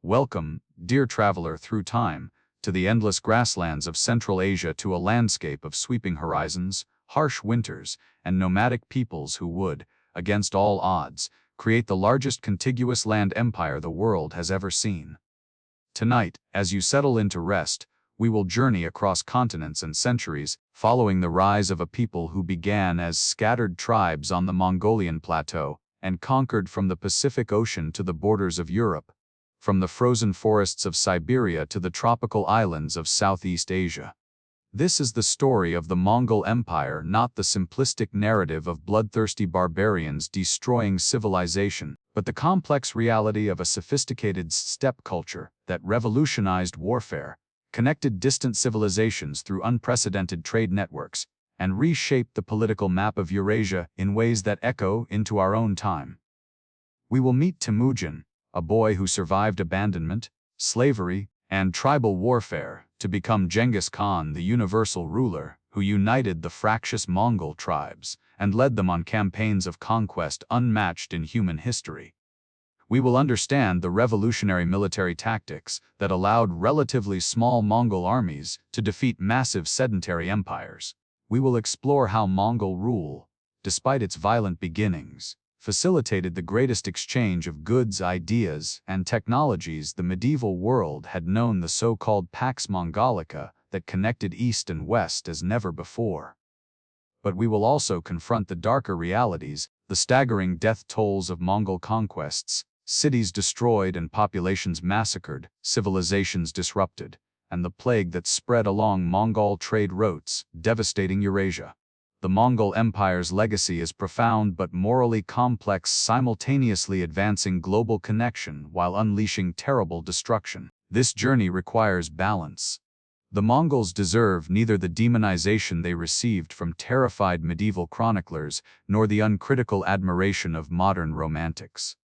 Welcome, dear traveler through time, to the endless grasslands of Central Asia, to a landscape of sweeping horizons, harsh winters, and nomadic peoples who would, against all odds, create the largest contiguous land empire the world has ever seen. Tonight, as you settle into rest, we will journey across continents and centuries, following the rise of a people who began as scattered tribes on the Mongolian plateau and conquered from the Pacific Ocean to the borders of Europe, from the frozen forests of Siberia to the tropical islands of Southeast Asia. This is the story of the Mongol Empire, not the simplistic narrative of bloodthirsty barbarians destroying civilization, but the complex reality of a sophisticated steppe culture that revolutionized warfare, connected distant civilizations through unprecedented trade networks, and reshaped the political map of Eurasia in ways that echo into our own time. We will meet Temujin, a boy who survived abandonment, slavery, and tribal warfare to become Genghis Khan, the universal ruler who united the fractious Mongol tribes and led them on campaigns of conquest unmatched in human history. We will understand the revolutionary military tactics that allowed relatively small Mongol armies to defeat massive sedentary empires. We will explore how Mongol rule, despite its violent beginnings, facilitated the greatest exchange of goods, ideas, and technologies the medieval world had known, the so-called Pax Mongolica that connected East and West as never before. But we will also confront the darker realities, the staggering death tolls of Mongol conquests, cities destroyed and populations massacred, civilizations disrupted, and the plague that spread along Mongol trade routes, devastating Eurasia. The Mongol Empire's legacy is profound but morally complex, simultaneously advancing global connection while unleashing terrible destruction. This journey requires balance. The Mongols deserve neither the demonization they received from terrified medieval chroniclers nor the uncritical admiration of modern romantics.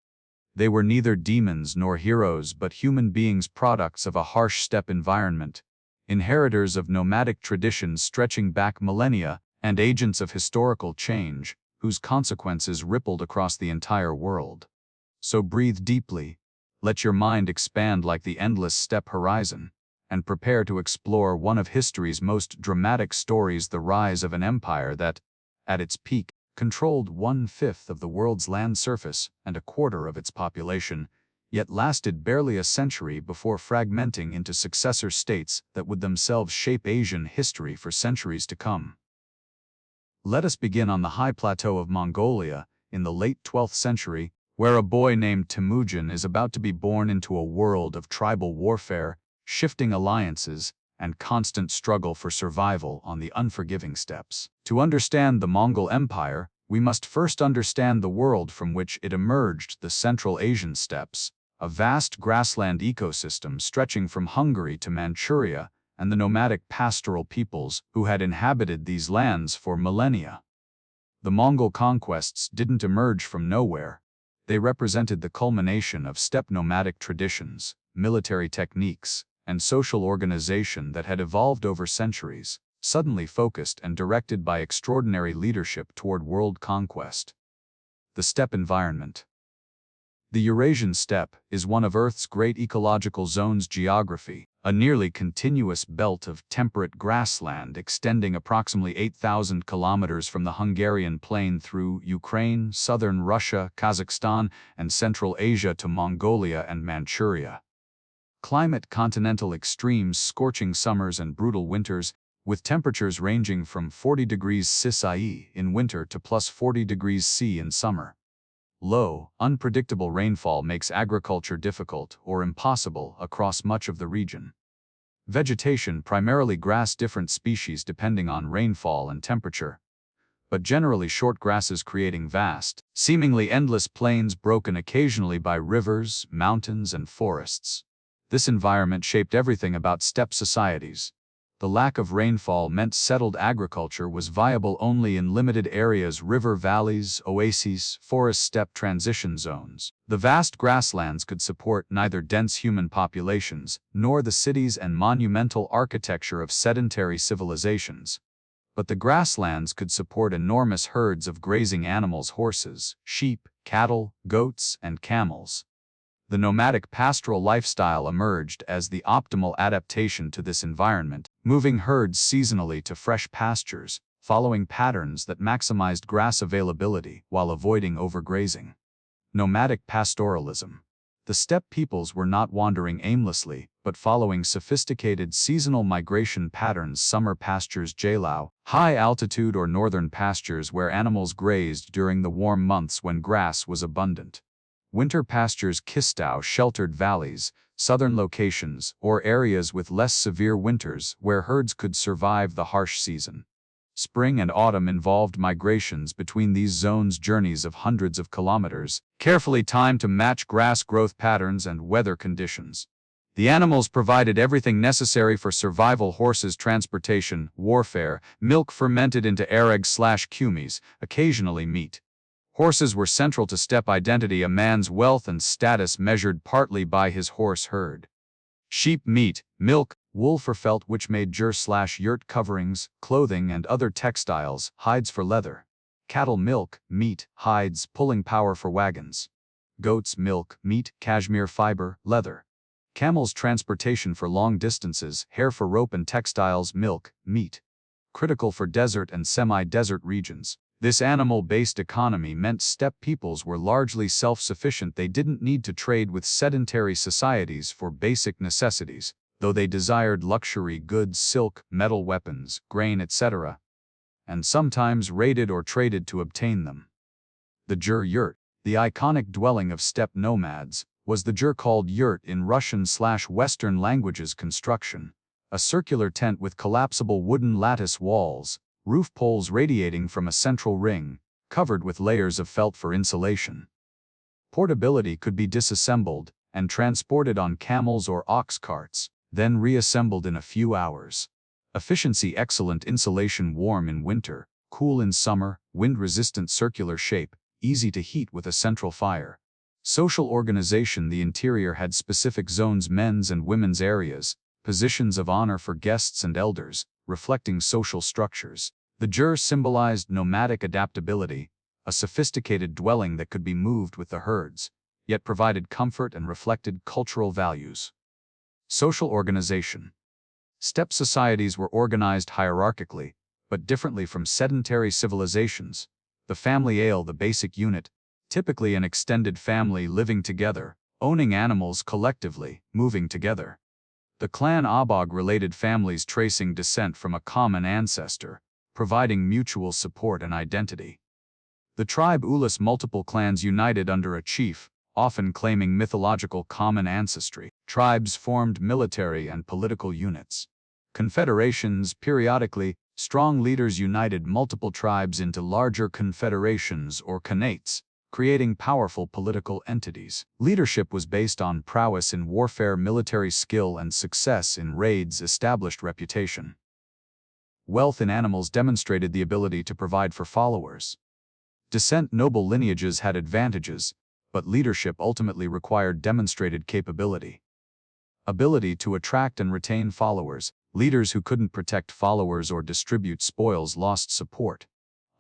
They were neither demons nor heroes but human beings, products of a harsh steppe environment, inheritors of nomadic traditions stretching back millennia, and agents of historical change, whose consequences rippled across the entire world. So breathe deeply, let your mind expand like the endless steppe horizon, and prepare to explore one of history's most dramatic stories, the rise of an empire that, at its peak, controlled 1/5 of the world's land surface and 1/4 of its population, yet lasted barely a century before fragmenting into successor states that would themselves shape Asian history for centuries to come. Let us begin on the high plateau of Mongolia, in the late 12th century, where a boy named Temujin is about to be born into a world of tribal warfare, shifting alliances, and constant struggle for survival on the unforgiving steppes. To understand the Mongol Empire, we must first understand the world from which it emerged, the Central Asian steppes, a vast grassland ecosystem stretching from Hungary to Manchuria, and the nomadic pastoral peoples who had inhabited these lands for millennia. The Mongol conquests didn't emerge from nowhere. They represented the culmination of steppe nomadic traditions, military techniques, and social organization that had evolved over centuries, suddenly focused and directed by extraordinary leadership toward world conquest. The steppe environment. The Eurasian steppe is one of Earth's great ecological zones. Geography, a nearly continuous belt of temperate grassland extending approximately 8,000 kilometers from the Hungarian plain through Ukraine, southern Russia, Kazakhstan, and Central Asia to Mongolia and Manchuria. Climate: continental extremes, scorching summers and brutal winters, with temperatures ranging from 40 degrees Celsius in winter to plus 40 degrees C in summer. Low, unpredictable rainfall makes agriculture difficult or impossible across much of the region. Vegetation: primarily grass, different species depending on rainfall and temperature, but generally short grasses creating vast, seemingly endless plains broken occasionally by rivers, mountains, and forests. This environment shaped everything about steppe societies. The lack of rainfall meant settled agriculture was viable only in limited areas: river valleys, oases, forest-steppe transition zones. The vast grasslands could support neither dense human populations nor the cities and monumental architecture of sedentary civilizations. But the grasslands could support enormous herds of grazing animals: horses, sheep, cattle, goats, and camels. The nomadic pastoral lifestyle emerged as the optimal adaptation to this environment, moving herds seasonally to fresh pastures, following patterns that maximized grass availability while avoiding overgrazing. Nomadic pastoralism. The steppe peoples were not wandering aimlessly, but following sophisticated seasonal migration patterns. Summer pastures Jalau, high altitude or northern pastures where animals grazed during the warm months when grass was abundant. Winter pastures Kistau, sheltered valleys, southern locations, or areas with less severe winters where herds could survive the harsh season. Spring and autumn involved migrations between these zones, journeys of hundreds of kilometers, carefully timed to match grass growth patterns and weather conditions. The animals provided everything necessary for survival: horses, transportation, warfare, milk fermented into areg/kumis, occasionally meat. Horses were central to steppe identity, a man's wealth and status measured partly by his horse herd. Sheep meat, milk, wool for felt, which made jur/yurt coverings, clothing and other textiles, hides for leather. Cattle milk, meat, hides, pulling power for wagons. Goats milk, meat, cashmere fiber, leather. Camels transportation for long distances, hair for rope and textiles, milk, meat. Critical for desert and semi-desert regions. This animal-based economy meant steppe peoples were largely self-sufficient. They didn't need to trade with sedentary societies for basic necessities, though they desired luxury goods, silk, metal, weapons, grain, etc., and sometimes raided or traded to obtain them. The jur-yurt, the iconic dwelling of steppe nomads, was the jur, called yurt in Russian/Western languages. Construction: a circular tent with collapsible wooden lattice walls, roof poles radiating from a central ring, covered with layers of felt for insulation. Portability: could be disassembled and transported on camels or ox carts, then reassembled in a few hours. Efficiency: excellent insulation, warm in winter, cool in summer, wind-resistant, circular shape, easy to heat with a central fire. Social organization: the interior had specific zones, men's and women's areas, positions of honor for guests and elders, reflecting social structures. The jur symbolized nomadic adaptability, a sophisticated dwelling that could be moved with the herds, yet provided comfort and reflected cultural values. Social organization. Steppe societies were organized hierarchically, but differently from sedentary civilizations. The family ale, the basic unit, typically an extended family living together, owning animals collectively, moving together. The clan abog, related families tracing descent from a common ancestor, providing mutual support and identity. The tribe ulus, multiple clans united under a chief, often claiming mythological common ancestry. Tribes formed military and political units. Confederations: periodically, strong leaders united multiple tribes into larger confederations or khanates, creating powerful political entities. Leadership was based on prowess in warfare, military skill, and success in raids, established reputation. Wealth in animals demonstrated the ability to provide for followers. Descent: noble lineages had advantages, but leadership ultimately required demonstrated capability. Ability to attract and retain followers: leaders who couldn't protect followers or distribute spoils lost support.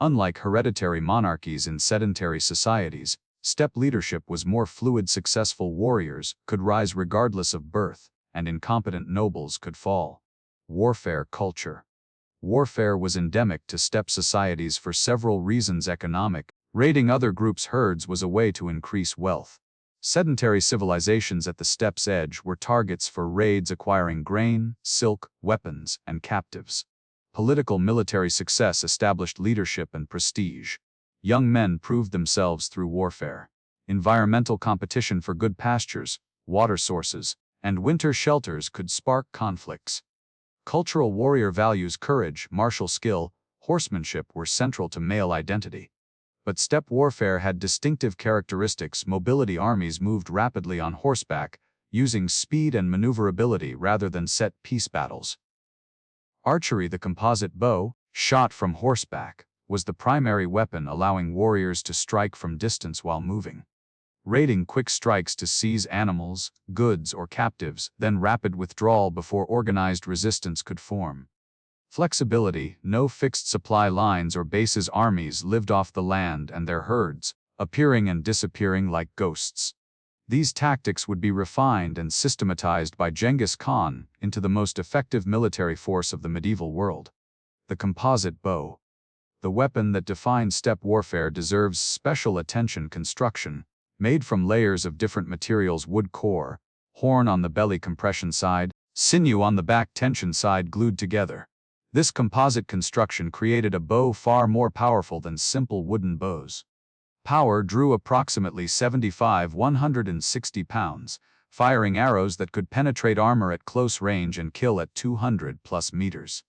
Unlike hereditary monarchies in sedentary societies, steppe leadership was more fluid. Successful warriors could rise regardless of birth, and incompetent nobles could fall. Warfare culture. Warfare was endemic to steppe societies for several reasons. Economic: raiding other groups' herds was a way to increase wealth. Sedentary civilizations at the steppe's edge were targets for raids, acquiring grain, silk, weapons, and captives. Political: military success established leadership and prestige. Young men proved themselves through warfare. Environmental: competition for good pastures, water sources, and winter shelters could spark conflicts. Cultural: warrior values, courage, martial skill, horsemanship were central to male identity. But steppe warfare had distinctive characteristics. Mobility: armies moved rapidly on horseback, using speed and maneuverability rather than set-piece battles. Archery: the composite bow, shot from horseback, was the primary weapon, allowing warriors to strike from distance while moving. Raiding: quick strikes to seize animals, goods, or captives, then rapid withdrawal before organized resistance could form. Flexibility: no fixed supply lines or bases. Armies lived off the land and their herds, appearing and disappearing like ghosts. These tactics would be refined and systematized by Genghis Khan into the most effective military force of the medieval world. The composite bow. The weapon that defines steppe warfare deserves special attention. Construction, made from layers of different materials: wood core, horn on the belly compression side, sinew on the back tension side glued together. This composite construction created a bow far more powerful than simple wooden bows. Power drew approximately 160 pounds, firing arrows that could penetrate armor at close range and kill at 200+ meters.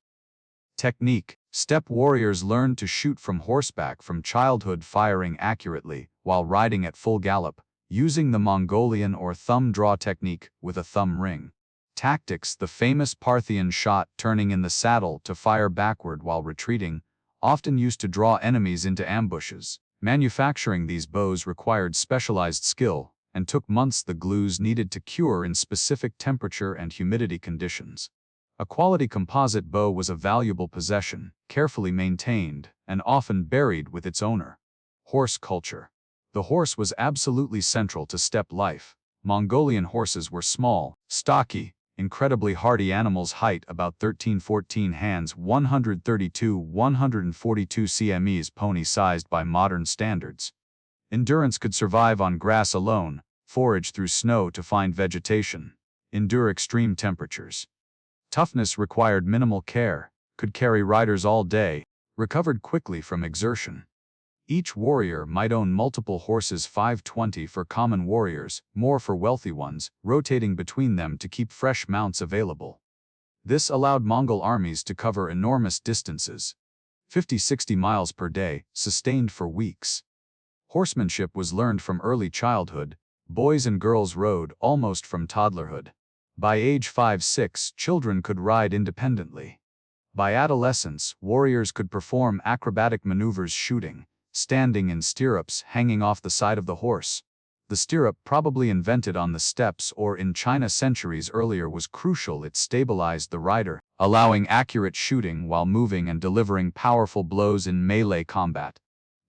Technique. Steppe warriors learned to shoot from horseback from childhood, firing accurately while riding at full gallop, using the Mongolian or thumb draw technique with a thumb ring. Tactics. The famous Parthian shot, turning in the saddle to fire backward while retreating, often used to draw enemies into ambushes. Manufacturing these bows required specialized skill and took months. The glues needed to cure in specific temperature and humidity conditions. A quality composite bow was a valuable possession, carefully maintained and often buried with its owner. Horse culture. The horse was absolutely central to steppe life. Mongolian horses were small, stocky, incredibly hardy animals, height about 13-14 hands, 132-142 cms, pony-sized by modern standards. Endurance: could survive on grass alone, forage through snow to find vegetation, endure extreme temperatures. Toughness: required minimal care, could carry riders all day, recovered quickly from exertion. Each warrior might own multiple horses, 5-20 for common warriors, more for wealthy ones, rotating between them to keep fresh mounts available. This allowed Mongol armies to cover enormous distances, 50-60 miles per day, sustained for weeks. Horsemanship was learned from early childhood. Boys and girls rode almost from toddlerhood. By age 5-6, children could ride independently. By adolescence, warriors could perform acrobatic maneuvers, shooting, standing in stirrups hanging off the side of the horse. The stirrup, probably invented on the steppes or in China centuries earlier, was crucial. It stabilized the rider, allowing accurate shooting while moving and delivering powerful blows in melee combat.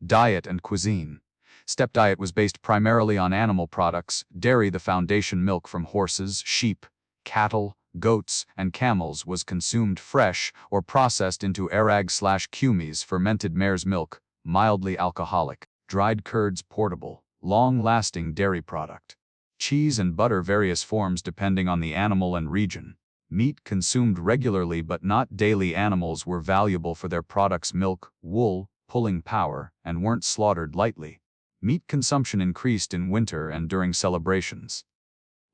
Diet and cuisine. Steppe diet was based primarily on animal products. Dairy, the foundation, milk from horses, sheep, cattle, goats, and camels, was consumed fresh or processed into arag/kumis, fermented mare's milk, mildly alcoholic. Dried curds, portable, long-lasting dairy product. Cheese and butter, various forms depending on the animal and region. Meat, consumed regularly but not daily. Animals were valuable for their products: milk, wool, pulling power, and weren't slaughtered lightly. Meat consumption increased in winter and during celebrations.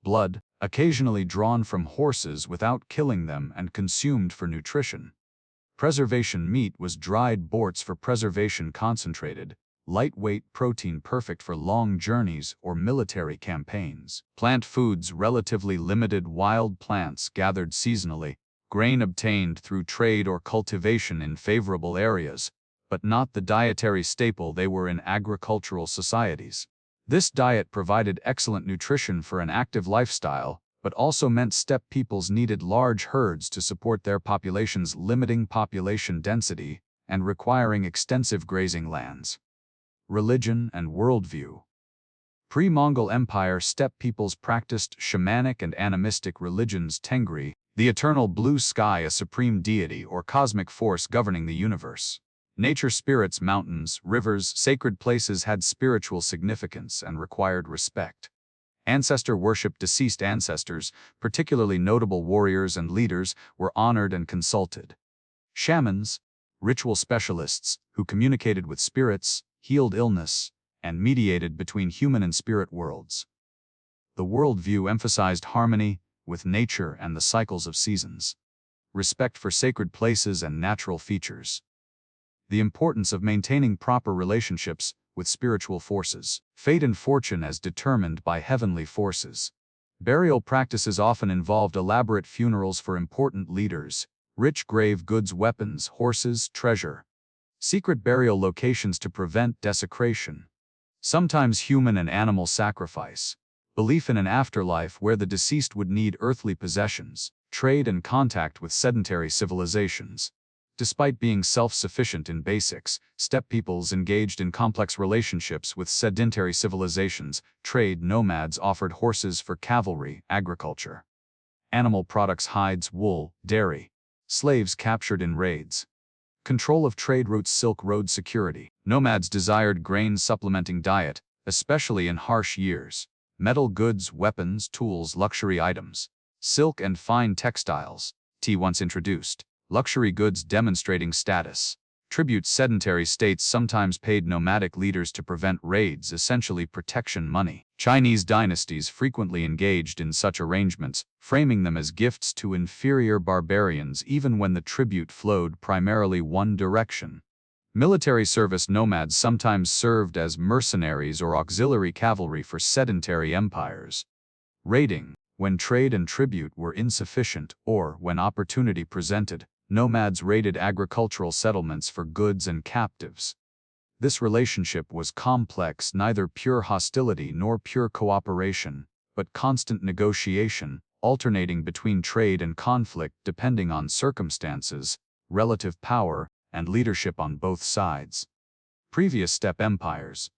Blood, occasionally drawn from horses without killing them and consumed for nutrition. Preservation meat was dried boars for preservation, concentrated, lightweight protein, perfect for long journeys or military campaigns. Plant foods, relatively limited. Wild plants gathered seasonally, grain obtained through trade or cultivation in favorable areas, but not the dietary staple they were in agricultural societies. This diet provided excellent nutrition for an active lifestyle, but also meant steppe peoples needed large herds to support their populations, limiting population density and requiring extensive grazing lands. Religion and worldview. Pre-Mongol Empire, steppe peoples practiced shamanic and animistic religions. Tengri, the eternal blue sky, a supreme deity or cosmic force governing the universe. Nature spirits, mountains, rivers, sacred places had spiritual significance and required respect. Ancestor worship. Deceased ancestors, particularly notable warriors and leaders, were honored and consulted. Shamans, ritual specialists who communicated with spirits, healed illness, and mediated between human and spirit worlds. The worldview emphasized harmony with nature and the cycles of seasons. Respect for sacred places and natural features. The importance of maintaining proper relationships with spiritual forces. Fate and fortune as determined by heavenly forces. Burial practices often involved elaborate funerals for important leaders, rich grave goods, weapons, horses, treasure. Secret burial locations to prevent desecration. Sometimes human and animal sacrifice. Belief in an afterlife where the deceased would need earthly possessions. Trade and contact with sedentary civilizations. Despite being self-sufficient in basics, steppe peoples engaged in complex relationships with sedentary civilizations. Trade nomads offered horses for cavalry, agriculture. Animal products, hides, wool, dairy. Slaves captured in raids. Control of trade routes, Silk Road security. Nomads desired grain supplementing diet, especially in harsh years. Metal goods, weapons, tools, luxury items. Silk and fine textiles. Tea once introduced. Luxury goods demonstrating status. Tribute, sedentary states sometimes paid nomadic leaders to prevent raids, essentially protection money. Chinese dynasties frequently engaged in such arrangements, framing them as gifts to inferior barbarians even when the tribute flowed primarily one direction. Military service, nomads sometimes served as mercenaries or auxiliary cavalry for sedentary empires. Raiding, when trade and tribute were insufficient or when opportunity presented, nomads raided agricultural settlements for goods and captives. This relationship was complex, neither pure hostility nor pure cooperation, but constant negotiation, alternating between trade and conflict depending on circumstances, relative power, and leadership on both sides. Previous steppe empires.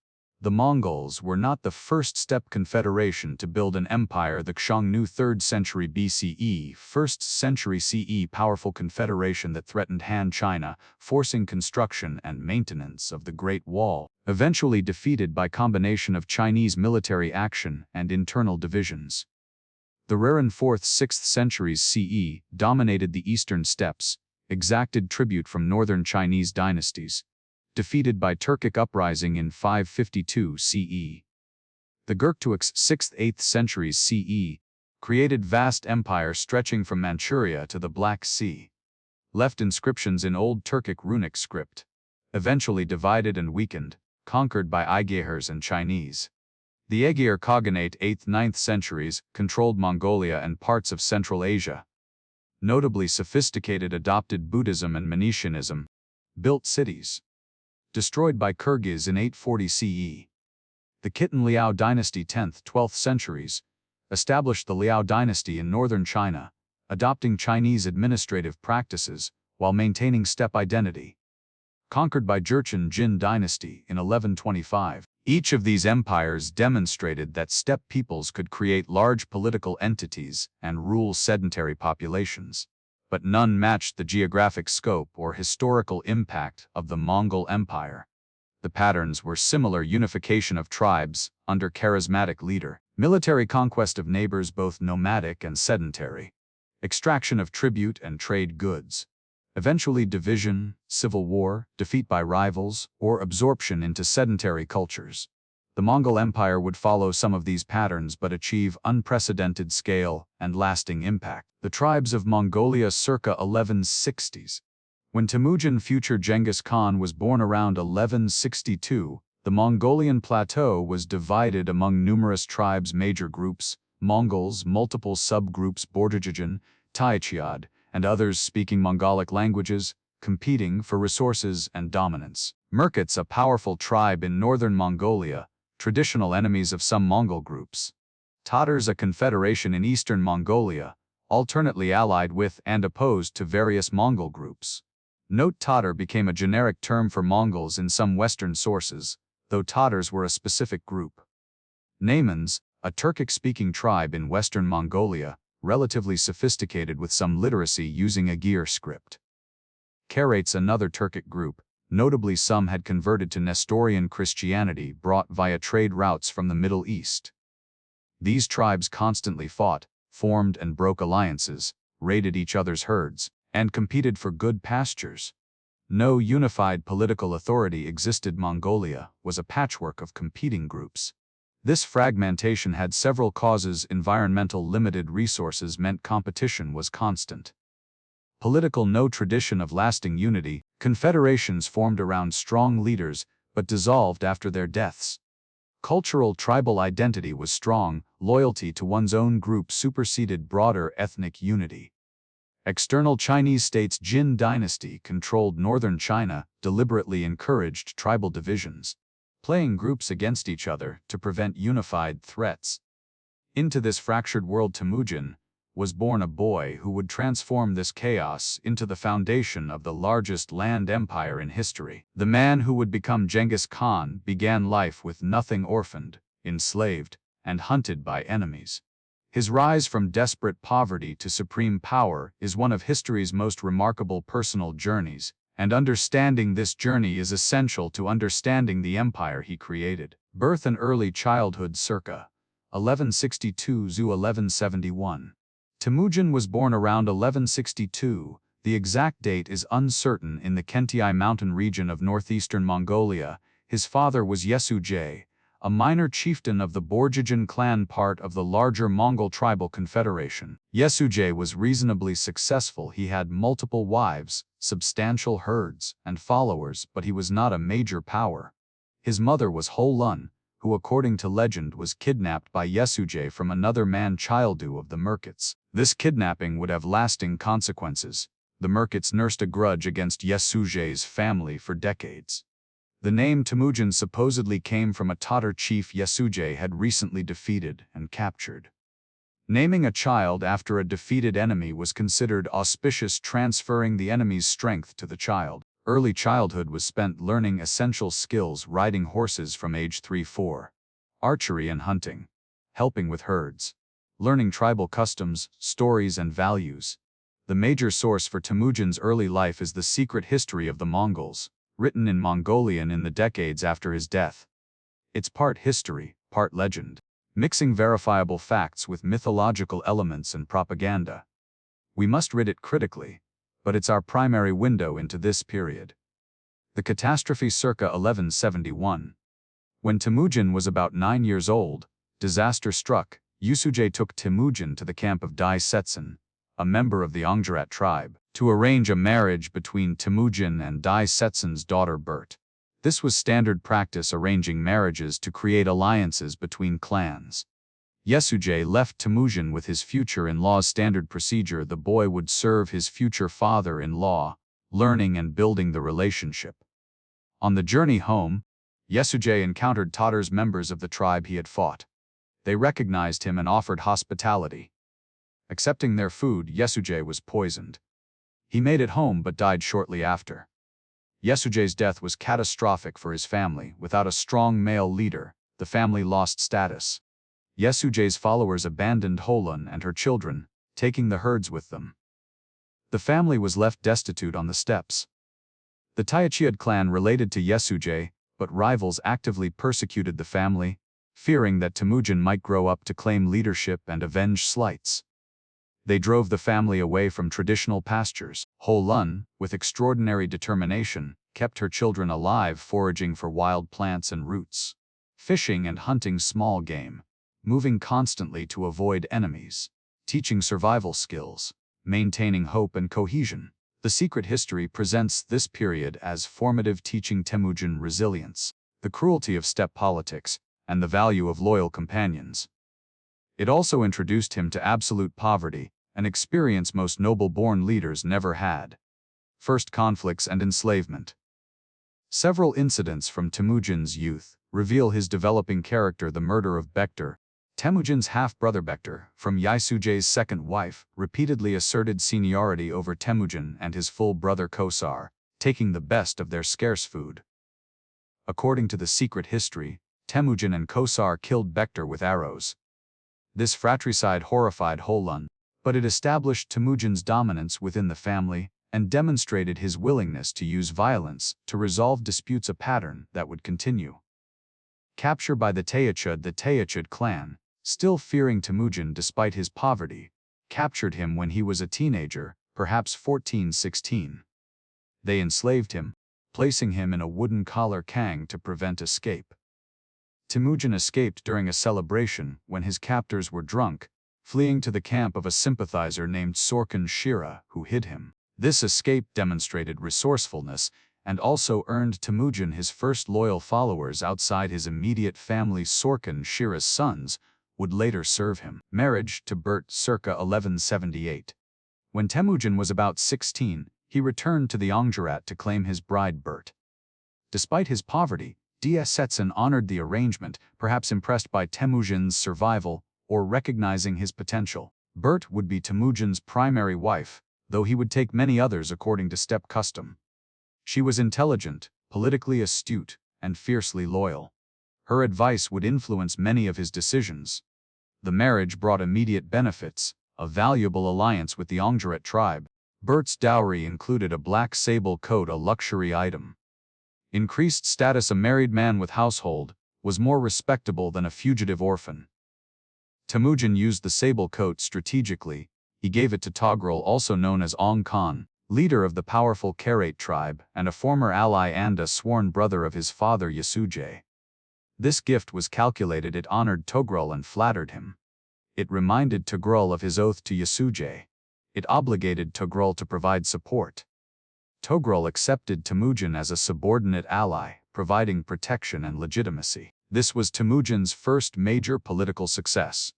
The Mongols were not the first steppe confederation to build an empire. The Xiongnu 3rd century BCE, 1st century CE powerful confederation that threatened Han China, forcing construction and maintenance of the Great Wall, eventually defeated by combination of Chinese military action and internal divisions. The Rären 4th-6th centuries CE dominated the eastern steppes, exacted tribute from northern Chinese dynasties. Defeated by Turkic uprising in 552 CE. The Gurktuaks 6th-8th centuries CE created vast empire stretching from Manchuria to the Black Sea. Left inscriptions in Old Turkic runic script. Eventually divided and weakened, conquered by Igehers and Chinese. The Aigir Khaganate 8th-9th centuries controlled Mongolia and parts of Central Asia. Notably sophisticated, adopted Buddhism and Manichaeism. Built cities. Destroyed by Kyrgyz in 840 CE. The Khitan Liao dynasty 10th-12th centuries established the Liao dynasty in northern China, adopting Chinese administrative practices while maintaining steppe identity. Conquered by Jurchen Jin dynasty in 1125. Each of these empires demonstrated that steppe peoples could create large political entities and rule sedentary populations. But none matched the geographic scope or historical impact of the Mongol Empire. The patterns were similar: unification of tribes under charismatic leader, military conquest of neighbors both nomadic and sedentary, extraction of tribute and trade goods, eventually division, civil war, defeat by rivals, or absorption into sedentary cultures. The Mongol Empire would follow some of these patterns but achieve unprecedented scale and lasting impact. The tribes of Mongolia circa 1160s. When Temujin, future Genghis Khan, was born around 1162, the Mongolian plateau was divided among numerous tribes, major groups, Mongols, multiple subgroups, Bordjigin, Taichiad, and others speaking Mongolic languages, competing for resources and dominance. Merkits, a powerful tribe in northern Mongolia, traditional enemies of some Mongol groups. Tatars, a confederation in eastern Mongolia, alternately allied with and opposed to various Mongol groups. Note: Tatar became a generic term for Mongols in some Western sources, though Tatars were a specific group. Naimans, a Turkic-speaking tribe in western Mongolia, relatively sophisticated with some literacy using Aigir script. Karaits, another Turkic group, notably some had converted to Nestorian Christianity brought via trade routes from the Middle East. These tribes constantly fought, formed and broke alliances, raided each other's herds, and competed for good pastures. No unified political authority existed. Mongolia was a patchwork of competing groups. This fragmentation had several causes. Environmental: limited resources meant competition was constant. Political: no tradition of lasting unity, confederations formed around strong leaders, but dissolved after their deaths. Cultural: tribal identity was strong, loyalty to one's own group superseded broader ethnic unity. External: Chinese states. Jin dynasty controlled northern China, deliberately encouraged tribal divisions, playing groups against each other to prevent unified threats. Into this fractured world Temujin, was born a boy who would transform this chaos into the foundation of the largest land empire in history. The man who would become Genghis Khan began life with nothing, orphaned, enslaved, and hunted by enemies. His rise from desperate poverty to supreme power is one of history's most remarkable personal journeys, and understanding this journey is essential to understanding the empire he created. Birth and early childhood circa 1162–1171. Temujin was born around 1162. The exact date is uncertain in the Khwarazmian mountain region of northeastern Mongolia. His father was Yesuje, a minor chieftain of the Borjigin clan, part of the larger Mongol tribal confederation. Yesuje was reasonably successful. He had multiple wives, substantial herds, and followers, but he was not a major power. His mother was Hulagu, who according to legend was kidnapped by Yesuje from another man, Childu of the Merkits. This kidnapping would have lasting consequences. The Merkits nursed a grudge against Yesuje's family for decades. The name Temujin supposedly came from a Tatar chief Yesuje had recently defeated and captured. Naming a child after a defeated enemy was considered auspicious, transferring the enemy's strength to the child. Early childhood was spent learning essential skills, riding horses from age 3–4, archery and hunting, helping with herds, learning tribal customs, stories, and values. The major source for Temujin's early life is the Secret History of the Mongols, written in Mongolian in the decades after his death. It's part history, part legend, mixing verifiable facts with mythological elements and propaganda. We must read it critically, but it's our primary window into this period. The catastrophe circa 1171. When Temujin was about 9 years old, disaster struck. Yesuje took Temujin to the camp of Dai Setsen, a member of the Hungary tribe, to arrange a marriage between Temujin and Dai Setsen's daughter Bert. This was standard practice, arranging marriages to create alliances between clans. Yesuje left Temujin with his future-in-law's standard procedure. The boy would serve his future father-in-law, learning and building the relationship. On the journey home, Yesuje encountered Tatars, members of the tribe he had fought. They recognized him and offered hospitality. Accepting their food, Yesuje was poisoned. He made it home but died shortly after. Yesuje's death was catastrophic for his family. Without a strong male leader, the family lost status. Yesuje's followers abandoned Hulagu and her children, taking the herds with them. The family was left destitute on the steppes. The Tayachid clan related to Yesuje, but rivals actively persecuted the family, fearing that Temujin might grow up to claim leadership and avenge slights. They drove the family away from traditional pastures. Hulagu, with extraordinary determination, kept her children alive, foraging for wild plants and roots, fishing and hunting small game, moving constantly to avoid enemies, teaching survival skills, maintaining hope and cohesion. The Secret History presents this period as formative, teaching Temujin resilience, the cruelty of steppe politics, and the value of loyal companions. It also introduced him to absolute poverty, an experience most noble-born leaders never had. First conflicts and enslavement. Several incidents from Temujin's youth reveal his developing character. The murder of Bektar, Temujin's half-brother Bektar, from Yesuje's second wife, repeatedly asserted seniority over Temujin and his full brother Khosar, taking the best of their scarce food. According to the Secret History, Temujin and Khosar killed Bektar with arrows. This fratricide horrified Hulagu, but it established Temujin's dominance within the family and demonstrated his willingness to use violence to resolve disputes, a pattern that would continue. Capture by the Tayachid clan, still fearing Temujin despite his poverty, captured him when he was a teenager, perhaps 14–16. They enslaved him, placing him in a wooden collar kang to prevent escape. Temujin escaped during a celebration when his captors were drunk, fleeing to the camp of a sympathizer named Sorkhan Shira, who hid him. This escape demonstrated resourcefulness and also earned Temujin his first loyal followers outside his immediate family. Sorkhan Shira's sons would later serve him. Marriage to Bert circa 1178. When Temujin was about 16, he returned to the Hungary to claim his bride Bert. Despite his poverty, Dai Setsen honored the arrangement, perhaps impressed by Temujin's survival or recognizing his potential. Bert would be Temujin's primary wife, though he would take many others according to steppe custom. She was intelligent, politically astute, and fiercely loyal. Her advice would influence many of his decisions. The marriage brought immediate benefits, a valuable alliance with the Ongeret tribe. Bert's dowry included a black sable coat, a luxury item. Increased status: a married man with household was more respectable than a fugitive orphan. Temujin used the sable coat strategically. He gave it to Togrul, also known as Ong Khan, leader of the powerful Kharat tribe and a former ally and a sworn brother of his father Yasujay. This gift was calculated. It honored Togrul and flattered him. It reminded Togrul of his oath to Yasujay. It obligated Togrul to provide support. Togrul accepted Temujin as a subordinate ally, providing protection and legitimacy. This was Temujin's first major political success.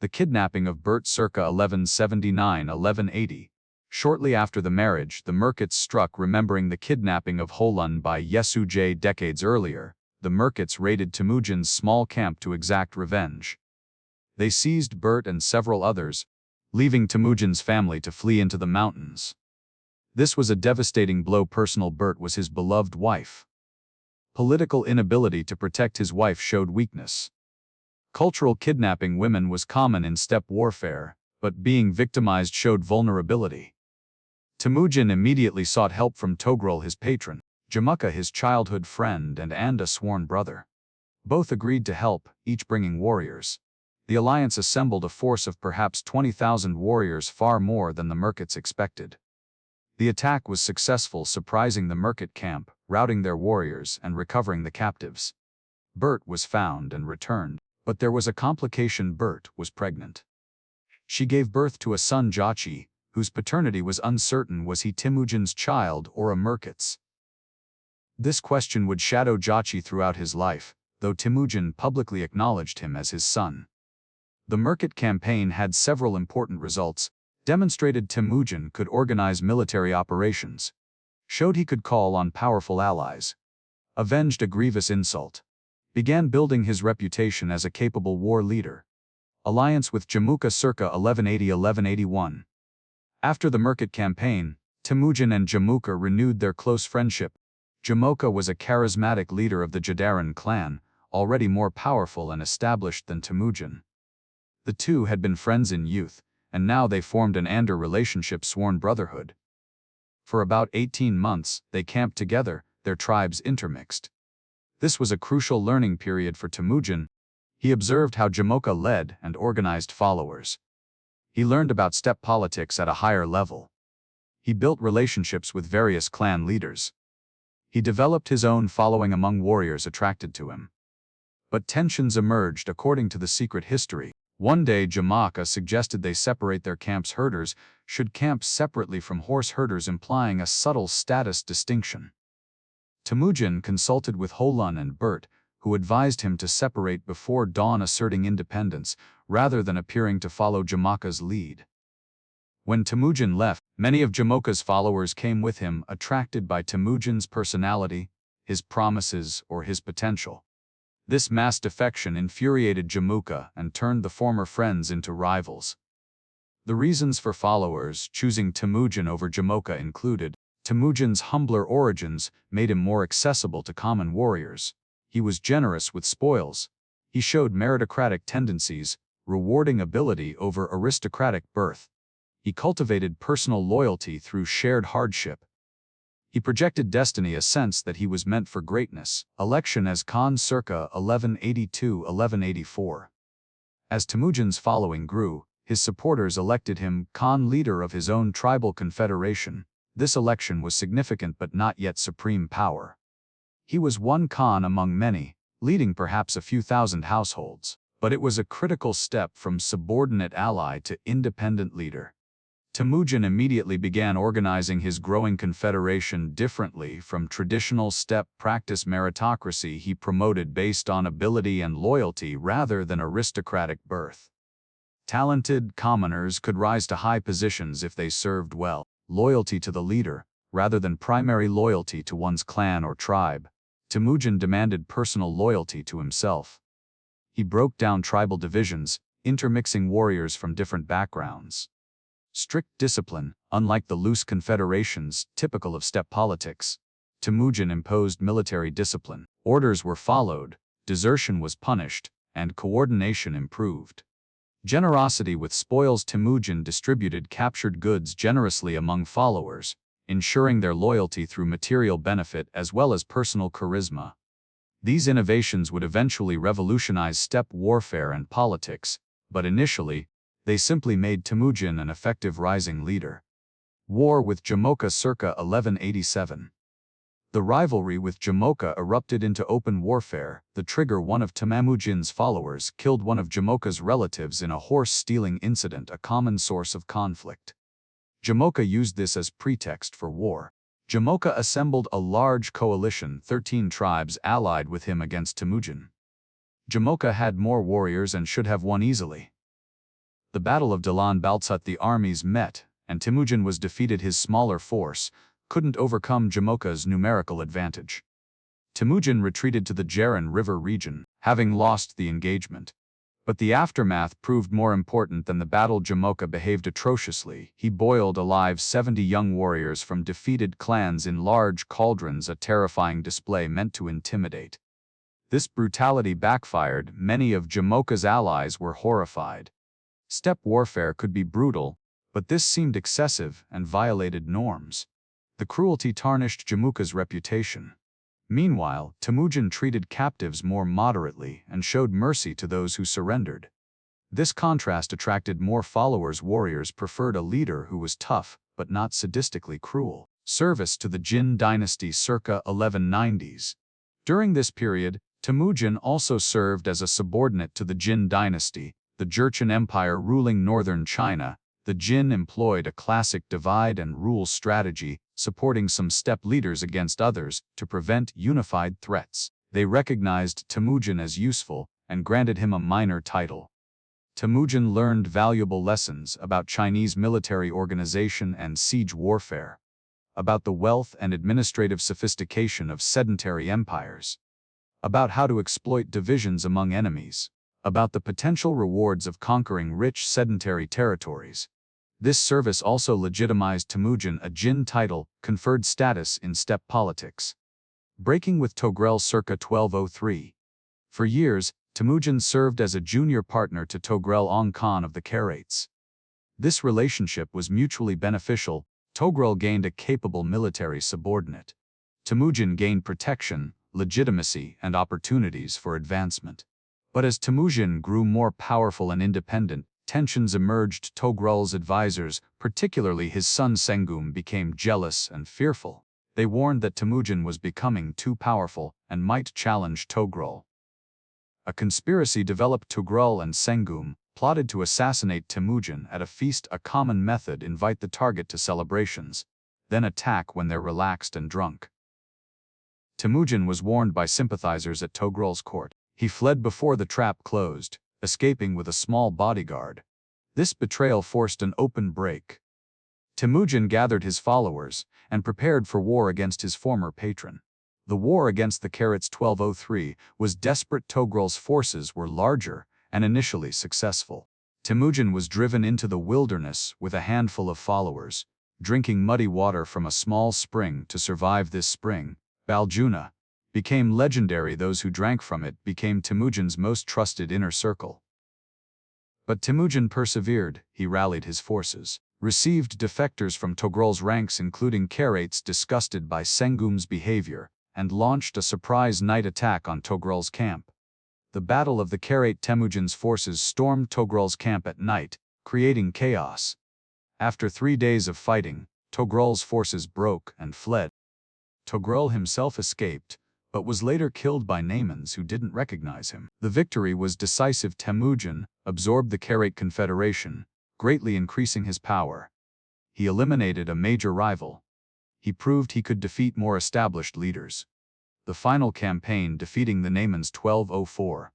The kidnapping of Bert circa 1179–1180. Shortly after the marriage, the Merkits struck. Remembering the kidnapping of Holun by Yasujay decades earlier, the Merkits raided Temujin's small camp to exact revenge. They seized Bert and several others, leaving Temujin's family to flee into the mountains. This was a devastating blow. Personal: Bert was his beloved wife. Political inability to protect his wife showed weakness. Cultural kidnapping women was common in steppe warfare, but being victimized showed vulnerability. Temujin immediately sought help from Togrul, his patron, Jamuka, his childhood friend and a sworn brother. Both agreed to help, each bringing warriors. The alliance assembled a force of perhaps 20,000 warriors, far more than the Merkits expected. The attack was successful, surprising the Merkit camp, routing their warriors and recovering the captives. Bert was found and returned, but there was a complication. Bert was pregnant. She gave birth to a son, Jachi, whose paternity was uncertain. Was he Temujin's child or a Merkit's? This question would shadow Jachi throughout his life, though Temujin publicly acknowledged him as his son. The Merkit campaign had several important results: demonstrated Temujin could organize military operations, showed he could call on powerful allies, avenged a grievous insult, began building his reputation as a capable war leader. Alliance with Jamuka circa 1180–1181. After the Merkit campaign, Temujin and Jamuka renewed their close friendship. Jamuka was a charismatic leader of the Jadaran clan, already more powerful and established than Temujin. The two had been friends in youth, and now they formed an Andor relationship, sworn brotherhood. For about 18 months, they camped together, their tribes intermixed. This was a crucial learning period for Temujin. He observed how Jamuka led and organized followers. He learned about steppe politics at a higher level. He built relationships with various clan leaders. He developed his own following among warriors attracted to him. But tensions emerged. According to the secret history, one day Jamuka suggested they separate their camps. Herders should camp separately from horse herders, implying a subtle status distinction. Temujin consulted with Holun and Bert, who advised him to separate before dawn, asserting independence, rather than appearing to follow Jamuka's lead. When Temujin left, many of Jamuka's followers came with him, attracted by Temujin's personality, his promises, or his potential. This mass defection infuriated Jamuka and turned the former friends into rivals. The reasons for followers choosing Temujin over Jamuka included: Temujin's humbler origins made him more accessible to common warriors. He was generous with spoils. He showed meritocratic tendencies, rewarding ability over aristocratic birth. He cultivated personal loyalty through shared hardship. He projected destiny, a sense that he was meant for greatness. Election as Khan circa 1182–1184. As Temujin's following grew, his supporters elected him Khan, leader of his own tribal confederation. This election was significant but not yet supreme power. He was one Khan among many, leading perhaps a few thousand households, but it was a critical step from subordinate ally to independent leader. Temujin immediately began organizing his growing confederation differently from traditional steppe practice. Meritocracy he promoted based on ability and loyalty rather than aristocratic birth. Talented commoners could rise to high positions if they served well. Loyalty to the leader, rather than primary loyalty to one's clan or tribe. Temujin demanded personal loyalty to himself. He broke down tribal divisions, intermixing warriors from different backgrounds. Strict discipline, unlike the loose confederations typical of steppe politics. Temujin imposed military discipline. Orders were followed, desertion was punished, and coordination improved. Generosity with spoils. Temujin distributed captured goods generously among followers, ensuring their loyalty through material benefit as well as personal charisma. These innovations would eventually revolutionize steppe warfare and politics, but initially, they simply made Temujin an effective rising leader. War with Jamoka circa 1187. The rivalry with Jamoka erupted into open warfare. The trigger, one of Temujin's followers killed one of Jamoka's relatives in a horse-stealing incident, a common source of conflict. Jamoka used this as pretext for war. Jamoka assembled a large coalition, 13 tribes allied with him against Temujin. Jamoka had more warriors and should have won easily. The Battle of Dalan Baltsut, the armies met, and Temujin was defeated. His smaller force couldn't overcome Jamoka's numerical advantage. Temujin retreated to the Jaran River region, having lost the engagement. But the aftermath proved more important than the battle. Jamoka behaved atrociously. He boiled alive 70 young warriors from defeated clans in large cauldrons, a terrifying display meant to intimidate. This brutality backfired. Many of Jamoka's allies were horrified. Steppe warfare could be brutal, but this seemed excessive and violated norms. The cruelty tarnished Jamoka's reputation. Meanwhile, Temujin treated captives more moderately and showed mercy to those who surrendered. This contrast attracted more followers. Warriors preferred a leader who was tough but not sadistically cruel. Service to the Jin dynasty circa 1190s. During this period, Temujin also served as a subordinate to the Jin dynasty, the Jurchen Empire ruling northern China. The Jin employed a classic divide-and-rule strategy, supporting some steppe leaders against others to prevent unified threats. They recognized Temujin as useful and granted him a minor title. Temujin learned valuable lessons about Chinese military organization and siege warfare, about the wealth and administrative sophistication of sedentary empires, about how to exploit divisions among enemies, about the potential rewards of conquering rich sedentary territories. This service also legitimized Temujin. A Jin title conferred status in steppe politics. Breaking with Togrel circa 1203. For years, Temujin served as a junior partner to Togrel Ong Khan of the Karates. This relationship was mutually beneficial. Togrel gained a capable military subordinate. Temujin gained protection, legitimacy, and opportunities for advancement. But as Temujin grew more powerful and independent, tensions emerged. Togrel's advisors, particularly his son Sengum, became jealous and fearful. They warned that Temujin was becoming too powerful and might challenge Togrel. A conspiracy developed. Togrel and Sengum plotted to assassinate Temujin at a feast, a common method. Invite the target to celebrations, then attack when they're relaxed and drunk. Temujin was warned by sympathizers at Togrel's court. He fled before the trap closed, escaping with a small bodyguard. This betrayal forced an open break. Temujin gathered his followers and prepared for war against his former patron. The war against the Karates 1203 was desperate. Togrel's forces were larger and initially successful. Temujin was driven into the wilderness with a handful of followers, drinking muddy water from a small spring to survive. This spring, Baljuna, became legendary. Those who drank from it became Temujin's most trusted inner circle. But Temujin persevered. He rallied his forces, received defectors from Togrel's ranks including Karates disgusted by Sengum's behavior, and launched a surprise night attack on Togrel's camp. The Battle of the Karate. Temujin's forces stormed Togrel's camp at night, creating chaos. After 3 days of fighting, Togrel's forces broke and fled. Togrel himself escaped, but was later killed by Naimans who didn't recognize him. The victory was decisive. Temujin absorbed the Karate Confederation, greatly increasing his power. He eliminated a major rival. He proved he could defeat more established leaders. The final campaign, defeating the Naimans 1204.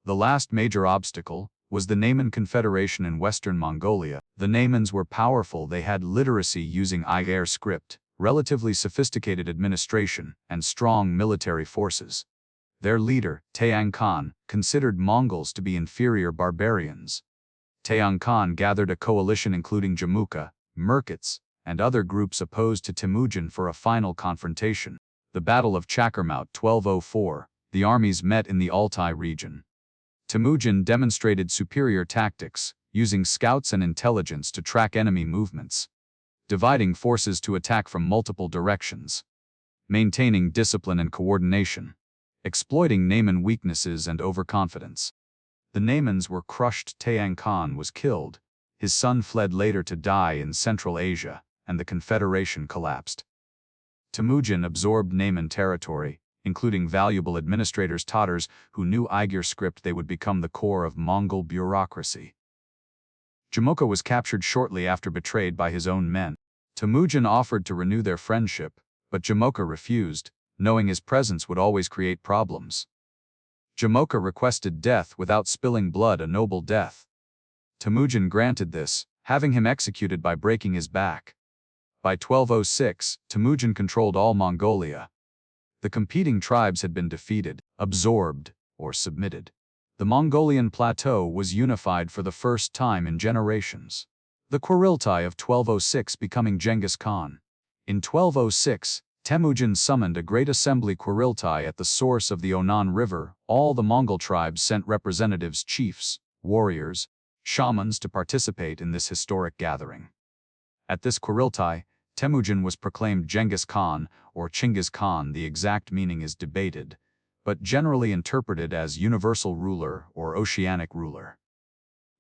The last major obstacle was the Naiman Confederation in western Mongolia. The Naimans were powerful. They had literacy using Iyer script, relatively sophisticated administration, and strong military forces. Their leader, Tayang Khan, considered Mongols to be inferior barbarians. Taiyang Khan gathered a coalition including Jamuka, Merkits, and other groups opposed to Temujin for a final confrontation. The Battle of Chakarmout 1204, the armies met in the Altai region. Temujin demonstrated superior tactics, using scouts and intelligence to track enemy movements, dividing forces to attack from multiple directions, maintaining discipline and coordination, exploiting Nayman weaknesses and overconfidence. The Naymans were crushed. Taiyang Khan was killed. His son fled later to die in Central Asia, and the Confederation collapsed. Temujin absorbed Nayman territory, including valuable administrators Tatars who knew Uyghur script. They would become the core of Mongol bureaucracy. Jamuka was captured shortly after, betrayed by his own men. Temujin offered to renew their friendship, but Jamuka refused, knowing his presence would always create problems. Jamuka requested death without spilling blood, a noble death. Temujin granted this, having him executed by breaking his back. By 1206, Temujin controlled all Mongolia. The competing tribes had been defeated, absorbed, or submitted. The Mongolian plateau was unified for the first time in generations. The Kurultai of 1206 becoming Genghis Khan. In 1206, Temujin summoned a great assembly Kurultai at the source of the Onan River. All the Mongol tribes sent representatives, chiefs, warriors, shamans to participate in this historic gathering. At this Kurultai, Temujin was proclaimed Genghis Khan or Chinggis Khan. The exact meaning is debated, but generally interpreted as universal ruler or oceanic ruler.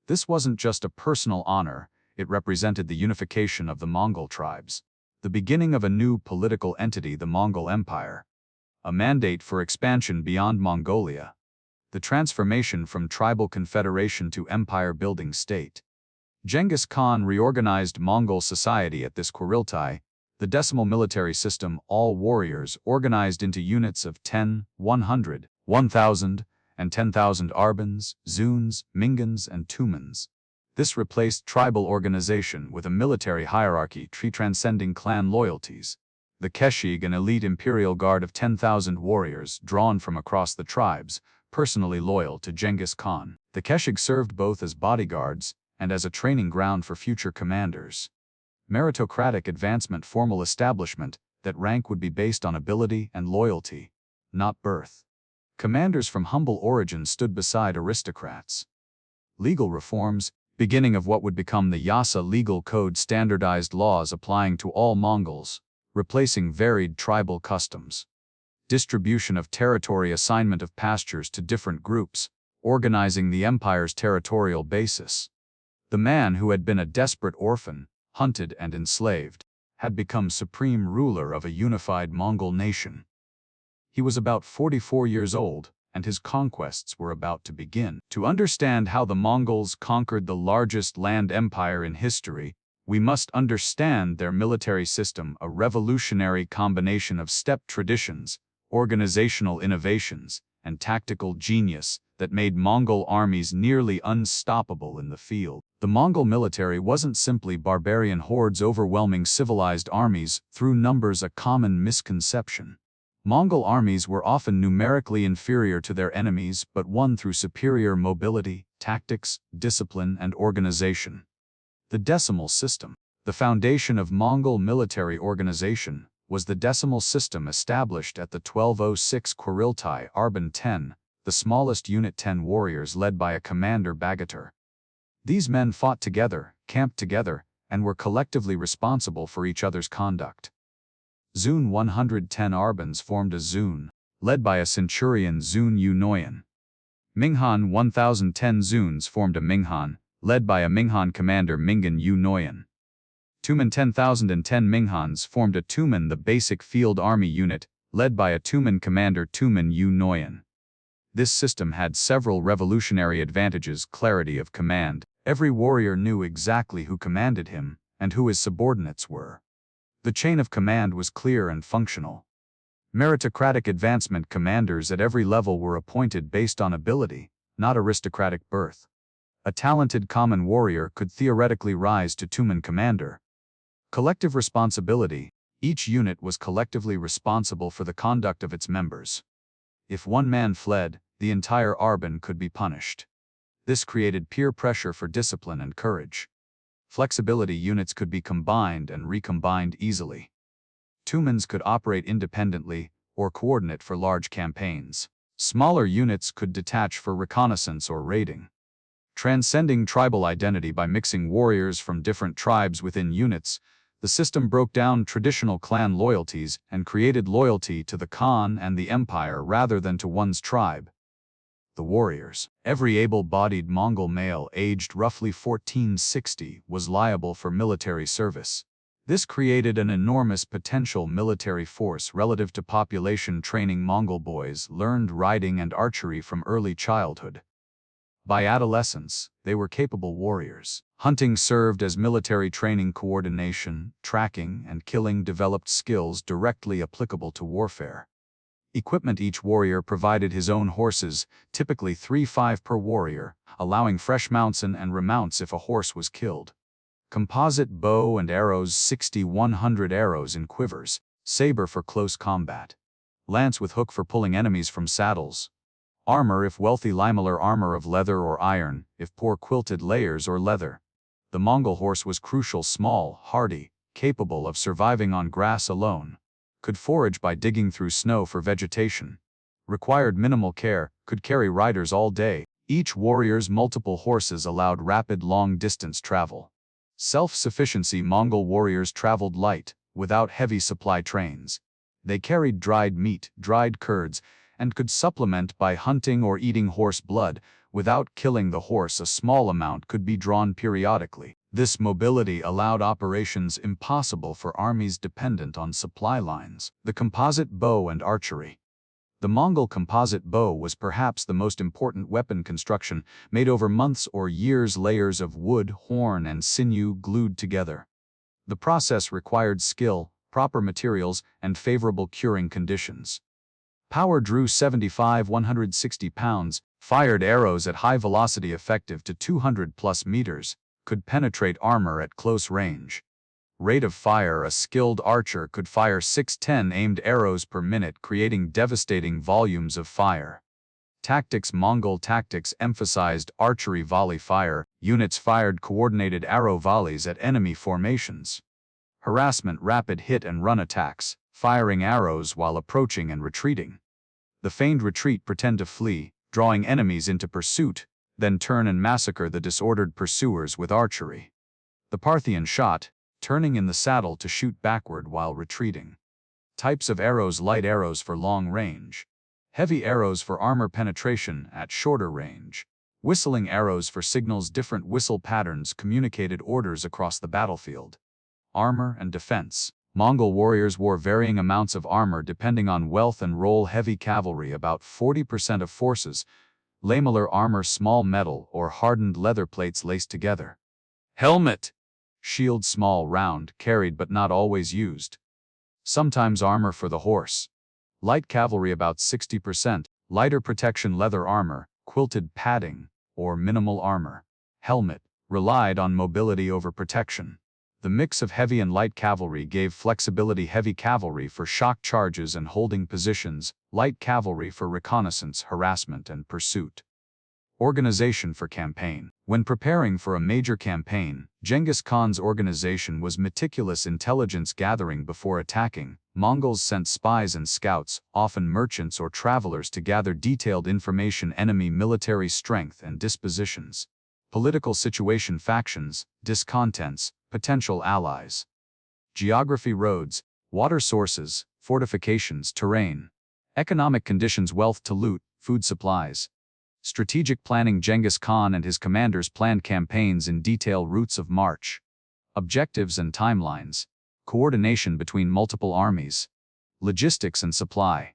This wasn't just a personal honor, it represented the unification of the Mongol tribes, the beginning of a new political entity, the Mongol Empire, a mandate for expansion beyond Mongolia, the transformation from tribal confederation to empire-building state. Genghis Khan reorganized Mongol society at this Kurultai, the decimal military system, all warriors organized into units of 10, 100, 1,000, and 10,000 Arbans, Zuns, Mingans, and Tumans. This replaced tribal organization with a military hierarchy transcending clan loyalties. The Keshig, an elite imperial guard of 10,000 warriors drawn from across the tribes, personally loyal to Genghis Khan. The Keshig served both as bodyguards and as a training ground for future commanders. Meritocratic advancement, formal establishment that rank would be based on ability and loyalty, not birth. Commanders from humble origins stood beside aristocrats. Legal reforms, beginning of what would become the Yasa legal code, standardized laws applying to all Mongols, replacing varied tribal customs. Distribution of territory, assignment of pastures to different groups, organizing the empire's territorial basis. The man who had been a desperate orphan, hunted and enslaved, had become supreme ruler of a unified Mongol nation. He was about 44 years old, and his conquests were about to begin. To understand how the Mongols conquered the largest land empire in history, we must understand their military system, a revolutionary combination of steppe traditions, organizational innovations, and tactical genius that made Mongol armies nearly unstoppable in the field. The Mongol military wasn't simply barbarian hordes overwhelming civilized armies through numbers, a common misconception. Mongol armies were often numerically inferior to their enemies but won through superior mobility, tactics, discipline, and organization. The decimal system. The foundation of Mongol military organization was the decimal system established at the 1206 Kurultai, Arban 10, the smallest unit, 10 warriors led by a commander Bagatur. These men fought together, camped together, and were collectively responsible for each other's conduct. Zun 110 Arbans formed a Zun, led by a centurion Zun Yu Noyan. Minghan 1010 Zuns formed a Minghan, led by a Minghan commander Mingan Yu Noyan. Tumen 10,010 Minghans formed a Tumen, the basic field army unit, led by a Tumen commander Tumen Yu Noyan. This system had several revolutionary advantages: clarity of command. Every warrior knew exactly who commanded him and who his subordinates were. The chain of command was clear and functional. Meritocratic advancement. Commanders at every level were appointed based on ability, not aristocratic birth. A talented common warrior could theoretically rise to Tumen commander. Collective responsibility. Each unit was collectively responsible for the conduct of its members. If one man fled, the entire Arban could be punished. This created peer pressure for discipline and courage. Flexibility units could be combined and recombined easily. Tumens could operate independently or coordinate for large campaigns. Smaller units could detach for reconnaissance or raiding. Transcending tribal identity by mixing warriors from different tribes within units, the system broke down traditional clan loyalties and created loyalty to the Khan and the empire rather than to one's tribe. The warriors. Every able-bodied Mongol male aged roughly 1460 was liable for military service. This created an enormous potential military force relative to population. Training Mongol boys learned riding and archery from early childhood. By adolescence, they were capable warriors. Hunting served as military training. Coordination, tracking, and killing developed skills directly applicable to warfare. Equipment. Each warrior provided his own horses, typically 3-5 per warrior, allowing fresh mounts and remounts if a horse was killed. Composite bow and arrows. 60-100 arrows in quivers, saber for close combat. Lance with hook for pulling enemies from saddles. Armor if wealthy, limellar armor of leather or iron, if poor, quilted layers or leather. The Mongol horse was crucial. Small, hardy, capable of surviving on grass alone. Could forage by digging through snow for vegetation. Required minimal care, could carry riders all day. Each warrior's multiple horses allowed rapid long-distance travel. Self-sufficiency. Mongol warriors traveled light, without heavy supply trains. They carried dried meat, dried curds, and could supplement by hunting or eating horse blood. Without killing the horse, a small amount could be drawn periodically. This mobility allowed operations impossible for armies dependent on supply lines. The composite bow and archery. The Mongol composite bow was perhaps the most important weapon construction, made over months or years. Layers of wood, horn, and sinew glued together. The process required skill, proper materials, and favorable curing conditions. Power. Drew 75-160 pounds, fired arrows at high velocity effective to 200+ meters, could penetrate armor at close range. Rate of fire. A skilled archer could fire 6-10 aimed arrows per minute, creating devastating volumes of fire. Tactics. Mongol tactics emphasized archery volley fire. Units fired coordinated arrow volleys at enemy formations. Harassment. Rapid hit and run attacks, firing arrows while approaching and retreating. The feigned retreat. Pretend to flee, drawing enemies into pursuit, then turn and massacre the disordered pursuers with archery. The Parthian shot, turning in the saddle to shoot backward while retreating. Types of arrows. Light arrows for long range. Heavy arrows for armor penetration at shorter range. Whistling arrows for signals. Different whistle patterns communicated orders across the battlefield. Armor and defense. Mongol warriors wore varying amounts of armor depending on wealth and role. Heavy cavalry, about 40% of forces. Lamellar armor. Small metal or hardened leather plates laced together. Helmet. Shield. Small, round, carried but not always used. Sometimes armor for the horse. Light cavalry, about 60%. Lighter protection. Leather armor, quilted padding, or minimal armor. Helmet. Relied on mobility over protection. The mix of heavy and light cavalry gave flexibility. Heavy cavalry for shock charges and holding positions, light cavalry for reconnaissance, harassment, and pursuit. Organization for campaign. When preparing for a major campaign, Genghis Khan's organization was meticulous intelligence gathering before attacking. Mongols sent spies and scouts, often merchants or travelers, to gather detailed information, enemy military strength and dispositions. Political situation. Factions, discontents, potential allies. Geography. Roads, water sources, fortifications, terrain. Economic conditions. Wealth to loot, food supplies. Strategic planning. Genghis Khan and his commanders planned campaigns in detail. Routes of march. Objectives and timelines. Coordination between multiple armies. Logistics and supply.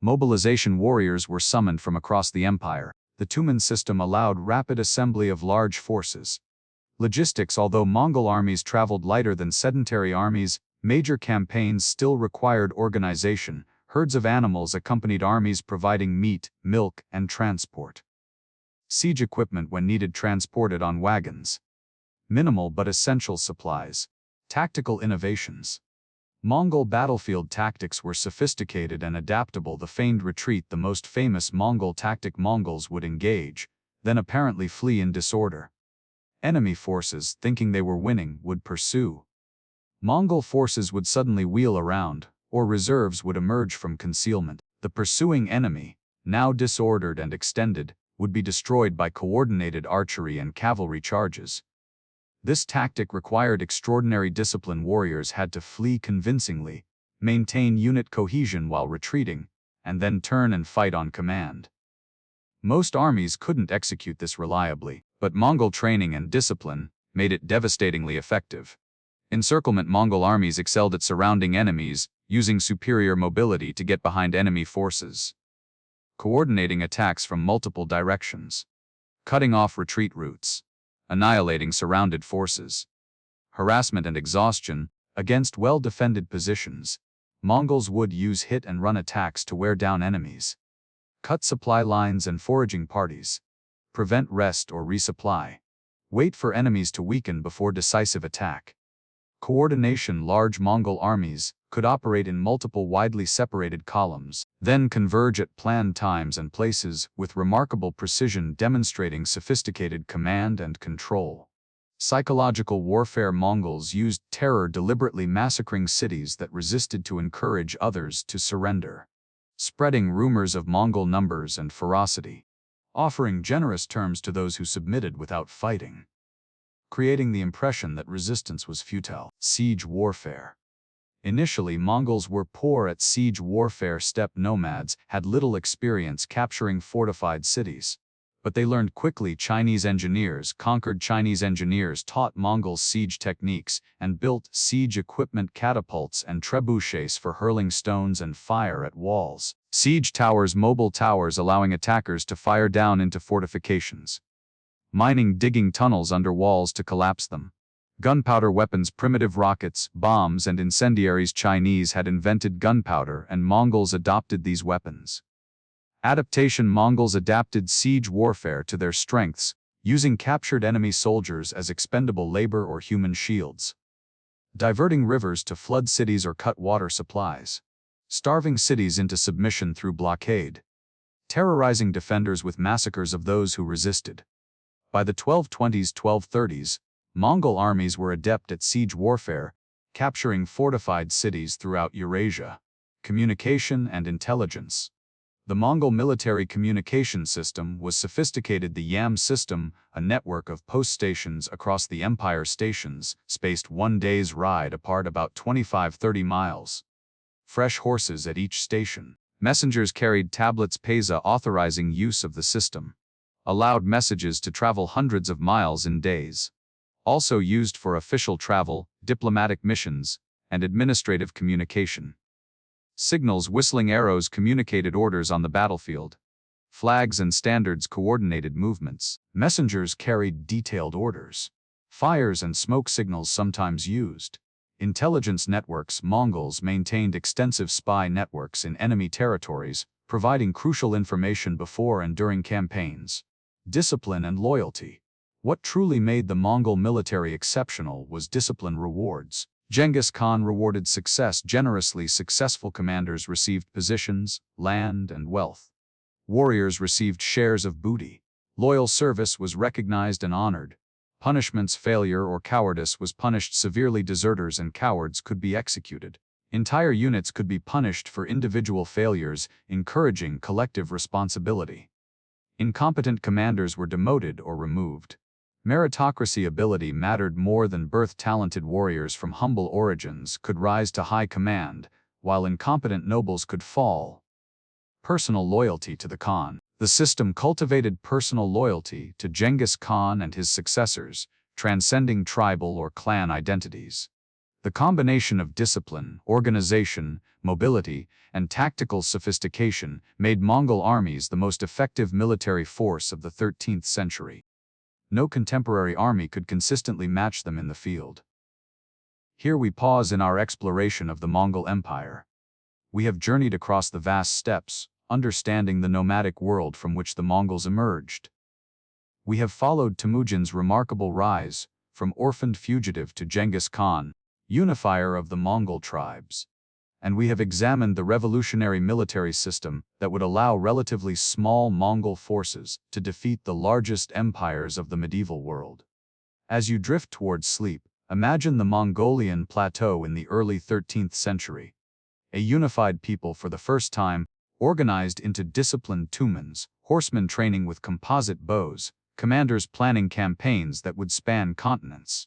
Mobilization. Warriors were summoned from across the empire. The Tumen system allowed rapid assembly of large forces. Logistics. Although Mongol armies traveled lighter than sedentary armies, major campaigns still required organization. Herds of animals accompanied armies, providing meat, milk, and transport. Siege equipment. When needed, transported on wagons. Minimal but essential supplies. Tactical innovations. Mongol battlefield tactics were sophisticated and adaptable. The feigned retreat. The most famous Mongol tactic. Mongols would engage, then apparently flee in disorder. Enemy forces, thinking they were winning, would pursue. Mongol forces would suddenly wheel around, or reserves would emerge from concealment. The pursuing enemy, now disordered and extended, would be destroyed by coordinated archery and cavalry charges. This tactic required extraordinary discipline. Warriors had to flee convincingly, maintain unit cohesion while retreating, and then turn and fight on command. Most armies couldn't execute this reliably, but Mongol training and discipline made it devastatingly effective. Encirclement. Mongol armies excelled at surrounding enemies, using superior mobility to get behind enemy forces. Coordinating attacks from multiple directions. Cutting off retreat routes. Annihilating surrounded forces. Harassment and exhaustion. Against well-defended positions, Mongols would use hit-and-run attacks to wear down enemies. Cut supply lines and foraging parties. Prevent rest or resupply. Wait for enemies to weaken before decisive attack. Coordination. Large Mongol armies could operate in multiple widely separated columns, then converge at planned times and places with remarkable precision, demonstrating sophisticated command and control. Psychological warfare. Mongols used terror, deliberately massacring cities that resisted to encourage others to surrender. Spreading rumors of Mongol numbers and ferocity. Offering generous terms to those who submitted without fighting. Creating the impression that resistance was futile. Siege warfare. Initially, Mongols were poor at siege warfare. Steppe nomads had little experience capturing fortified cities. But they learned quickly. Chinese engineers taught Mongols siege techniques and built siege equipment, catapults and trebuchets for hurling stones and fire at walls. Siege towers, mobile towers allowing attackers to fire down into fortifications. Mining, digging tunnels under walls to collapse them. Gunpowder weapons, primitive rockets, bombs and incendiaries. Chinese had invented gunpowder and Mongols adopted these weapons. Adaptation. Mongols adapted siege warfare to their strengths, using captured enemy soldiers as expendable labor or human shields. Diverting rivers to flood cities or cut water supplies. Starving cities into submission through blockade. Terrorizing defenders with massacres of those who resisted. By the 1220s-1230s, Mongol armies were adept at siege warfare, capturing fortified cities throughout Eurasia. Communication and intelligence. The Mongol military communication system was sophisticated. The Yam system, a network of post stations across the empire, stations spaced 1 day's ride apart, about 25-30 miles. Fresh horses at each station. Messengers carried tablets pesa authorizing use of the system. Allowed messages to travel hundreds of miles in days. Also used for official travel, diplomatic missions, and administrative communication. Signals, whistling arrows communicated orders on the battlefield. Flags and standards coordinated movements. Messengers carried detailed orders. Fires and smoke signals sometimes used. Intelligence networks. Mongols maintained extensive spy networks in enemy territories, providing crucial information before and during campaigns. Discipline and loyalty. What truly made the Mongol military exceptional was discipline. Rewards. Genghis Khan rewarded success generously. Successful commanders received positions, land, and wealth. Warriors received shares of booty. Loyal service was recognized and honored. Punishments. Failure or cowardice was punished severely. Deserters and cowards could be executed. Entire units could be punished for individual failures, encouraging collective responsibility. Incompetent commanders were demoted or removed. Meritocracy. Ability mattered more than birth. Talented warriors from humble origins could rise to high command, while incompetent nobles could fall. Personal loyalty to the Khan. The system cultivated personal loyalty to Genghis Khan and his successors, transcending tribal or clan identities. The combination of discipline, organization, mobility, and tactical sophistication made Mongol armies the most effective military force of the 13th century. No contemporary army could consistently match them in the field. Here we pause in our exploration of the Mongol Empire. We have journeyed across the vast steppes, understanding the nomadic world from which the Mongols emerged. We have followed Temujin's remarkable rise, from orphaned fugitive to Genghis Khan, unifier of the Mongol tribes. and we have examined the revolutionary military system that would allow relatively small Mongol forces to defeat the largest empires of the medieval world. As you drift towards sleep, imagine the Mongolian plateau in the early 13th century. A unified people for the first time, organized into disciplined tumans, horsemen training with composite bows, commanders planning campaigns that would span continents.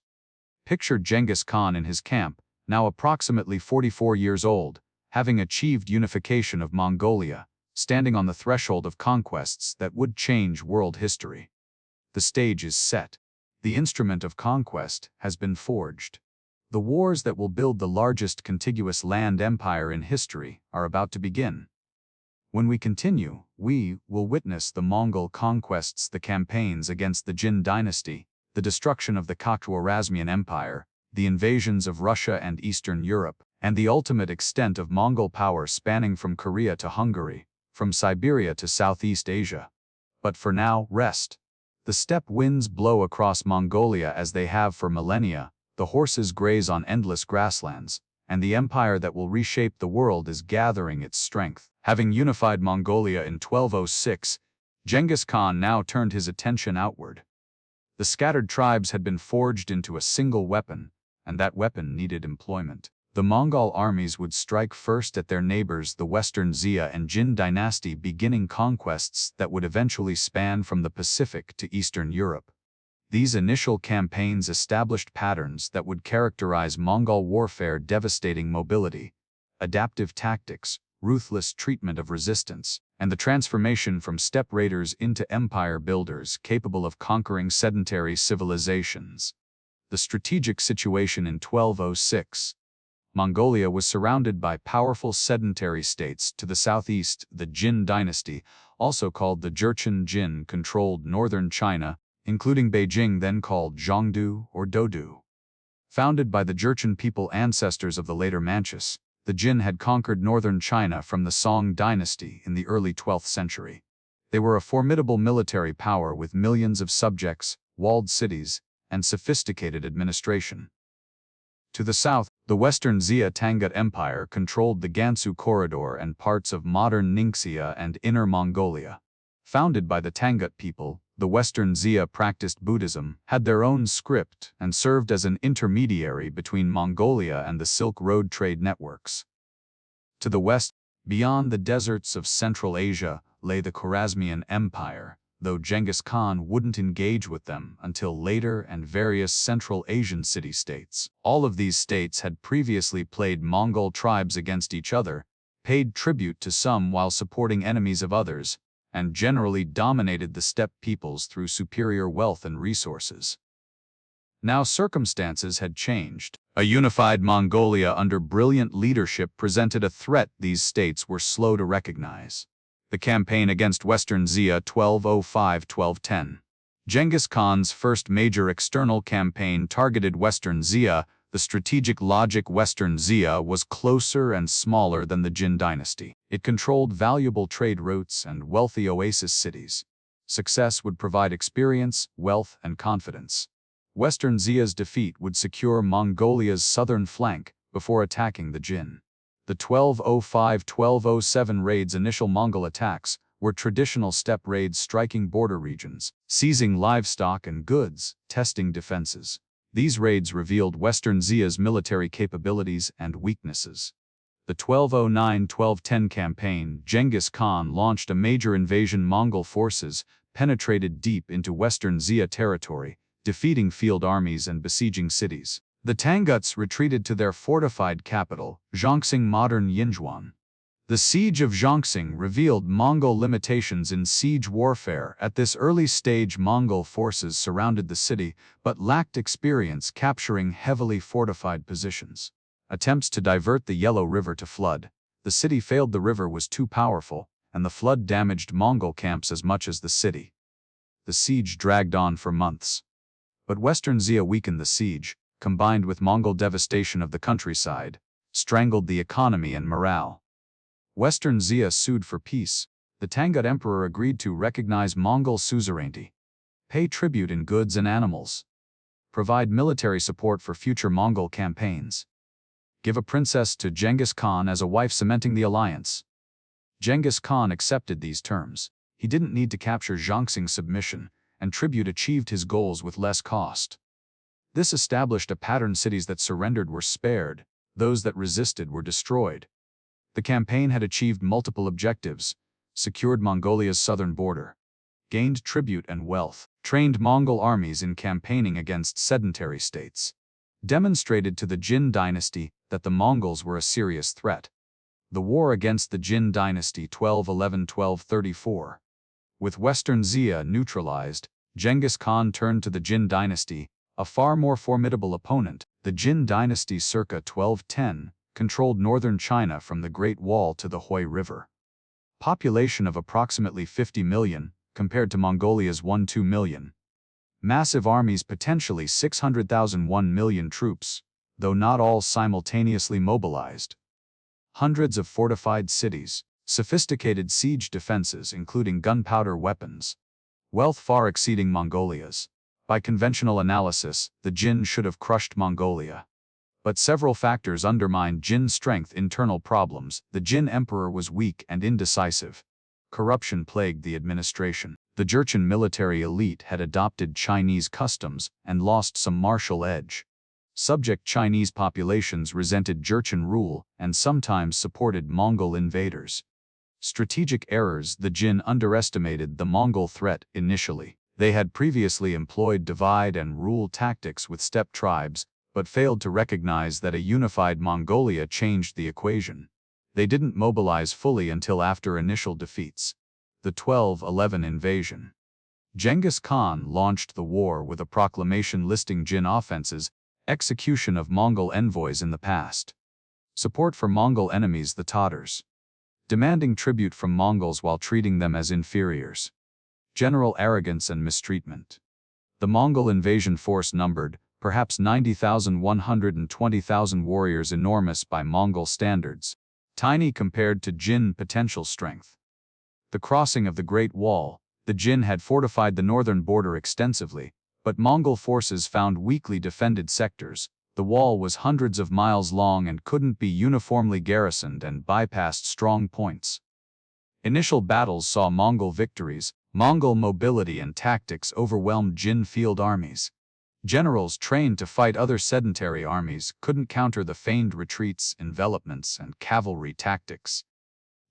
Picture Genghis Khan in his camp, now approximately 44 years old, having achieved unification of Mongolia, standing on the threshold of conquests that would change world history. The stage is set. The instrument of conquest has been forged. The wars that will build the largest contiguous land empire in history are about to begin. When we continue, we will witness the Mongol conquests, the campaigns against the Jin dynasty, the destruction of the Khwarazmian Empire, the invasions of Russia and Eastern Europe, and the ultimate extent of Mongol power spanning from Korea to Hungary, from Siberia to Southeast Asia. But for now, rest. The steppe winds blow across Mongolia as they have for millennia, the horses graze on endless grasslands, and the empire that will reshape the world is gathering its strength. Having unified Mongolia in 1206, Genghis Khan now turned his attention outward. The scattered tribes had been forged into a single weapon, and that weapon needed employment. The Mongol armies would strike first at their neighbors, the Western Xia and Jin dynasty, beginning conquests that would eventually span from the Pacific to Eastern Europe. These initial campaigns established patterns that would characterize Mongol warfare: devastating mobility, adaptive tactics, ruthless treatment of resistance, and the transformation from steppe raiders into empire builders capable of conquering sedentary civilizations. The strategic situation in 1206. Mongolia was surrounded by powerful sedentary states. To the southeast, the Jin dynasty, also called the Jurchen Jin, controlled northern China, including Beijing, then called Zhongdu or Dodu. Founded by the Jurchen people, ancestors of the later Manchus, the Jin had conquered northern China from the Song dynasty in the early 12th century. They were a formidable military power with millions of subjects, walled cities, and sophisticated administration. To the south, the Western Xia Tangut Empire controlled the Gansu Corridor and parts of modern Ningxia and Inner Mongolia. Founded by the Tangut people, the Western Xia practiced Buddhism, had their own script, and served as an intermediary between Mongolia and the Silk Road trade networks. To the west, beyond the deserts of Central Asia, lay the Khwarazmian Empire, though Genghis Khan wouldn't engage with them until later, and various Central Asian city-states. All of these states had previously played Mongol tribes against each other, paid tribute to some while supporting enemies of others, and generally dominated the steppe peoples through superior wealth and resources. Now circumstances had changed. A unified Mongolia under brilliant leadership presented a threat these states were slow to recognize. The campaign against Western Xia 1205-1210. Genghis Khan's first major external campaign targeted Western Xia. The strategic logic: Western Xia was closer and smaller than the Jin dynasty. It controlled valuable trade routes and wealthy oasis cities. Success would provide experience, wealth, and confidence. Western Xia's defeat would secure Mongolia's southern flank before attacking the Jin. The 1205-1207 raids, initial Mongol attacks, were traditional steppe raids striking border regions, seizing livestock and goods, testing defenses. These raids revealed Western Xia's military capabilities and weaknesses. The 1209-1210 campaign, Genghis Khan launched a major invasion. Mongol forces penetrated deep into Western Xia territory, defeating field armies and besieging cities. The Tanguts retreated to their fortified capital, Zhongsing, modern Yinchuan. The siege of Zhongsing revealed Mongol limitations in siege warfare. At this early stage, Mongol forces surrounded the city, but lacked experience capturing heavily fortified positions. Attempts to divert the Yellow River to flood the city failed. The river was too powerful, and the flood damaged Mongol camps as much as the city. The siege dragged on for months. But Western Xia weakened. The siege, combined with Mongol devastation of the countryside, strangled the economy and morale. Western Xia sued for peace. The Tangut emperor agreed to recognize Mongol suzerainty, pay tribute in goods and animals, provide military support for future Mongol campaigns. Give a princess to Genghis Khan as a wife, cementing the alliance. Genghis Khan accepted these terms. He didn't need to capture Zhongxing's submission, and tribute achieved his goals with less cost. This established a pattern: cities that surrendered were spared, those that resisted were destroyed. The campaign had achieved multiple objectives: secured Mongolia's southern border, gained tribute and wealth, trained Mongol armies in campaigning against sedentary states, demonstrated to the Jin dynasty that the Mongols were a serious threat. The war against the Jin dynasty 1211–1234. With Western Xia neutralized, Genghis Khan turned to the Jin dynasty, a far more formidable opponent. The Jin dynasty circa 1210 controlled northern China from the Great Wall to the Hui River. Population of approximately 50 million, compared to Mongolia's 1–2 million. Massive armies, potentially 600,000, 1 million troops, though not all simultaneously mobilized. Hundreds of fortified cities, sophisticated siege defenses including gunpowder weapons. Wealth far exceeding Mongolia's. By conventional analysis, the Jin should have crushed Mongolia. But several factors undermined Jin's strength. Internal problems. The Jin emperor was weak and indecisive. Corruption plagued the administration. The Jurchen military elite had adopted Chinese customs and lost some martial edge. Subject Chinese populations resented Jurchen rule and sometimes supported Mongol invaders. Strategic errors. The Jin underestimated the Mongol threat initially. They had previously employed divide and rule tactics with steppe tribes, but failed to recognize that a unified Mongolia changed the equation. They didn't mobilize fully until after initial defeats. The 1211 invasion. Genghis Khan launched the war with a proclamation listing Jin offenses, execution of Mongol envoys in the past. Support for Mongol enemies, the Tatars. Demanding tribute from Mongols while treating them as inferiors. General arrogance and mistreatment. The Mongol invasion force numbered, perhaps 90,000, 120,000 warriors, enormous by Mongol standards, tiny compared to Jin potential strength. The crossing of the Great Wall. The Jin had fortified the northern border extensively, but Mongol forces found weakly defended sectors. The wall was hundreds of miles long and couldn't be uniformly garrisoned and bypassed strong points. Initial battles saw Mongol victories. Mongol mobility and tactics overwhelmed Jin field armies. Generals trained to fight other sedentary armies couldn't counter the feigned retreats, envelopments, and cavalry tactics.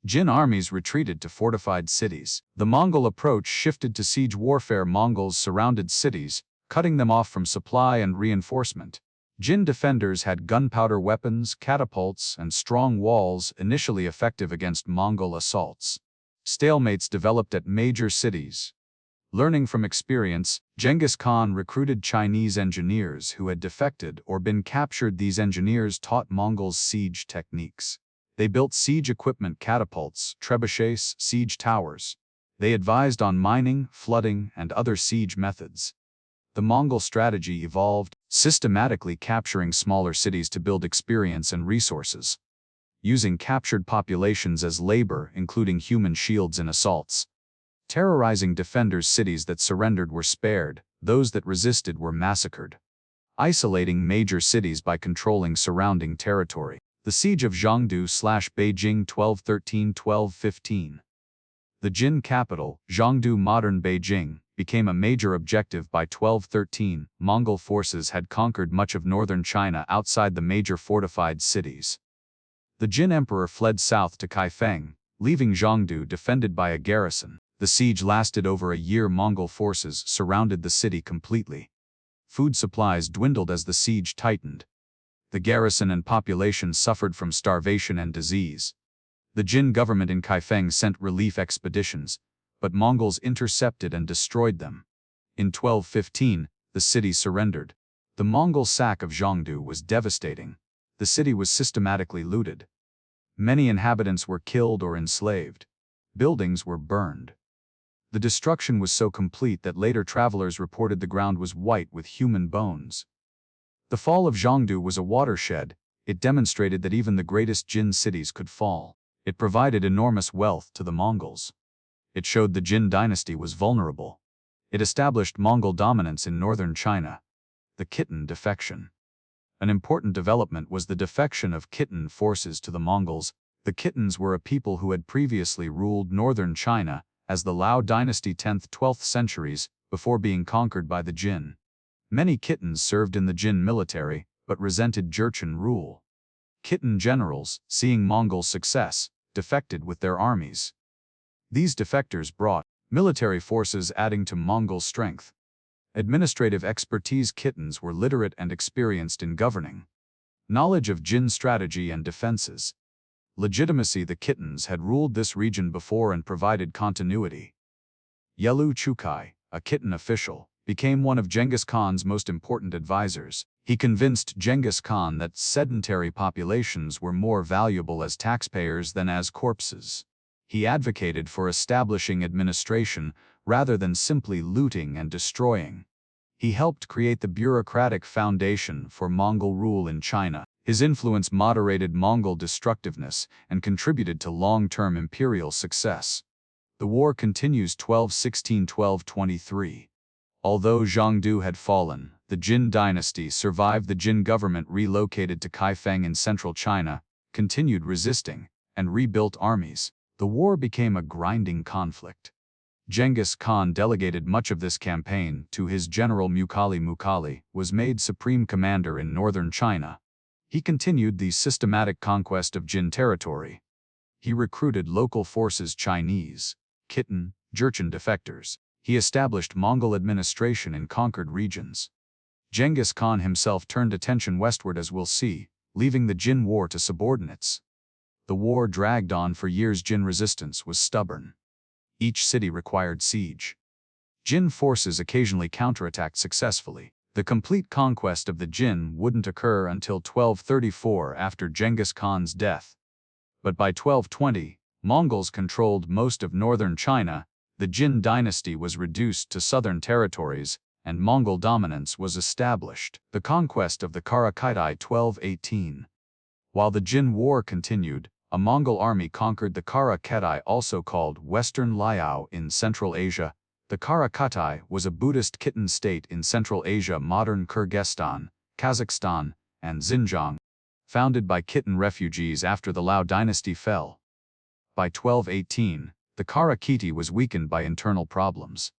Jin armies retreated to fortified cities. The Mongol approach shifted to siege warfare. Mongols surrounded cities, cutting them off from supply and reinforcement. Jin defenders had gunpowder weapons, catapults, and strong walls, initially effective against Mongol assaults. Stalemates developed at major cities. Learning from experience, Genghis Khan recruited Chinese engineers who had defected or been captured. These engineers taught Mongols siege techniques. They built siege equipment, catapults, trebuchets, siege towers. They advised on mining, flooding, and other siege methods. The Mongol strategy evolved, systematically capturing smaller cities to build experience and resources. Using captured populations as labor, including human shields in assaults. Terrorizing defenders. Cities that surrendered were spared, those that resisted were massacred. Isolating major cities by controlling surrounding territory. The Siege of Zhongdu/Beijing 1213–1215. The Jin capital, Zhongdu, modern Beijing, became a major objective by 1213. Mongol forces had conquered much of northern China outside the major fortified cities. The Jin emperor fled south to Kaifeng, leaving Zhongdu defended by a garrison. The siege lasted over a year. Mongol forces surrounded the city completely. Food supplies dwindled as the siege tightened. The garrison and population suffered from starvation and disease. The Jin government in Kaifeng sent relief expeditions, but Mongols intercepted and destroyed them. In 1215, the city surrendered. The Mongol sack of Zhongdu was devastating. The city was systematically looted. Many inhabitants were killed or enslaved. Buildings were burned. The destruction was so complete that later travelers reported the ground was white with human bones. The fall of Zhongdu was a watershed. It demonstrated that even the greatest Jin cities could fall. It provided enormous wealth to the Mongols. It showed the Jin dynasty was vulnerable. It established Mongol dominance in northern China. The Khitan defection. An important development was the defection of Khitan forces to the Mongols. The Khitans were a people who had previously ruled northern China as the Liao dynasty 10th–12th centuries before being conquered by the Jin. Many Khitans served in the Jin military but resented Jurchen rule. Khitan generals, seeing Mongol success, defected with their armies. These defectors brought military forces adding to Mongol strength. Administrative expertise. Khitans were literate and experienced in governing. Knowledge of Jin strategy and defenses. Legitimacy. The Khitans had ruled this region before and provided continuity. Yelu Chukai, a Khitan official, became one of Genghis Khan's most important advisors. He convinced Genghis Khan that sedentary populations were more valuable as taxpayers than as corpses. He advocated for establishing administration rather than simply looting and destroying. He helped create the bureaucratic foundation for Mongol rule in China. His influence moderated Mongol destructiveness and contributed to long-term imperial success. The war continues 1216–1223. Although Zhongdu had fallen, the Jin dynasty survived. The Jin government relocated to Kaifeng in central China, continued resisting, and rebuilt armies. The war became a grinding conflict. Genghis Khan delegated much of this campaign to his general Mukhali. Mukhali was made supreme commander in northern China. He continued the systematic conquest of Jin territory. He recruited local forces, Chinese, Khitan, Jurchen defectors. He established Mongol administration in conquered regions. Genghis Khan himself turned attention westward, as we'll see, leaving the Jin war to subordinates. The war dragged on for years. Jin resistance was stubborn. Each city required siege. Jin forces occasionally counterattacked successfully. The complete conquest of the Jin wouldn't occur until 1234 after Genghis Khan's death. But by 1220, Mongols controlled most of northern China, the Jin dynasty was reduced to southern territories, and Mongol dominance was established. The conquest of the Chagatai 1218. While the Jin war continued, a Mongol army conquered the Chagatai, also called Western Liao in Central Asia. The Chagatai was a Buddhist Khitan state in Central Asia, modern Kyrgyzstan, Kazakhstan, and Xinjiang, founded by Khitan refugees after the Liao dynasty fell. By 1218, the Chagatai was weakened by internal problems.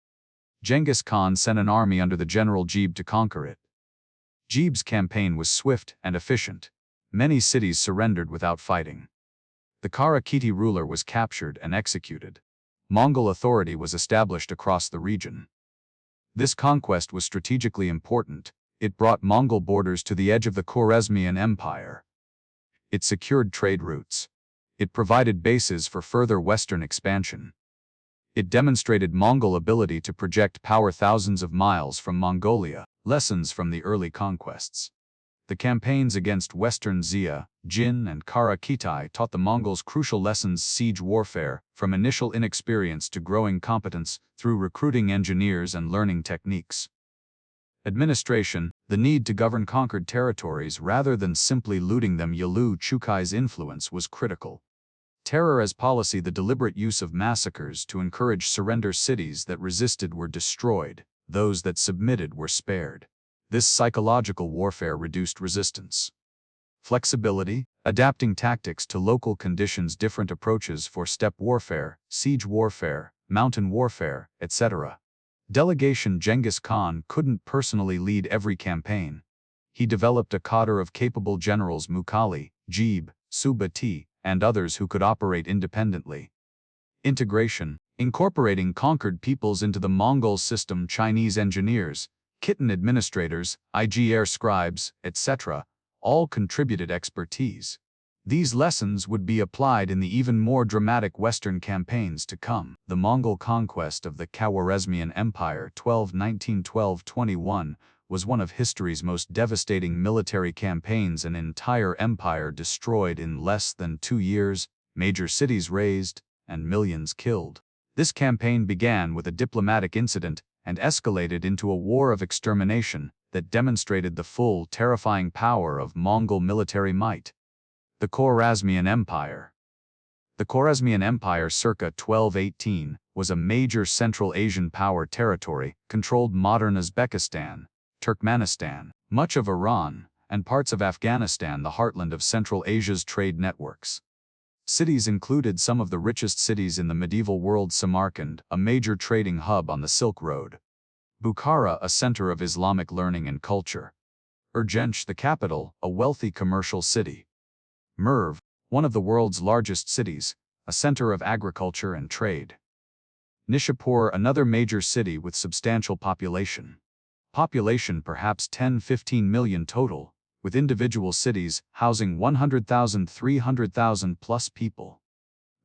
Genghis Khan sent an army under the general Jebe to conquer it. Jebe's campaign was swift and efficient. Many cities surrendered without fighting. The Chagatai ruler was captured and executed. Mongol authority was established across the region. This conquest was strategically important. It brought Mongol borders to the edge of the Khwarazmian Empire. It secured trade routes. It provided bases for further western expansion. It demonstrated Mongol ability to project power thousands of miles from Mongolia. Lessons from the early conquests. The campaigns against Western Xia, Jin, and Chagatai taught the Mongols crucial lessons: siege warfare, from initial inexperience to growing competence, through recruiting engineers and learning techniques. Administration, the need to govern conquered territories rather than simply looting them. Yelu Chukai's influence was critical. Terror as policy, the deliberate use of massacres to encourage surrender. Cities that resisted were destroyed, those that submitted were spared. This psychological warfare reduced resistance. Flexibility, adapting tactics to local conditions, different approaches for steppe warfare, siege warfare, mountain warfare, etc. Delegation. Genghis Khan couldn't personally lead every campaign. He developed a cadre of capable generals: Mukhali, Jebe, Subutai, and others who could operate independently. Integration, incorporating conquered peoples into the Mongol system. Chinese engineers, Khitan administrators, IGR scribes, etc., all contributed expertise. These lessons would be applied in the even more dramatic Western campaigns to come. The Mongol conquest of the Khwarazmian Empire 1219–1221 was one of history's most devastating military campaigns. An entire empire destroyed in less than 2 years, major cities razed, and millions killed. This campaign began with a diplomatic incident and escalated into a war of extermination that demonstrated the full, terrifying power of Mongol military might. The Khwarazmian Empire. The Khwarazmian Empire circa 1218 was a major Central Asian power territory, controlled modern Uzbekistan, Turkmenistan, much of Iran, and parts of Afghanistan, the heartland of Central Asia's trade networks. Cities included some of the richest cities in the medieval world: Samarkand, a major trading hub on the Silk Road; Bukhara, a center of Islamic learning and culture; Urgench, the capital, a wealthy commercial city; Merv, one of the world's largest cities, a center of agriculture and trade; Nishapur, another major city with substantial population. Population perhaps 10–15 million total, with individual cities housing 100,000–300,000 plus people.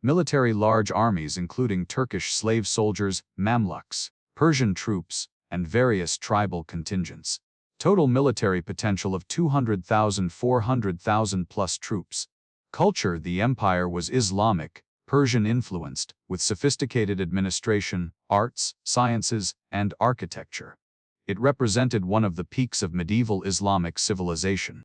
Military: large armies including Turkish slave soldiers, Mamluks, Persian troops, and various tribal contingents. Total military potential of 200,000–400,000 plus troops. Culture: the empire was Islamic, Persian-influenced, with sophisticated administration, arts, sciences, and architecture. It represented one of the peaks of medieval Islamic civilization.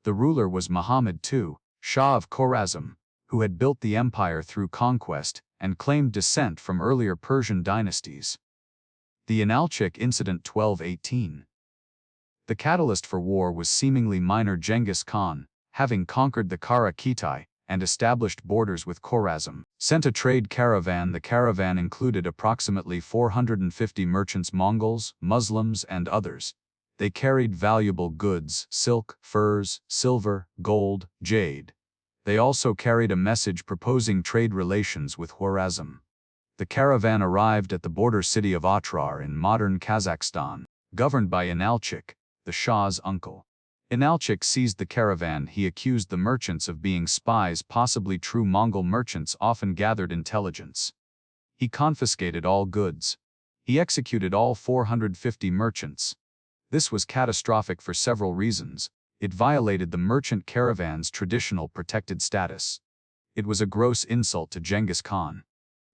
The ruler was Muhammad II, Shah of Khwarazm, who had built the empire through conquest and claimed descent from earlier Persian dynasties. The Inalchik Incident 1218. The catalyst for war was seemingly minor. Genghis Khan, having conquered the Chagatai and established borders with Khwarazm, sent a trade caravan. The caravan included approximately 450 merchants, Mongols, Muslims, and others. They carried valuable goods: silk, furs, silver, gold, jade. They also carried a message proposing trade relations with Khwarazm. The caravan arrived at the border city of Otrar in modern Kazakhstan, governed by Inalchik, the Shah's uncle. Inalchik seized the caravan. He accused the merchants of being spies, possibly true Mongol merchants often gathered intelligence. He confiscated all goods. He executed all 450 merchants. This was catastrophic for several reasons. It violated the merchant caravan's traditional protected status. It was a gross insult to Genghis Khan.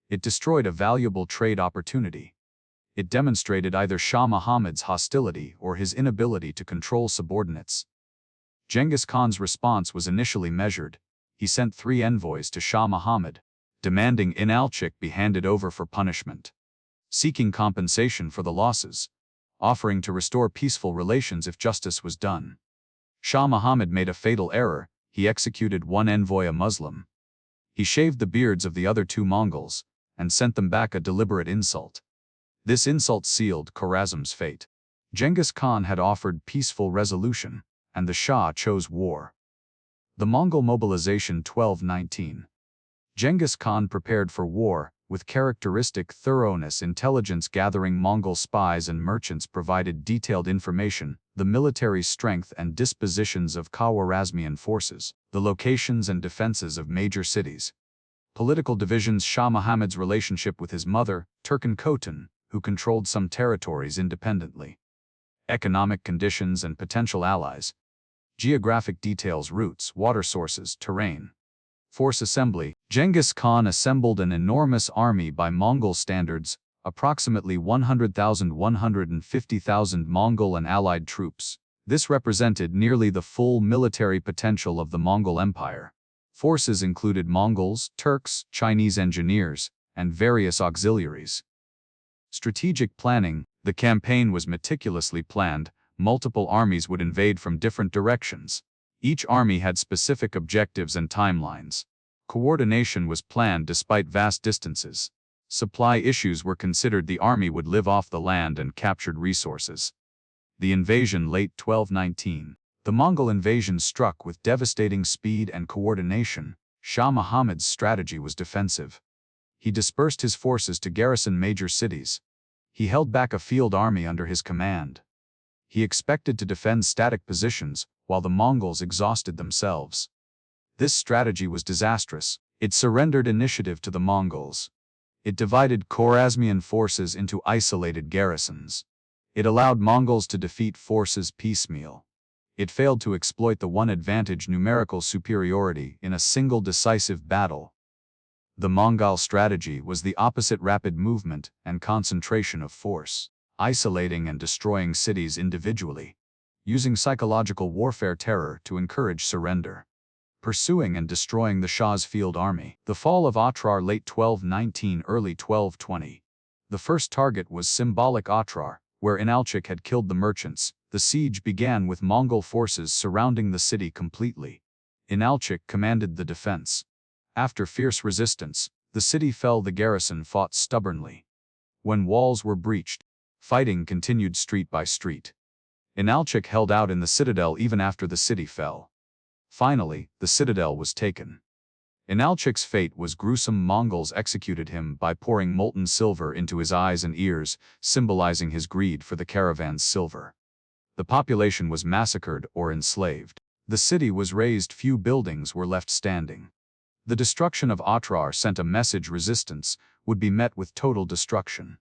It destroyed a valuable trade opportunity. It demonstrated either Shah Muhammad's hostility or his inability to control subordinates. Genghis Khan's response was initially measured. He sent 3 envoys to Shah Muhammad, demanding Inalchik be handed over for punishment, seeking compensation for the losses, offering to restore peaceful relations if justice was done. Shah Muhammad made a fatal error. He executed 1 envoy, a Muslim. He shaved the beards of the other 2 Mongols and sent them back, a deliberate insult. This insult sealed Khwarazm's fate. Genghis Khan had offered peaceful resolution, and the Shah chose war. The Mongol Mobilization 1219. Genghis Khan prepared for war, with characteristic thoroughness. Intelligence gathering: Mongol spies and merchants provided detailed information, the military strength and dispositions of Khwarazmian forces, the locations and defenses of major cities. Political divisions: Shah Muhammad's relationship with his mother, Turkan Khotun, who controlled some territories independently. Economic conditions and potential allies. Geographic details: routes, water sources, terrain. Force assembly: Genghis Khan assembled an enormous army by Mongol standards, approximately 100,000–150,000 Mongol and allied troops. This represented nearly the full military potential of the Mongol Empire. Forces included Mongols, Turks, Chinese engineers, and various auxiliaries. Strategic planning: the campaign was meticulously planned. Multiple armies would invade from different directions. Each army had specific objectives and timelines. Coordination was planned despite vast distances. Supply issues were considered. The army would live off the land and captured resources. The invasion late 1219. The Mongol invasion struck with devastating speed and coordination. Shah Muhammad's strategy was defensive. He dispersed his forces to garrison major cities. He held back a field army under his command. He expected to defend static positions, while the Mongols exhausted themselves. This strategy was disastrous. It surrendered initiative to the Mongols. It divided Khwarazmian forces into isolated garrisons. It allowed Mongols to defeat forces piecemeal. It failed to exploit the one advantage, numerical superiority, in a single decisive battle. The Mongol strategy was the opposite: rapid movement and concentration of force, isolating and destroying cities individually, using psychological warfare, terror, to encourage surrender, pursuing and destroying the Shah's field army. The fall of Otrar late 1219, early 1220. The first target was symbolic Otrar, where Inalchik had killed the merchants. The siege began with Mongol forces surrounding the city completely. Inalchik commanded the defense. After fierce resistance, the city fell. The garrison fought stubbornly. When walls were breached, fighting continued street by street. Inalchik held out in the citadel even after the city fell. Finally, the citadel was taken. Inalchik's fate was gruesome. Mongols executed him by pouring molten silver into his eyes and ears, symbolizing his greed for the caravan's silver. The population was massacred or enslaved. The city was razed. Few buildings were left standing. The destruction of Otrar sent a message: resistance would be met with total destruction.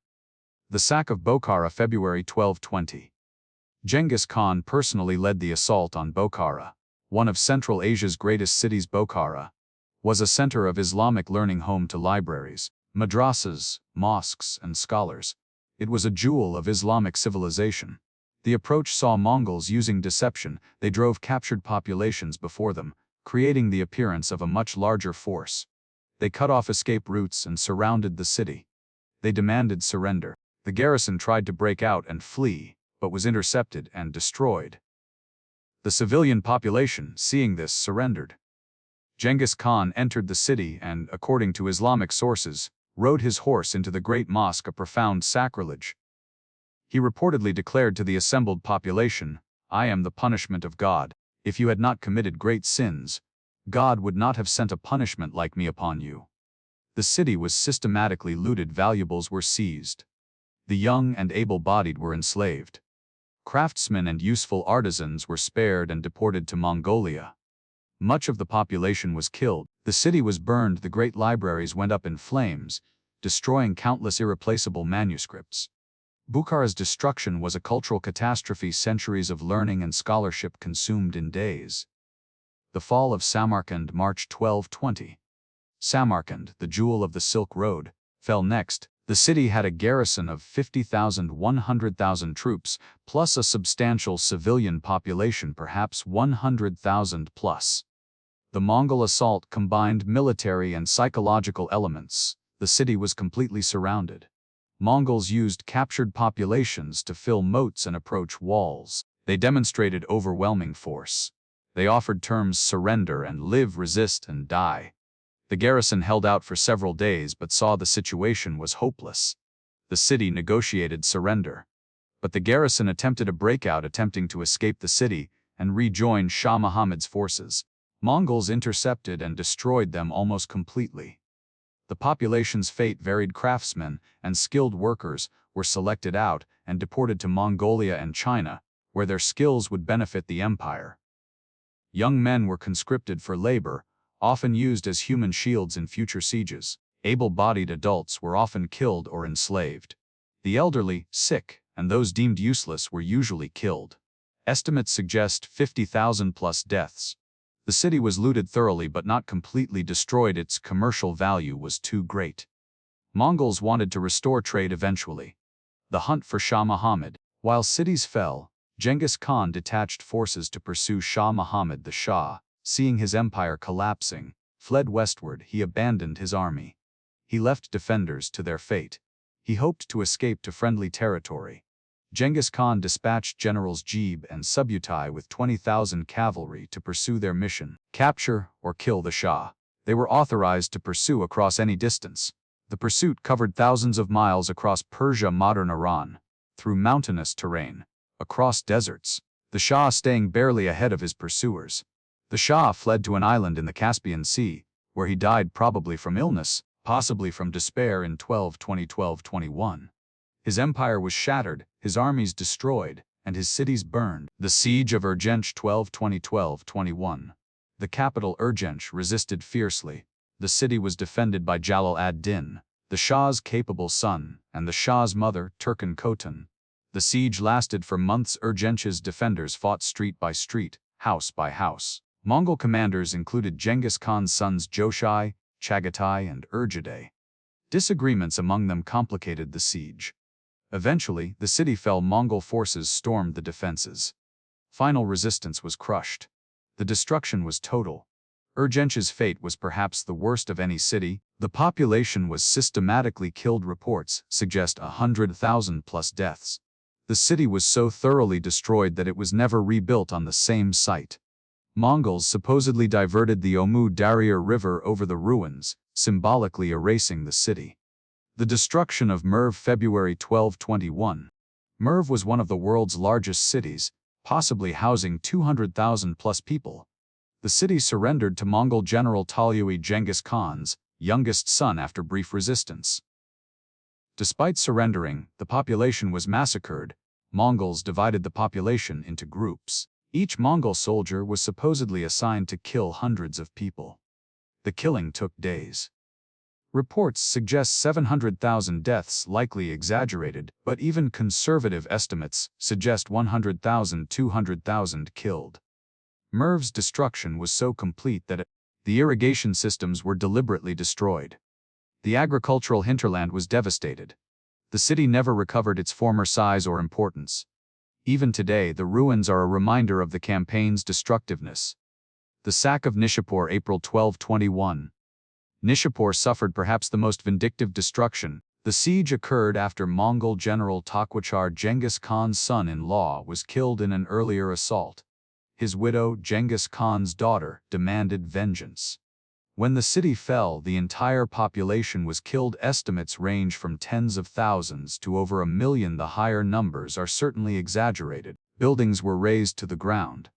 The sack of Bokhara, February 1220. Genghis Khan personally led the assault on Bokhara. One of Central Asia's greatest cities, Bokhara was a center of Islamic learning, home to libraries, madrasas, mosques, and scholars. It was a jewel of Islamic civilization. The approach saw Mongols using deception. They drove captured populations before them, creating the appearance of a much larger force. They cut off escape routes and surrounded the city. They demanded surrender. The garrison tried to break out and flee, but was intercepted and destroyed. The civilian population, seeing this, surrendered. Genghis Khan entered the city and, according to Islamic sources, rode his horse into the great mosque, a profound sacrilege. He reportedly declared to the assembled population, "I am the punishment of God. If you had not committed great sins, God would not have sent a punishment like me upon you." The city was systematically looted. Valuables were seized. The young and able-bodied were enslaved. Craftsmen and useful artisans were spared and deported to Mongolia. Much of the population was killed. The city was burned. The great libraries went up in flames, destroying countless irreplaceable manuscripts. Bukhara's destruction was a cultural catastrophe. Centuries of learning and scholarship consumed in days. The fall of Samarkand, March 1220. Samarkand, the jewel of the Silk Road, fell next. The city had a garrison of 50,000, 100,000 troops, plus a substantial civilian population, perhaps 100,000 plus. The Mongol assault combined military and psychological elements. The city was completely surrounded. Mongols used captured populations to fill moats and approach walls. They demonstrated overwhelming force. They offered terms: surrender and live, resist and die. The garrison held out for several days but saw the situation was hopeless. The city negotiated surrender. But the garrison attempted a breakout, attempting to escape the city and rejoin Shah Muhammad's forces. Mongols intercepted and destroyed them almost completely. The population's fate varied. Craftsmen and skilled workers were selected out and deported to Mongolia and China, where their skills would benefit the empire. Young men were conscripted for labor, often used as human shields in future sieges. Able-bodied adults were often killed or enslaved. The elderly, sick, and those deemed useless were usually killed. Estimates suggest 50,000 plus deaths. The city was looted thoroughly but not completely destroyed. Its commercial value was too great. Mongols wanted to restore trade eventually. The hunt for Shah Muhammad. While cities fell, Genghis Khan detached forces to pursue Shah Muhammad. The Shah, seeing his empire collapsing, fled westward. He abandoned his army. He left defenders to their fate. He hoped to escape to friendly territory. Genghis Khan dispatched generals Jebe and Subutai with 20,000 cavalry to pursue their mission: capture or kill the Shah. They were authorized to pursue across any distance. The pursuit covered thousands of miles across Persia, modern Iran, through mountainous terrain, across deserts, the Shah staying barely ahead of his pursuers. The Shah fled to an island in the Caspian Sea, where he died, probably from illness, possibly from despair, in 1221. His empire was shattered, his armies destroyed, and his cities burned. The Siege of Urgench, 1220–1221. The capital Urgench resisted fiercely. The city was defended by Jalal ad-Din, the Shah's capable son, and the Shah's mother, Turkan Khotun. The siege lasted for months. Urgench's defenders fought street by street, house by house. Mongol commanders included Genghis Khan's sons Joshai, Chagatai, and Urjadeh. Disagreements among them complicated the siege. Eventually, the city fell. Mongol forces stormed the defenses. Final resistance was crushed. The destruction was total. Urgench's fate was perhaps the worst of any city. The population was systematically killed. Reports suggest 100,000 plus deaths. The city was so thoroughly destroyed that it was never rebuilt on the same site. Mongols supposedly diverted the Omu Darya River over the ruins, symbolically erasing the city. The destruction of Merv, February 1221. Merv was one of the world's largest cities, possibly housing 200,000 plus people. The city surrendered to Mongol general Talyui Genghis Khan's youngest son after brief resistance. Despite surrendering, the population was massacred. Mongols divided the population into groups. Each Mongol soldier was supposedly assigned to kill hundreds of people. The killing took days. Reports suggest 700,000 deaths, likely exaggerated, but even conservative estimates suggest 100,000 to 200,000 killed. Merv's destruction was so complete that the irrigation systems were deliberately destroyed. The agricultural hinterland was devastated. The city never recovered its former size or importance. Even today, the ruins are a reminder of the campaign's destructiveness. The sack of Nishapur, April 1221. Nishapur suffered perhaps the most vindictive destruction. The siege occurred after Mongol general Takwachar Genghis Khan's son-in-law was killed in an earlier assault. His widow, Genghis Khan's daughter, demanded vengeance. When the city fell, the entire population was killed. Estimates range from tens of thousands to over 1 million. The higher numbers are certainly exaggerated. Buildings were razed to the ground.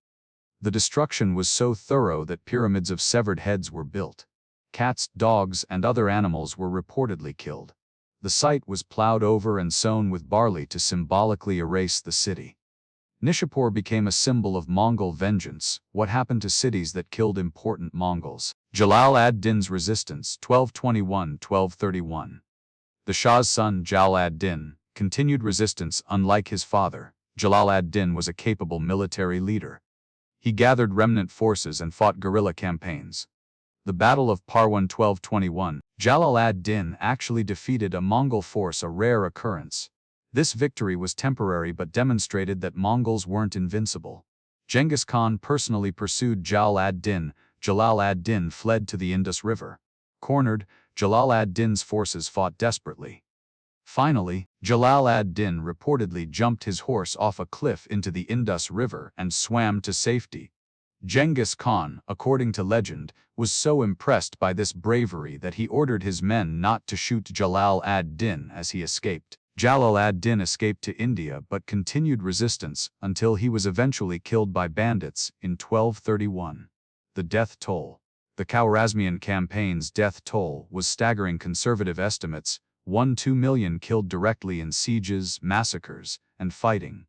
The destruction was so thorough that pyramids of severed heads were built. Cats, dogs, and other animals were reportedly killed. The site was plowed over and sown with barley to symbolically erase the city. Nishapur became a symbol of Mongol vengeance. What happened to cities that killed important Mongols? Jalal ad-Din's resistance, 1221–1231. The Shah's son, Jalal ad-Din, continued resistance. Unlike his father, Jalal ad-Din was a capable military leader. He gathered remnant forces and fought guerrilla campaigns. The Battle of Parwan 1221, Jalal ad-Din actually defeated a Mongol force, a rare occurrence. This victory was temporary but demonstrated that Mongols weren't invincible. Genghis Khan personally pursued Jalal ad-Din. Jalal ad-Din fled to the Indus River. Cornered, Jalal ad-Din's forces fought desperately. Finally, Jalal ad-Din reportedly jumped his horse off a cliff into the Indus River and swam to safety. Genghis Khan, according to legend, was so impressed by this bravery that he ordered his men not to shoot Jalal ad-Din as he escaped. Jalal ad-Din escaped to India but continued resistance until he was eventually killed by bandits in 1231. The death toll. The Khwarazmian campaign's death toll was staggering. Conservative estimates: 1–2 million killed directly in sieges, massacres, and fighting.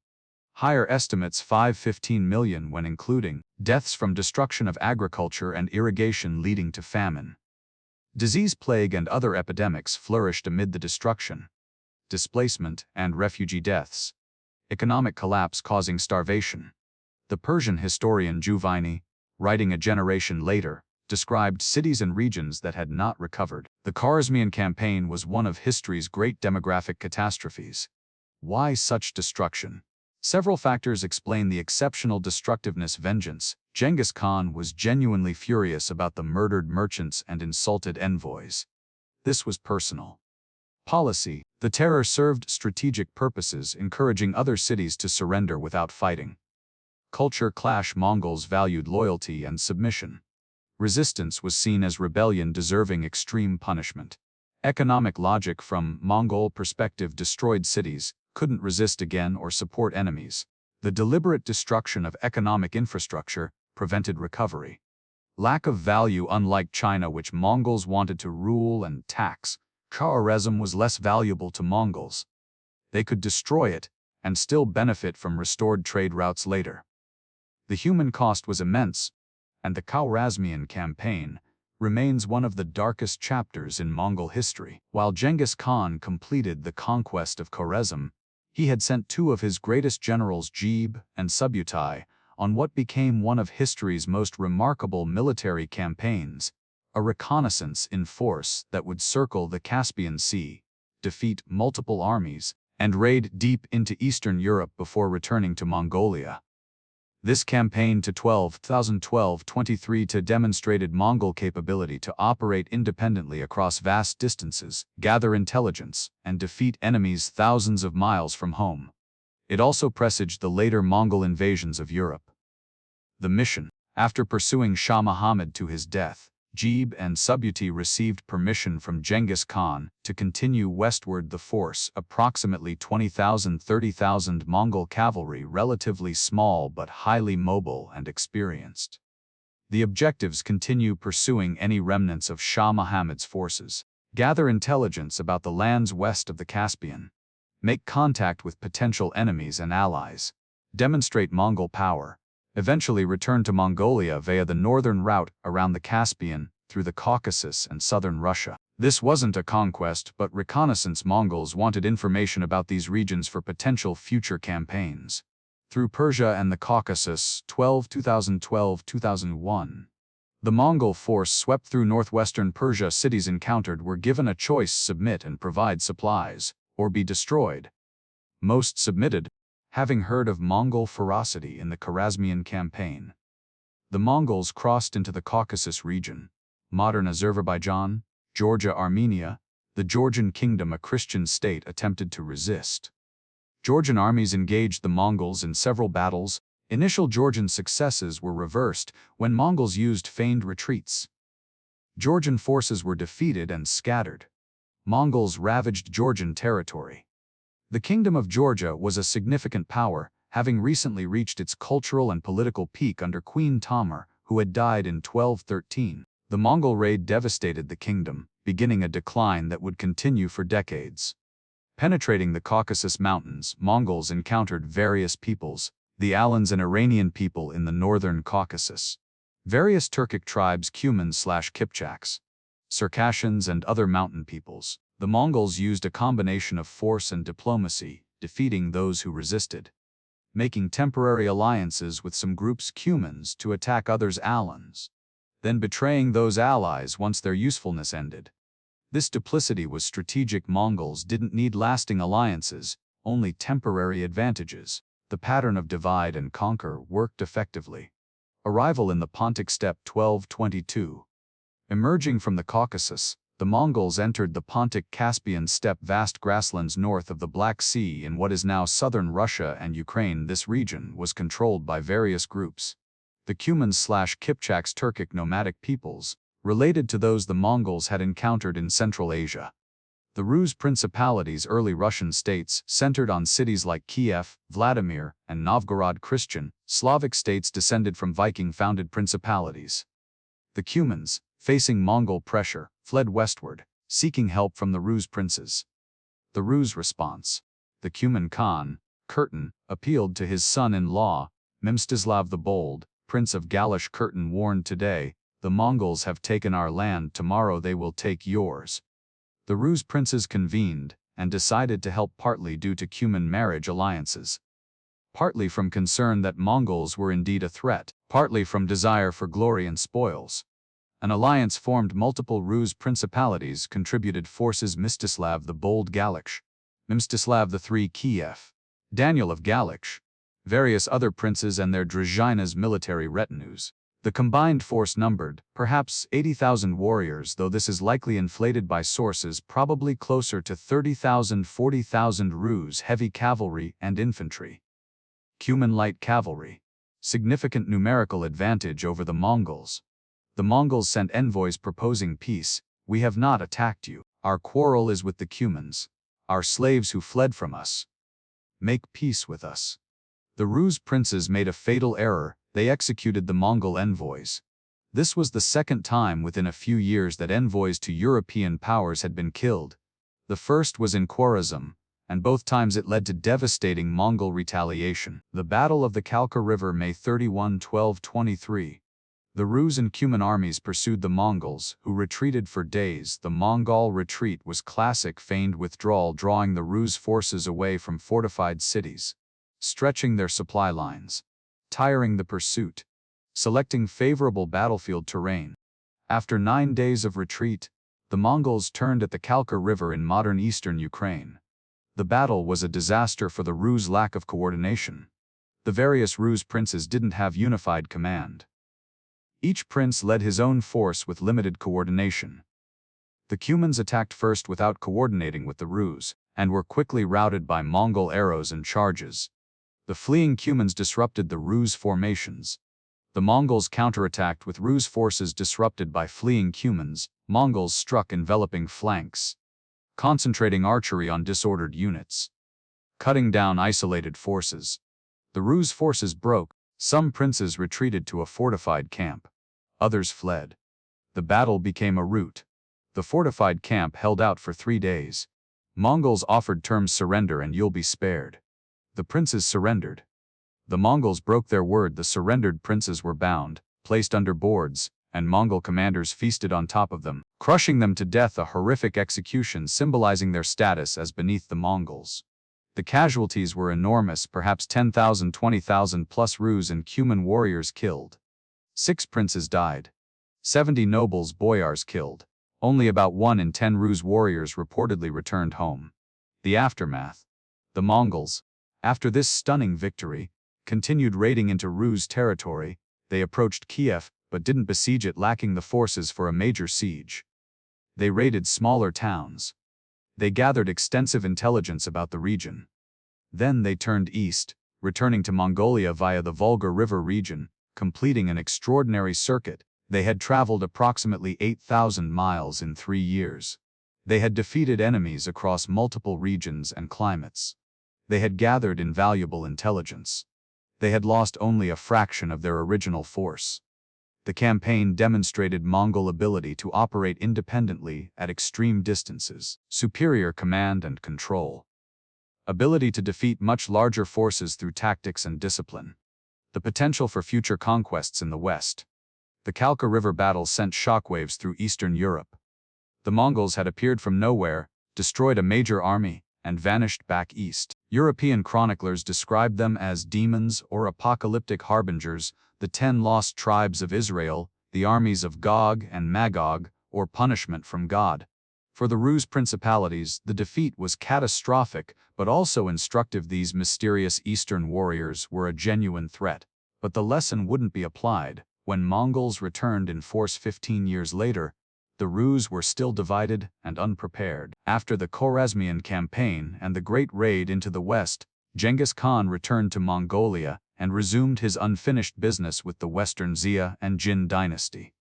Higher estimates: 5–15 million when including deaths from destruction of agriculture and irrigation leading to famine. Disease, plague, and other epidemics flourished amid the destruction. Displacement and refugee deaths. Economic collapse causing starvation. The Persian historian Juvayni, writing a generation later, described cities and regions that had not recovered. The Khwarazmian campaign was one of history's great demographic catastrophes. Why such destruction? Several factors explain the exceptional destructiveness. Vengeance. Genghis Khan was genuinely furious about the murdered merchants and insulted envoys. This was personal. Policy. The terror served strategic purposes, encouraging other cities to surrender without fighting. Culture clash. Mongols valued loyalty and submission. Resistance was seen as rebellion deserving extreme punishment. Economic logic. From Mongol perspective, destroyed cities couldn't resist again or support enemies. The deliberate destruction of economic infrastructure prevented recovery. Lack of value. Unlike China, which Mongols wanted to rule and tax, Khwarazm was less valuable to Mongols. They could destroy it and still benefit from restored trade routes later. The human cost was immense, and the Khwarazmian campaign remains one of the darkest chapters in Mongol history. While Genghis Khan completed the conquest of Khwarazm, he had sent two of his greatest generals, Jebe and Subutai, on what became one of history's most remarkable military campaigns, a reconnaissance in force that would circle the Caspian Sea, defeat multiple armies, and raid deep into Eastern Europe before returning to Mongolia. This campaign to 12,012–23 demonstrated Mongol capability to operate independently across vast distances, gather intelligence, and defeat enemies thousands of miles from home. It also presaged the later Mongol invasions of Europe. The mission. After pursuing Shah Muhammad to his death, Jebe and Subutai received permission from Genghis Khan to continue westward. The force, approximately 20,000–30,000 Mongol cavalry, relatively small but highly mobile and experienced. The objectives continue pursuing any remnants of Shah Muhammad's forces, gather intelligence about the lands west of the Caspian, make contact with potential enemies and allies, demonstrate Mongol power, eventually return to Mongolia via the northern route around the Caspian, through the Caucasus and southern Russia. This wasn't a conquest but reconnaissance. Mongols wanted information about these regions for potential future campaigns. Through Persia and the Caucasus, 2012–2001. The Mongol force swept through northwestern Persia. Cities encountered were given a choice: submit and provide supplies, or be destroyed. Most submitted, having heard of Mongol ferocity in the Khwarazmian campaign. The Mongols crossed into the Caucasus region, modern Azerbaijan, Georgia, Armenia. The Georgian kingdom, a Christian state, attempted to resist. Georgian armies engaged the Mongols in several battles. Initial Georgian successes were reversed when Mongols used feigned retreats. Georgian forces were defeated and scattered. Mongols ravaged Georgian territory. The Kingdom of Georgia was a significant power, having recently reached its cultural and political peak under Queen Tamar, who had died in 1213. The Mongol raid devastated the kingdom, beginning a decline that would continue for decades. Penetrating the Caucasus Mountains, Mongols encountered various peoples: the Alans, an Iranian people in the northern Caucasus, various Turkic tribes, Cumans/Kipchaks, Circassians, and other mountain peoples. The Mongols used a combination of force and diplomacy, defeating those who resisted, making temporary alliances with some groups, Cumans, to attack others, Alans, then betraying those allies once their usefulness ended. This duplicity was strategic. Mongols didn't need lasting alliances, only temporary advantages. The pattern of divide and conquer worked effectively. Arrival in the Pontic steppe, 1222. Emerging from the Caucasus, the Mongols entered the Pontic-Caspian steppe, vast grasslands north of the Black Sea in what is now southern Russia and Ukraine. This region was controlled by various groups. The Cumans/Kipchaks, Turkic nomadic peoples, related to those the Mongols had encountered in Central Asia. The Rus principalities, early Russian states, centered on cities like Kiev, Vladimir, and Novgorod. Christian, Slavic states descended from Viking-founded principalities. The Cumans, facing Mongol pressure, fled westward, seeking help from the Rus princes. The Rus response. The Cuman Khan, Curtin, appealed to his son-in-law, Mstislav the Bold, Prince of Galish. Curtin warned, "Today, the Mongols have taken our land, tomorrow they will take yours." The Rus princes convened and decided to help, partly due to Cuman marriage alliances, partly from concern that Mongols were indeed a threat, partly from desire for glory and spoils. An alliance formed. Multiple Rus principalities contributed forces: Mstislav the Bold, Galish; Mstislav III, Kiev; Daniel of Galish; various other princes and their druzhina's military retinues. The combined force numbered, perhaps, 80,000 warriors, though this is likely inflated by sources, probably closer to 30,000–40,000 Rus heavy cavalry and infantry. Cuman light cavalry. Significant numerical advantage over the Mongols. The Mongols sent envoys proposing peace: "We have not attacked you. Our quarrel is with the Cumans, our slaves who fled from us. Make peace with us." The Rus princes made a fatal error: they executed the Mongol envoys. This was the second time within a few years that envoys to European powers had been killed. The first was in Khwarazm, and both times it led to devastating Mongol retaliation. The Battle of the Kalka River, May 31, 1223. The Rus and Cuman armies pursued the Mongols, who retreated for days. The Mongol retreat was classic: feigned withdrawal, drawing the Rus forces away from fortified cities, stretching their supply lines, tiring the pursuit, selecting favorable battlefield terrain. After 9 days of retreat, the Mongols turned at the Kalka River in modern eastern Ukraine. The battle was a disaster for the Rus' lack of coordination. The various Rus princes didn't have unified command. Each prince led his own force with limited coordination. The Cumans attacked first without coordinating with the Rus, and were quickly routed by Mongol arrows and charges. The fleeing Cumans disrupted the Rus formations. The Mongols counterattacked with Rus forces disrupted by fleeing Cumans. Mongols struck enveloping flanks, concentrating archery on disordered units, cutting down isolated forces. The Rus forces broke. Some princes retreated to a fortified camp. Others fled. The battle became a rout. The fortified camp held out for 3 days. Mongols offered terms surrender and you'll be spared. The princes surrendered. The Mongols broke their word. The surrendered princes were bound, placed under boards, and Mongol commanders feasted on top of them, crushing them to death, a horrific execution symbolizing their status as beneath the Mongols. The casualties were enormous, perhaps 10,000, 20,000 plus Rus and Cuman warriors killed. 6 princes died. 70 nobles, boyars killed. Only about 1 in 10 Rus warriors reportedly returned home. The aftermath. The Mongols, after this stunning victory, continued raiding into Rus territory. They approached Kiev, but didn't besiege it, lacking the forces for a major siege. They raided smaller towns. They gathered extensive intelligence about the region. Then they turned east, returning to Mongolia via the Volga River region, completing an extraordinary circuit. They had traveled approximately 8,000 miles in 3 years. They had defeated enemies across multiple regions and climates. They had gathered invaluable intelligence. They had lost only a fraction of their original force. The campaign demonstrated Mongol ability to operate independently at extreme distances, superior command and control, ability to defeat much larger forces through tactics and discipline, the potential for future conquests in the West. The Kalka River battle sent shockwaves through Eastern Europe. The Mongols had appeared from nowhere, destroyed a major army, and vanished back east. European chroniclers described them as demons or apocalyptic harbingers, the 10 lost tribes of Israel, the armies of Gog and Magog, or punishment from God. For the Rus principalities, the defeat was catastrophic, but also instructive. These mysterious Eastern warriors were a genuine threat. But the lesson wouldn't be applied. When Mongols returned in force 15 years later, the Rus were still divided and unprepared. After the Khwarazmian campaign and the Great Raid into the West, Genghis Khan returned to Mongolia and resumed his unfinished business with the Western Xia and Jin dynasty.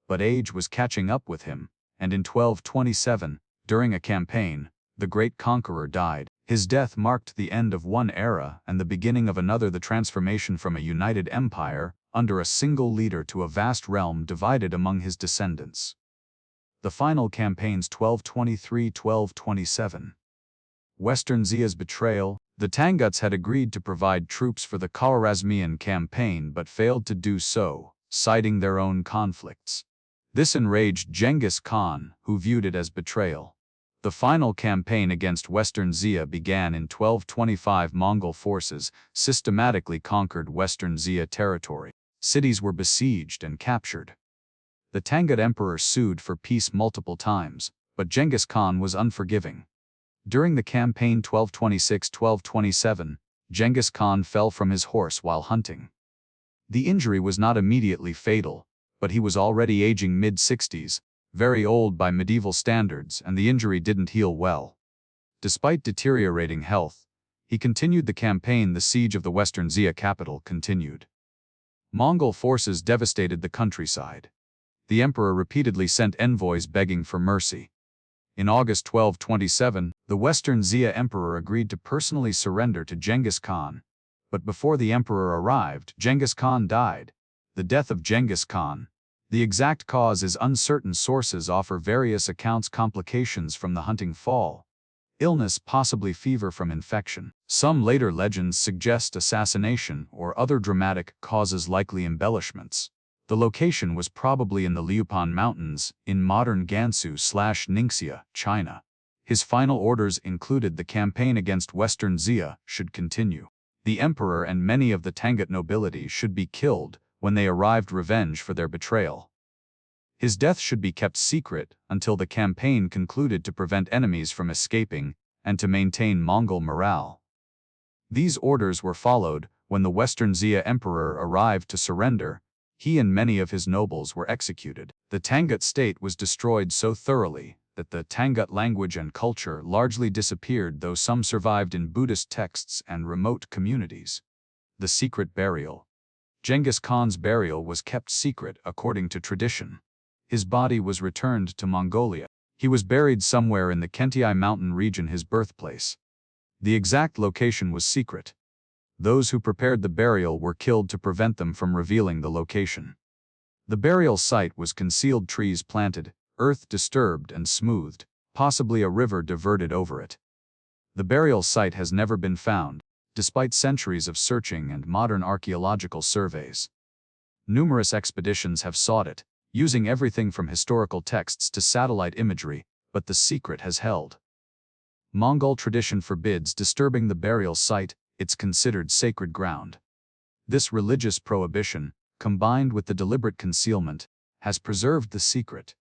But age was catching up with him, and in 1227, during a campaign, the great conqueror died. His death marked the end of one era and the beginning of another, the transformation from a united empire under a single leader to a vast realm divided among his descendants. The final campaigns 1223–1227. Western Xia's betrayal. The Tanguts had agreed to provide troops for the Khwarazmian campaign but failed to do so, citing their own conflicts. This enraged Genghis Khan, who viewed it as betrayal. The final campaign against Western Xia began in 1225. Mongol forces systematically conquered Western Xia territory. Cities were besieged and captured. The Tangut emperor sued for peace multiple times, but Genghis Khan was unforgiving. During the campaign 1226–1227, Genghis Khan fell from his horse while hunting. The injury was not immediately fatal, but he was already aging mid-60s, very old by medieval standards, and the injury didn't heal well. Despite deteriorating health, he continued the campaign. The siege of the Western Xia capital continued. Mongol forces devastated the countryside. The emperor repeatedly sent envoys begging for mercy. In August 1227, the Western Xia emperor agreed to personally surrender to Genghis Khan. But before the emperor arrived, Genghis Khan died. The death of Genghis Khan. The exact cause is uncertain. Sources offer various accounts: complications from the hunting fall, illness, possibly fever from infection. Some later legends suggest assassination or other dramatic causes, likely embellishments. The location was probably in the Liupan Mountains, in modern Gansu/Ningxia, China. His final orders included the campaign against Western Xia should continue. The emperor and many of the Tangut nobility should be killed when they arrived, revenge for their betrayal. His death should be kept secret until the campaign concluded, to prevent enemies from escaping and to maintain Mongol morale. These orders were followed. When the Western Xia emperor arrived to surrender, he and many of his nobles were executed. The Tangut state was destroyed so thoroughly that that the Tangut language and culture largely disappeared, though some survived in Buddhist texts and remote communities. The secret burial. Genghis Khan's burial was kept secret according to tradition. His body was returned to Mongolia. He was buried somewhere in the Khwarazmian mountain region, his birthplace. The exact location was secret. Those who prepared the burial were killed to prevent them from revealing the location. The burial site was concealed, trees planted, earth disturbed and smoothed, possibly a river diverted over it. The burial site has never been found, despite centuries of searching and modern archaeological surveys. Numerous expeditions have sought it, using everything from historical texts to satellite imagery, but the secret has held. Mongol tradition forbids disturbing the burial site. It's considered sacred ground. This religious prohibition, combined with the deliberate concealment, has preserved the secret.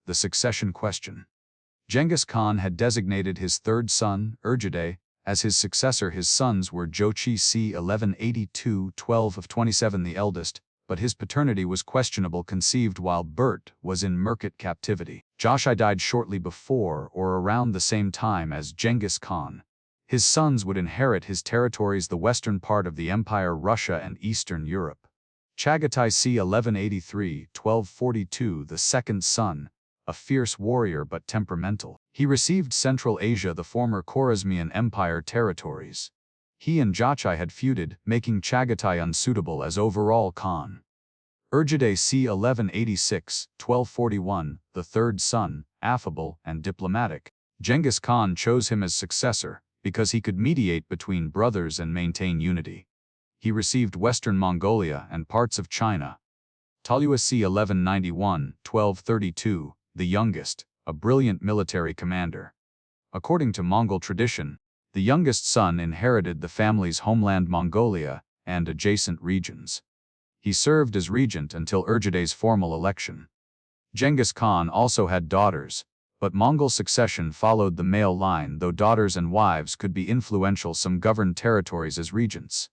The succession question. Genghis Khan had designated his third son, Urjade, as his successor. His sons were Jochi c. 1182, 12 of 27, the eldest, but his paternity was questionable, conceived while Bert was in Merkit captivity. Jochi died shortly before or around the same time as Genghis Khan. His sons would inherit his territories, the western part of the empire, Russia and Eastern Europe. Chagatai c. 1183, 1242, the second son, a fierce warrior but temperamental. He received Central Asia, the former Khwarazmian Empire territories. He and Jochi had feuded, making Chagatai unsuitable as overall Khan. Urjade c. 1186, 1241, the third son, affable and diplomatic. Genghis Khan chose him as successor because he could mediate between brothers and maintain unity. He received Western Mongolia and parts of China. Talua c. 1191, 1232, the youngest, a brilliant military commander. According to Mongol tradition, the youngest son inherited the family's homeland Mongolia and adjacent regions. He served as regent until Urjade's formal election. Genghis Khan also had daughters, but Mongol succession followed the male line, though daughters and wives could be influential. Some governed territories as regents.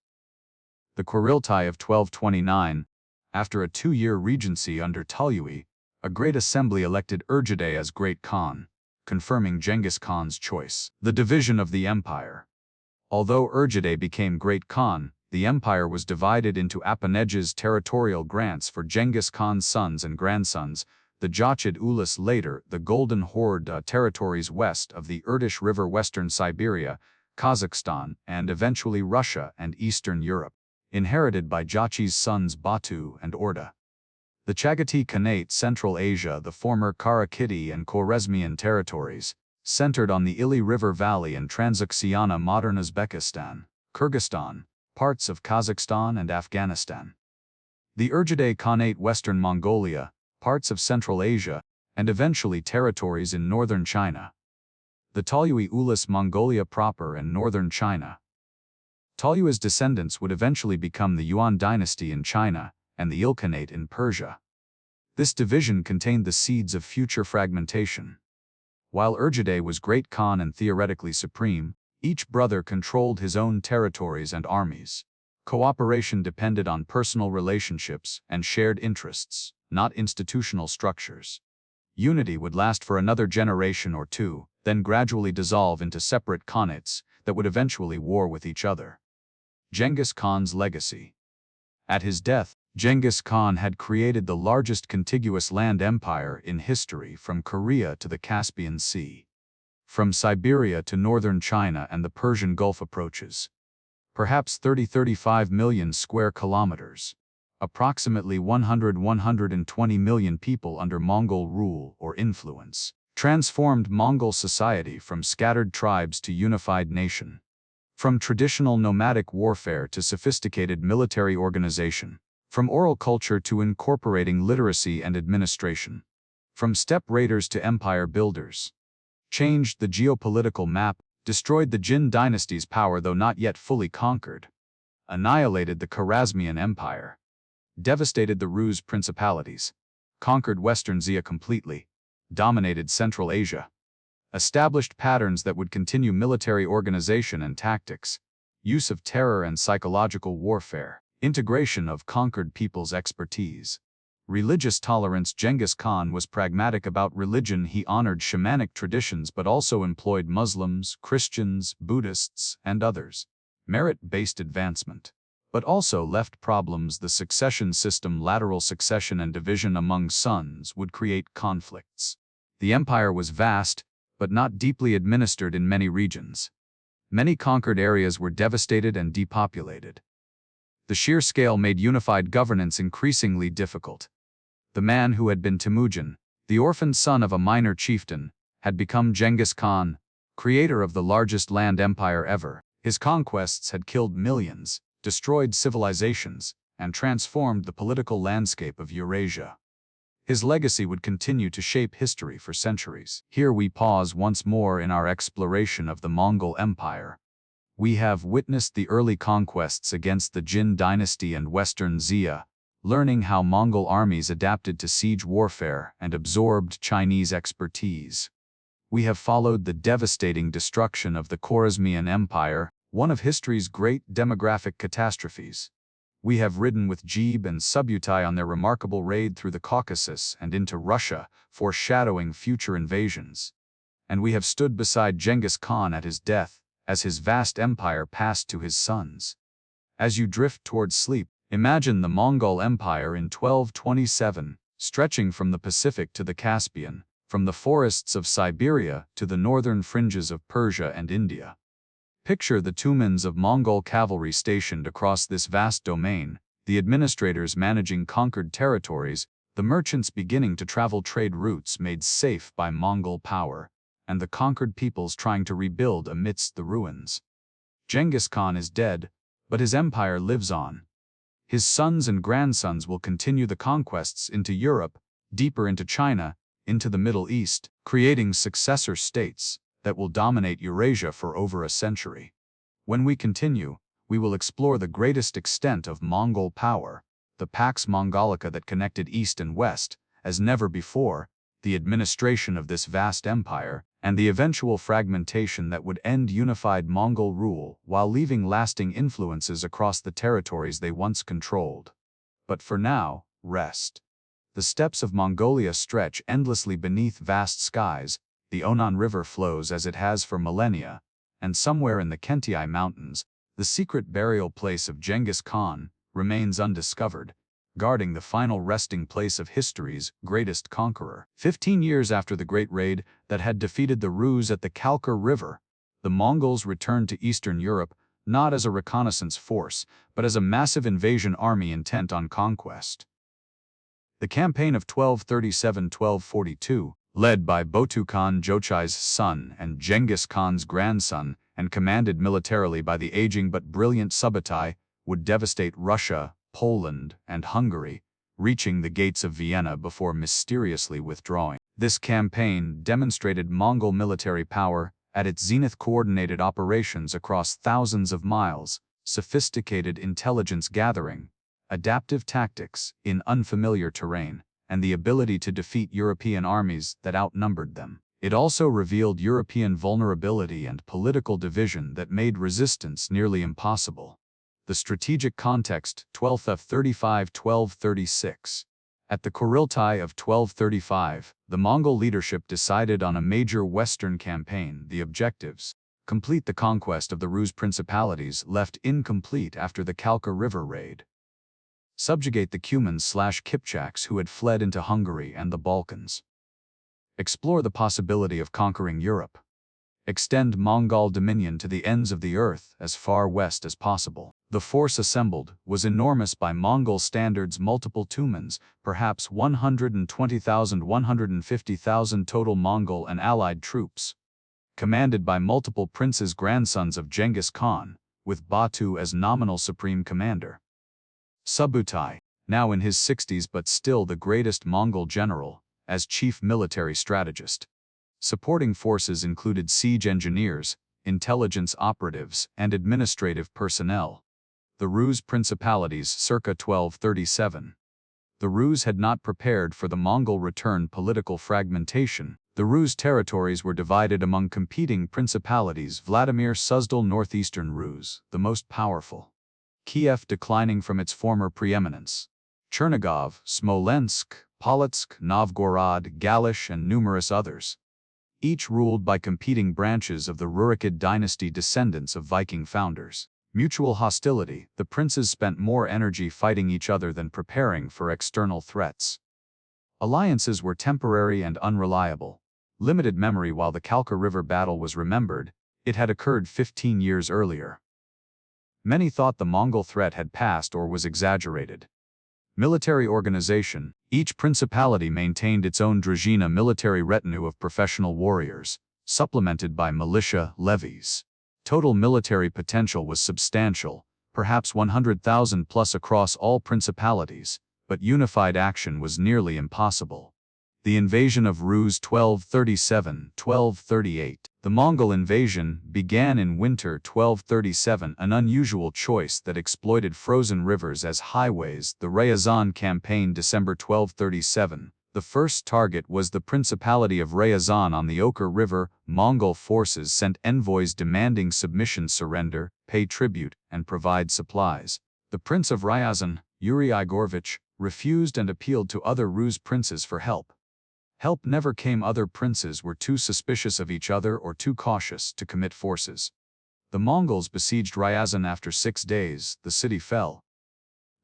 The Kurultai of 1229, after a 2-year regency under Talui, a great assembly elected Urjade as Great Khan, confirming Genghis Khan's choice. The division of the empire. Although Urjade became Great Khan, the empire was divided into appanages, territorial grants for Genghis Khan's sons and grandsons, the Jochid Ulis, later the Golden Horde, territories west of the Irtysh River, western Siberia, Kazakhstan, and eventually Russia and Eastern Europe, inherited by Jochi's sons Batu and Orda. The Chagatai Khanate, Central Asia, the former Karakhidi and Khwarazmian territories, centered on the Ili River Valley and Transoxiana, modern Uzbekistan, Kyrgyzstan, parts of Kazakhstan and Afghanistan. The Urjade Khanate, Western Mongolia, parts of Central Asia, and eventually territories in northern China. The Talui Ulis, Mongolia proper and northern China. Talua's descendants would eventually become the Yuan dynasty in China and the Ilkhanate in Persia. This division contained the seeds of future fragmentation. While Urjade was Great Khan and theoretically supreme, each brother controlled his own territories and armies. Cooperation depended on personal relationships and shared interests, not institutional structures. Unity would last for another generation or two, then gradually dissolve into separate khanates that would eventually war with each other. Genghis Khan's legacy. At his death, Genghis Khan had created the largest contiguous land empire in history, from Korea to the Caspian Sea. From Siberia to northern China and the Persian Gulf approaches. Perhaps 30-35 million square kilometers. Approximately 100-120 million people under Mongol rule or influence. Transformed Mongol society from scattered tribes to unified nation. From traditional nomadic warfare to sophisticated military organization. From oral culture to incorporating literacy and administration. From steppe raiders to empire builders. Changed the geopolitical map, destroyed the Jin dynasty's power though not yet fully conquered. Annihilated the Khwarazmian Empire. Devastated the Rus principalities. Conquered Western Xia completely. Dominated Central Asia. Established patterns that would continue military organization and tactics. Use of terror and psychological warfare. Integration of conquered people's expertise. Religious tolerance. Genghis Khan was pragmatic about religion. He honored shamanic traditions but also employed Muslims, Christians, Buddhists, and others. Merit-based advancement. But also left problems. The succession system, lateral succession and division among sons, would create conflicts. The empire was vast, but not deeply administered in many regions. Many conquered areas were devastated and depopulated. The sheer scale made unified governance increasingly difficult. The man who had been Temujin, the orphaned son of a minor chieftain, had become Genghis Khan, creator of the largest land empire ever. His conquests had killed millions, destroyed civilizations, and transformed the political landscape of Eurasia. His legacy would continue to shape history for centuries. Here we pause once more in our exploration of the Mongol Empire. We have witnessed the early conquests against the Jin dynasty and Western Xia, learning how Mongol armies adapted to siege warfare and absorbed Chinese expertise. We have followed the devastating destruction of the Khwarazmian Empire, one of history's great demographic catastrophes. We have ridden with Jebe and Subutai on their remarkable raid through the Caucasus and into Russia, foreshadowing future invasions. And we have stood beside Genghis Khan at his death, as his vast empire passed to his sons. As you drift towards sleep, imagine the Mongol Empire in 1227, stretching from the Pacific to the Caspian, from the forests of Siberia to the northern fringes of Persia and India. Picture the tumans of Mongol cavalry stationed across this vast domain, the administrators managing conquered territories, the merchants beginning to travel trade routes made safe by Mongol power, and the conquered peoples trying to rebuild amidst the ruins. Genghis Khan is dead, but his empire lives on. His sons and grandsons will continue the conquests into Europe, deeper into China, into the Middle East, creating successor states that will dominate Eurasia for over a century. When we continue, we will explore the greatest extent of Mongol power, the Pax Mongolica that connected East and West, as never before, the administration of this vast empire, and the eventual fragmentation that would end unified Mongol rule while leaving lasting influences across the territories they once controlled. But for now, rest. The steppes of Mongolia stretch endlessly beneath vast skies, the Onan River flows as it has for millennia, and somewhere in the Khwarazmian Mountains, the secret burial place of Genghis Khan remains undiscovered, guarding the final resting place of history's greatest conqueror. 15 years after the Great Raid that had defeated the Rus at the Kalkar River, the Mongols returned to Eastern Europe not as a reconnaissance force, but as a massive invasion army intent on conquest. The campaign of 1237–1242, led by Botu Khan Jochai's son and Genghis Khan's grandson, and commanded militarily by the aging but brilliant Subutai, would devastate Russia, Poland, and Hungary, reaching the gates of Vienna before mysteriously withdrawing. This campaign demonstrated Mongol military power at its zenith, coordinated operations across thousands of miles, sophisticated intelligence gathering, adaptive tactics in unfamiliar terrain, and the ability to defeat European armies that outnumbered them. It also revealed European vulnerability and political division that made resistance nearly impossible. The strategic context, 1235–1236. At the Kurultai of 1235, the Mongol leadership decided on a major western campaign. The objectives: complete the conquest of the Rus principalities left incomplete after the Kalkar River raid. Subjugate the Cumans/Kipchaks who had fled into Hungary and the Balkans. Explore the possibility of conquering Europe. Extend Mongol dominion to the ends of the earth as far west as possible. The force assembled was enormous by Mongol standards: multiple tumans, perhaps 120,000–150,000 total Mongol and allied troops. Commanded by multiple princes, grandsons of Genghis Khan, with Batu as nominal supreme commander. Subutai, now in his 60s but still the greatest Mongol general, as chief military strategist. Supporting forces included siege engineers, intelligence operatives, and administrative personnel. The Rus principalities circa 1237. The Rus had not prepared for the Mongol return. Political fragmentation. The Rus territories were divided among competing principalities. Vladimir Suzdal, northeastern Rus, the most powerful. Kiev declining from its former preeminence. Chernigov, Smolensk, Polotsk, Novgorod, Galish, and numerous others, each ruled by competing branches of the Rurikid dynasty, descendants of Viking founders. Mutual hostility, the princes spent more energy fighting each other than preparing for external threats. Alliances were temporary and unreliable. Limited memory. While the Kalka River battle was remembered, it had occurred 15 years earlier. Many thought the Mongol threat had passed or was exaggerated. Military organization, each principality maintained its own druzhina military retinue of professional warriors, supplemented by militia levies. Total military potential was substantial, perhaps 100,000 plus across all principalities, but unified action was nearly impossible. The invasion of Rus 1237-1238. The Mongol invasion began in winter 1237, an unusual choice that exploited frozen rivers as highways. The Ryazan campaign, December 1237. The first target was the Principality of Ryazan on the Oker River. Mongol forces sent envoys demanding submission, surrender, pay tribute, and provide supplies. The Prince of Ryazan, Yuri Igorovich, refused and appealed to other Rus princes for help. Help never came. Other princes were too suspicious of each other or too cautious to commit forces. The Mongols besieged Ryazan. After 6 days, the city fell.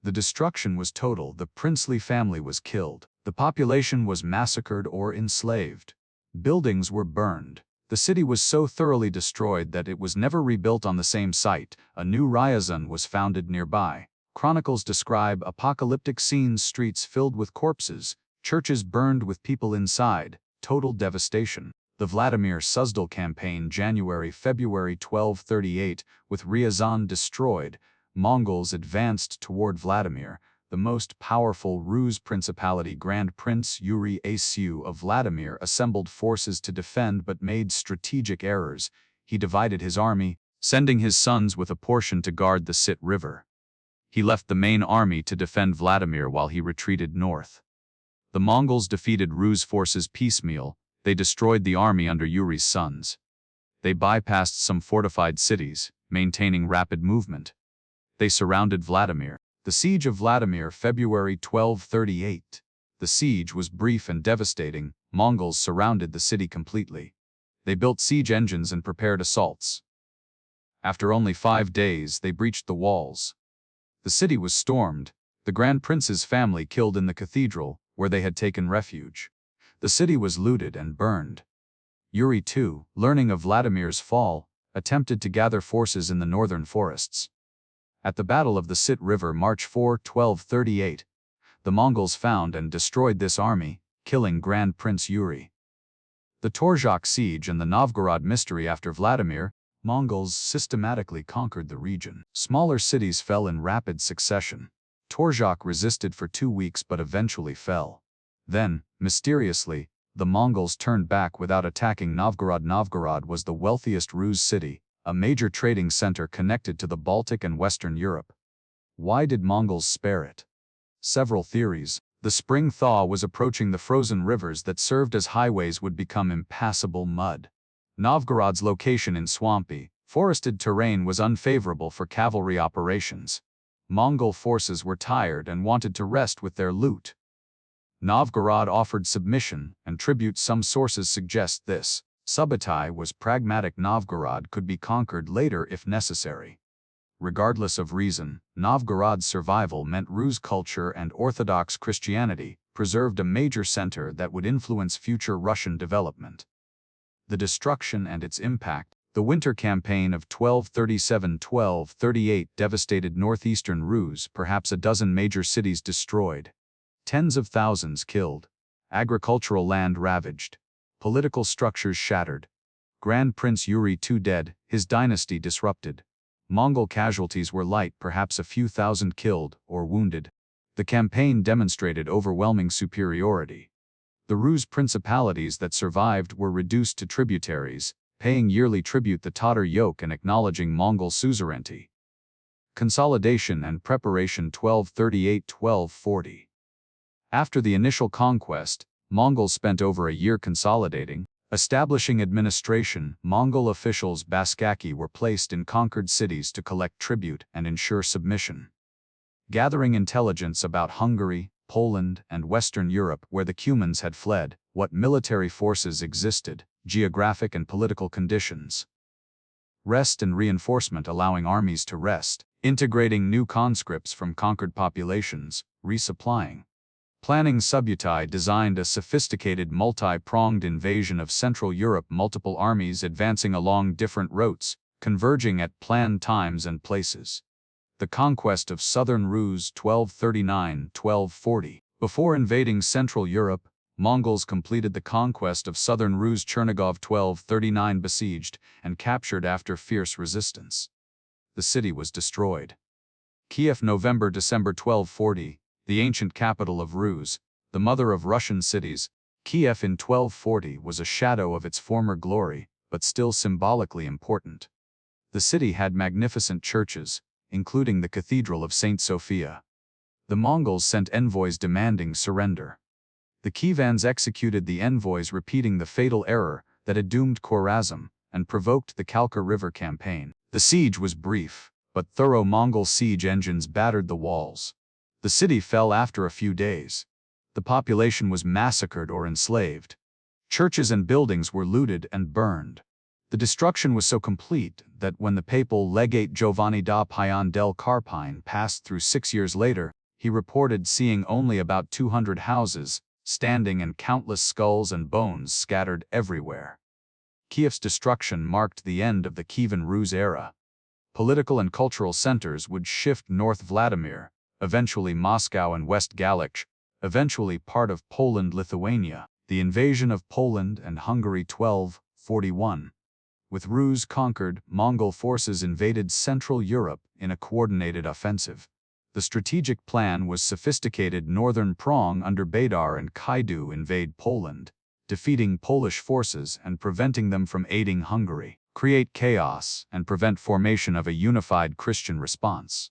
The destruction was total. The princely family was killed. The population was massacred or enslaved. Buildings were burned. The city was so thoroughly destroyed that it was never rebuilt on the same site. A new Ryazan was founded nearby. Chronicles describe apocalyptic scenes: streets filled with corpses, churches burned with people inside, total devastation. The Vladimir Suzdal campaign, January-February 1238, with Ryazan destroyed, Mongols advanced toward Vladimir, the most powerful Rus principality. Grand Prince Yuri Asu of Vladimir assembled forces to defend but made strategic errors. He divided his army, sending his sons with a portion to guard the Sit River. He left the main army to defend Vladimir while he retreated north. The Mongols defeated Rus forces piecemeal. They destroyed the army under Yuri's sons. They bypassed some fortified cities, maintaining rapid movement. They surrounded Vladimir. The Siege of Vladimir, February 1238. The siege was brief and devastating. Mongols surrounded the city completely. They built siege engines and prepared assaults. After only 5 days, they breached the walls. The city was stormed. The Grand Prince's family killed in the cathedral, where they had taken refuge. The city was looted and burned. Yuri too, learning of Vladimir's fall, attempted to gather forces in the northern forests. At the Battle of the Sit River, March 4, 1238, the Mongols found and destroyed this army, killing Grand Prince Yuri. The Torzhok siege and the Novgorod mystery. After Vladimir, Mongols systematically conquered the region. Smaller cities fell in rapid succession. Torzhok resisted for 2 weeks but eventually fell. Then, mysteriously, the Mongols turned back without attacking Novgorod. Novgorod was the wealthiest Rus city, a major trading center connected to the Baltic and Western Europe. Why did Mongols spare it? Several theories. The spring thaw was approaching. The frozen rivers that served as highways would become impassable mud. Novgorod's location in swampy, forested terrain was unfavorable for cavalry operations. Mongol forces were tired and wanted to rest with their loot. Novgorod offered submission and tribute. Some sources suggest this. Subutai was pragmatic. Novgorod could be conquered later if necessary. Regardless of reason, Novgorod's survival meant Rus culture and Orthodox Christianity preserved a major center that would influence future Russian development. The destruction and its impact. The winter campaign of 1237-1238 devastated northeastern Rus, perhaps a dozen major cities destroyed. Tens of thousands killed. Agricultural land ravaged. Political structures shattered. Grand Prince Yuri II dead, his dynasty disrupted. Mongol casualties were light, perhaps a few thousand killed or wounded. The campaign demonstrated overwhelming superiority. The Rus principalities that survived were reduced to tributaries, paying yearly tribute. The Tatar yoke and acknowledging Mongol suzerainty. Consolidation and preparation. 1238-1240. After the initial conquest, Mongols spent over a year consolidating, establishing administration. Mongol officials Baskaki were placed in conquered cities to collect tribute and ensure submission. gathering intelligence about Hungary, Poland, and Western Europe where the Cumans had fled, what military forces existed, geographic and political conditions. Rest and reinforcement, allowing armies to rest, integrating new conscripts from conquered populations, resupplying. Planning. Subutai designed a sophisticated multi-pronged invasion of Central Europe, multiple armies advancing along different routes, converging at planned times and places. The conquest of southern Rus 1239–1240. Before invading Central Europe, Mongols completed the conquest of southern Rus. Chernigov 1239 besieged and captured after fierce resistance. The city was destroyed. Kiev. November–December 1240. The ancient capital of Rus, the mother of Russian cities, Kiev in 1240 was a shadow of its former glory, but still symbolically important. The city had magnificent churches, including the Cathedral of St. Sophia. The Mongols sent envoys demanding surrender. The Khivans executed the envoys, repeating the fatal error that had doomed Khwarazm and provoked the Kalkar River campaign. The siege was brief, but thorough. Mongol siege engines battered the walls. The city fell after a few days. The population was massacred or enslaved. Churches and buildings were looted and burned. The destruction was so complete that when the papal legate Giovanni da Pian del Carpine passed through 6 years later, he reported seeing only about 200 houses standing and countless skulls and bones scattered everywhere. Kiev's destruction marked the end of the Kievan Rus era. Political and cultural centers would shift north. Vladimir, eventually Moscow, and West Galach, eventually part of Poland. Lithuania. The invasion of Poland and Hungary 1241. With Rus conquered, Mongol forces invaded Central Europe in a coordinated offensive. The strategic plan was sophisticated. Northern prong under Baydar and Kaidu invade Poland, defeating Polish forces and preventing them from aiding Hungary, create chaos, and prevent formation of a unified Christian response.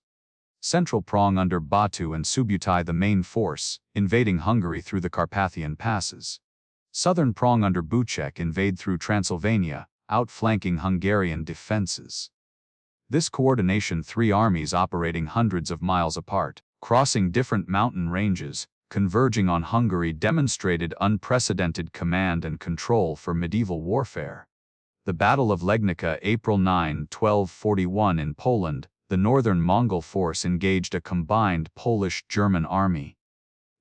Central prong under Batu and Subutai, the main force, invading Hungary through the Carpathian passes. Southern prong under Buchek invade through Transylvania, outflanking Hungarian defenses. This coordination, 3 armies operating hundreds of miles apart, crossing different mountain ranges, converging on Hungary, demonstrated unprecedented command and control for medieval warfare. The Battle of Legnica, April 9, 1241 in Poland, the northern Mongol force engaged a combined Polish-German army.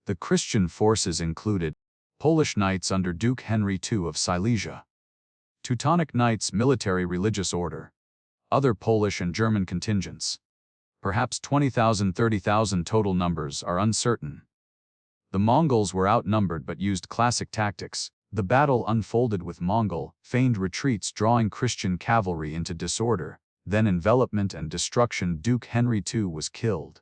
The Christian forces included Polish Knights under Duke Henry II of Silesia, Teutonic Knights, military religious order, other Polish and German contingents. Perhaps 20,000–30,000 total, numbers are uncertain. The Mongols were outnumbered but used classic tactics. The battle unfolded with Mongol feigned retreats drawing Christian cavalry into disorder, then envelopment and destruction. Duke Henry II was killed.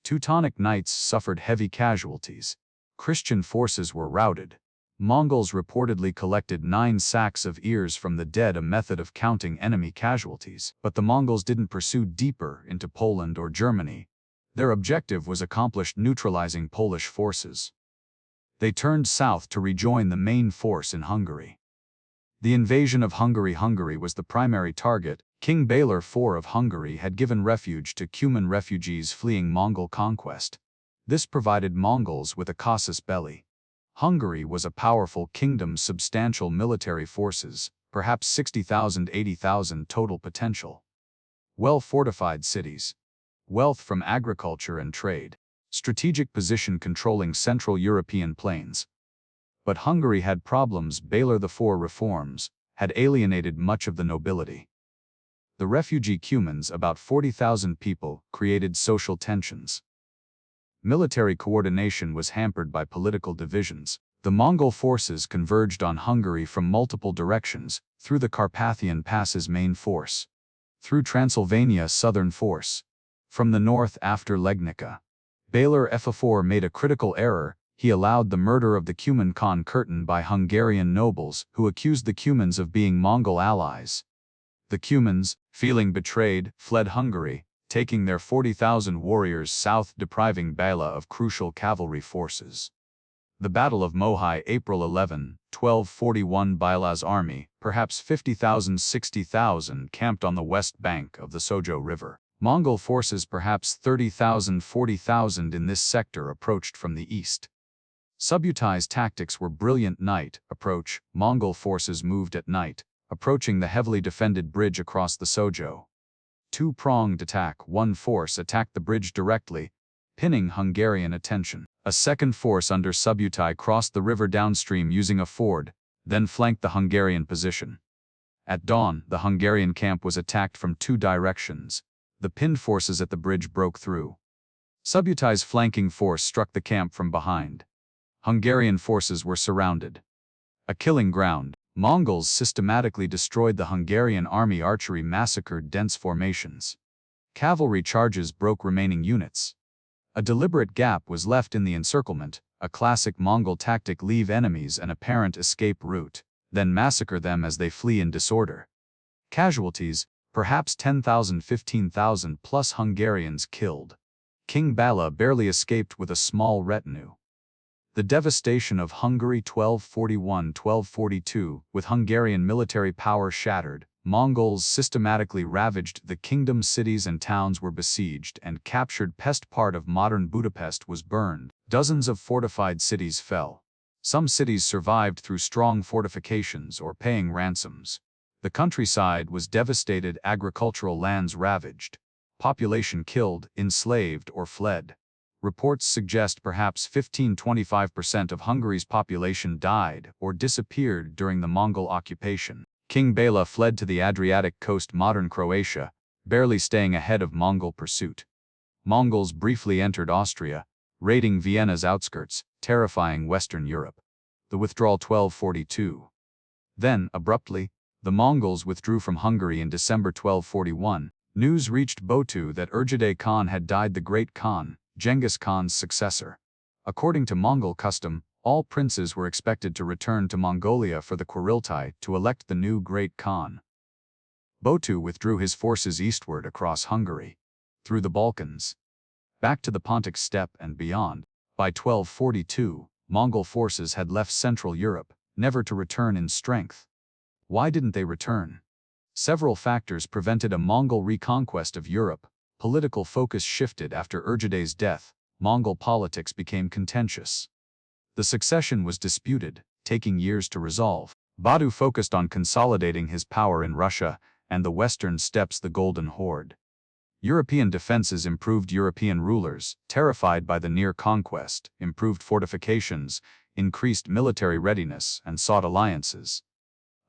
Teutonic Knights suffered heavy casualties. Christian forces were routed. Mongols reportedly collected 9 sacks of ears from the dead, a method of counting enemy casualties. But the Mongols didn't pursue deeper into Poland or Germany. Their objective was accomplished, neutralizing Polish forces. They turned south to rejoin the main force in Hungary. The invasion of Hungary. Hungary was the primary target. King Baylor IV of Hungary had given refuge to Cuman refugees fleeing Mongol conquest. This provided Mongols with a casus belli. Hungary was a powerful kingdom, substantial military forces, perhaps 60,000–80,000 total potential. Well-fortified cities. Wealth from agriculture and trade. Strategic position controlling Central European plains. But Hungary had problems. Baylor IV reforms had alienated much of the nobility. The refugee Cumans, about 40,000 people, created social tensions. Military coordination was hampered by political divisions. The Mongol forces converged on Hungary from multiple directions, through the Carpathian Passes main force, through Transylvania southern force, from the north after Legnica. Baylor IV made a critical error. He allowed the murder of the Cuman Khan Curtain by Hungarian nobles who accused the Cumans of being Mongol allies. The Cumans, feeling betrayed, fled Hungary, taking their 40,000 warriors south, depriving Bela of crucial cavalry forces. The Battle of Mohai, April 11, 1241. Bela's army, perhaps 50,000–60,000, camped on the west bank of the Sojo River. Mongol forces, perhaps 30,000, 40,000 in this sector, approached from the east. Subutai's tactics were brilliant. Night approach. Mongol forces moved at night, approaching the heavily defended bridge across the Sojo. Two-pronged attack. One force attacked the bridge directly, pinning Hungarian attention. A second force under Subutai crossed the river downstream using a ford, then flanked the Hungarian position. At dawn, the Hungarian camp was attacked from two directions. The pinned forces at the bridge broke through. Subutai's flanking force struck the camp from behind. Hungarian forces were surrounded. A killing ground. Mongols systematically destroyed the Hungarian army. Archery massacred dense formations. Cavalry charges broke remaining units. A deliberate gap was left in the encirclement, a classic Mongol tactic: leave enemies an apparent escape route, then massacre them as they flee in disorder. Casualties, perhaps 10,000, 15,000 plus Hungarians killed. King Bala barely escaped with a small retinue. The devastation of Hungary 1241-1242, with Hungarian military power shattered, Mongols systematically ravaged the kingdom. Cities and towns were besieged and captured. Pest. Part of modern Budapest was burned. Dozens of fortified cities fell. Some cities survived through strong fortifications or paying ransoms. The countryside was devastated. Agricultural lands ravaged. Population killed, enslaved, or fled. Reports suggest perhaps 15–25% of Hungary's population died or disappeared during the Mongol occupation. King Bela fled to the Adriatic coast, modern Croatia, barely staying ahead of Mongol pursuit. Mongols briefly entered Austria, raiding Vienna's outskirts, terrifying Western Europe. The withdrawal 1242. Then, abruptly, the Mongols withdrew from Hungary in December 1241. News reached Batu that Urgide Khan had died, the Great Khan, Genghis Khan's successor. According to Mongol custom, all princes were expected to return to Mongolia for the Kurultai to elect the new Great Khan. Batu withdrew his forces eastward across Hungary, through the Balkans, back to the Pontic steppe and beyond. By 1242, Mongol forces had left Central Europe, never to return in strength. Why didn't they return? Several factors prevented a Mongol reconquest of Europe. Political focus shifted after Urgide's death. Mongol politics became contentious. The succession was disputed, taking years to resolve. Batu focused on consolidating his power in Russia and the western steppes, the Golden Horde. European defenses improved. European rulers, terrified by the near conquest, improved fortifications, increased military readiness, and sought alliances.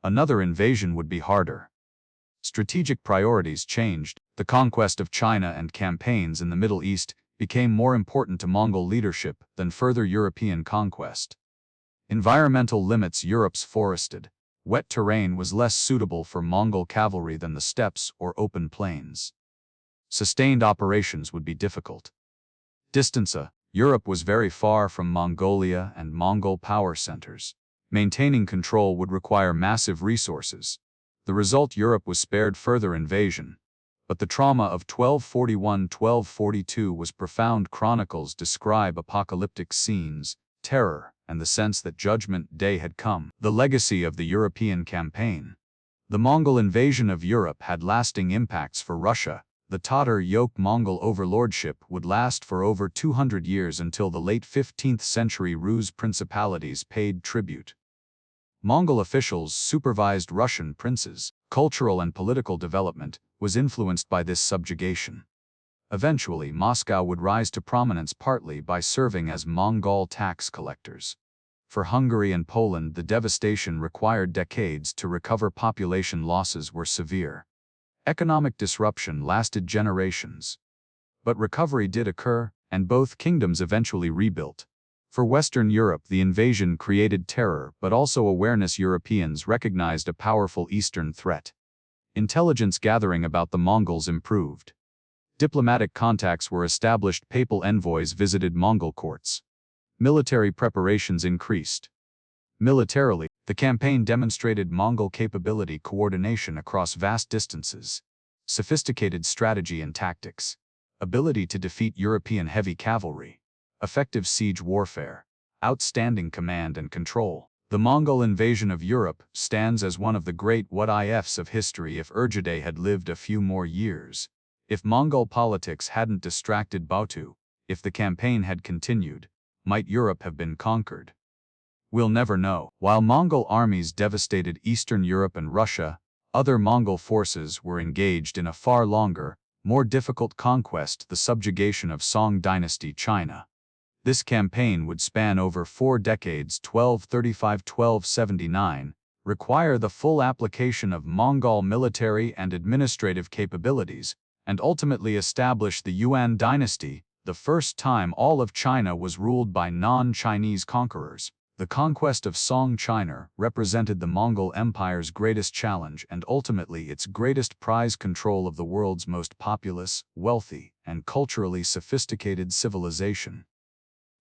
Another invasion would be harder. Strategic priorities changed. The conquest of China and campaigns in the Middle East became more important to Mongol leadership than further European conquest. Environmental limits. Europe's forested, wet terrain was less suitable for Mongol cavalry than the steppes or open plains. Sustained operations would be difficult. Distance. Europe was very far from Mongolia and Mongol power centers. Maintaining control would require massive resources. The result: Europe was spared further invasion. But the trauma of 1241–1242 was profound. Chronicles describe apocalyptic scenes, terror, and the sense that Judgment Day had come. The legacy of the European campaign. The Mongol invasion of Europe had lasting impacts for Russia. The Tatar yoke Mongol overlordship would last for over 200 years until the late 15th century. Rus principalities paid tribute. Mongol officials supervised Russian princes. Cultural and political development was influenced by this subjugation. Eventually, Moscow would rise to prominence, partly by serving as Mongol tax collectors. For Hungary and Poland, the devastation required decades to recover. Population losses were severe. Economic disruption lasted generations. But recovery did occur, and both kingdoms eventually rebuilt. For Western Europe, the invasion created terror but also awareness. Europeans recognized a powerful Eastern threat. Intelligence gathering about the Mongols improved. Diplomatic contacts were established. Papal envoys visited Mongol courts. Military preparations increased. Militarily, the campaign demonstrated Mongol capability, coordination across vast distances, sophisticated strategy and tactics, ability to defeat European heavy cavalry, effective siege warfare, outstanding command and control. The Mongol invasion of Europe stands as one of the great what-ifs of history. If Urgide had lived a few more years, If Mongol politics hadn't distracted Batu, if the campaign had continued, might Europe have been conquered? We'll never know. While Mongol armies devastated Eastern Europe and Russia, other Mongol forces were engaged in a far longer, more difficult conquest, the subjugation of Song Dynasty China. This campaign would span over 4 decades, 1235–1279, require the full application of Mongol military and administrative capabilities, and ultimately establish the Yuan dynasty, the first time all of China was ruled by non-Chinese conquerors. The conquest of Song China represented the Mongol Empire's greatest challenge and ultimately its greatest prize: control of the world's most populous, wealthy, and culturally sophisticated civilization.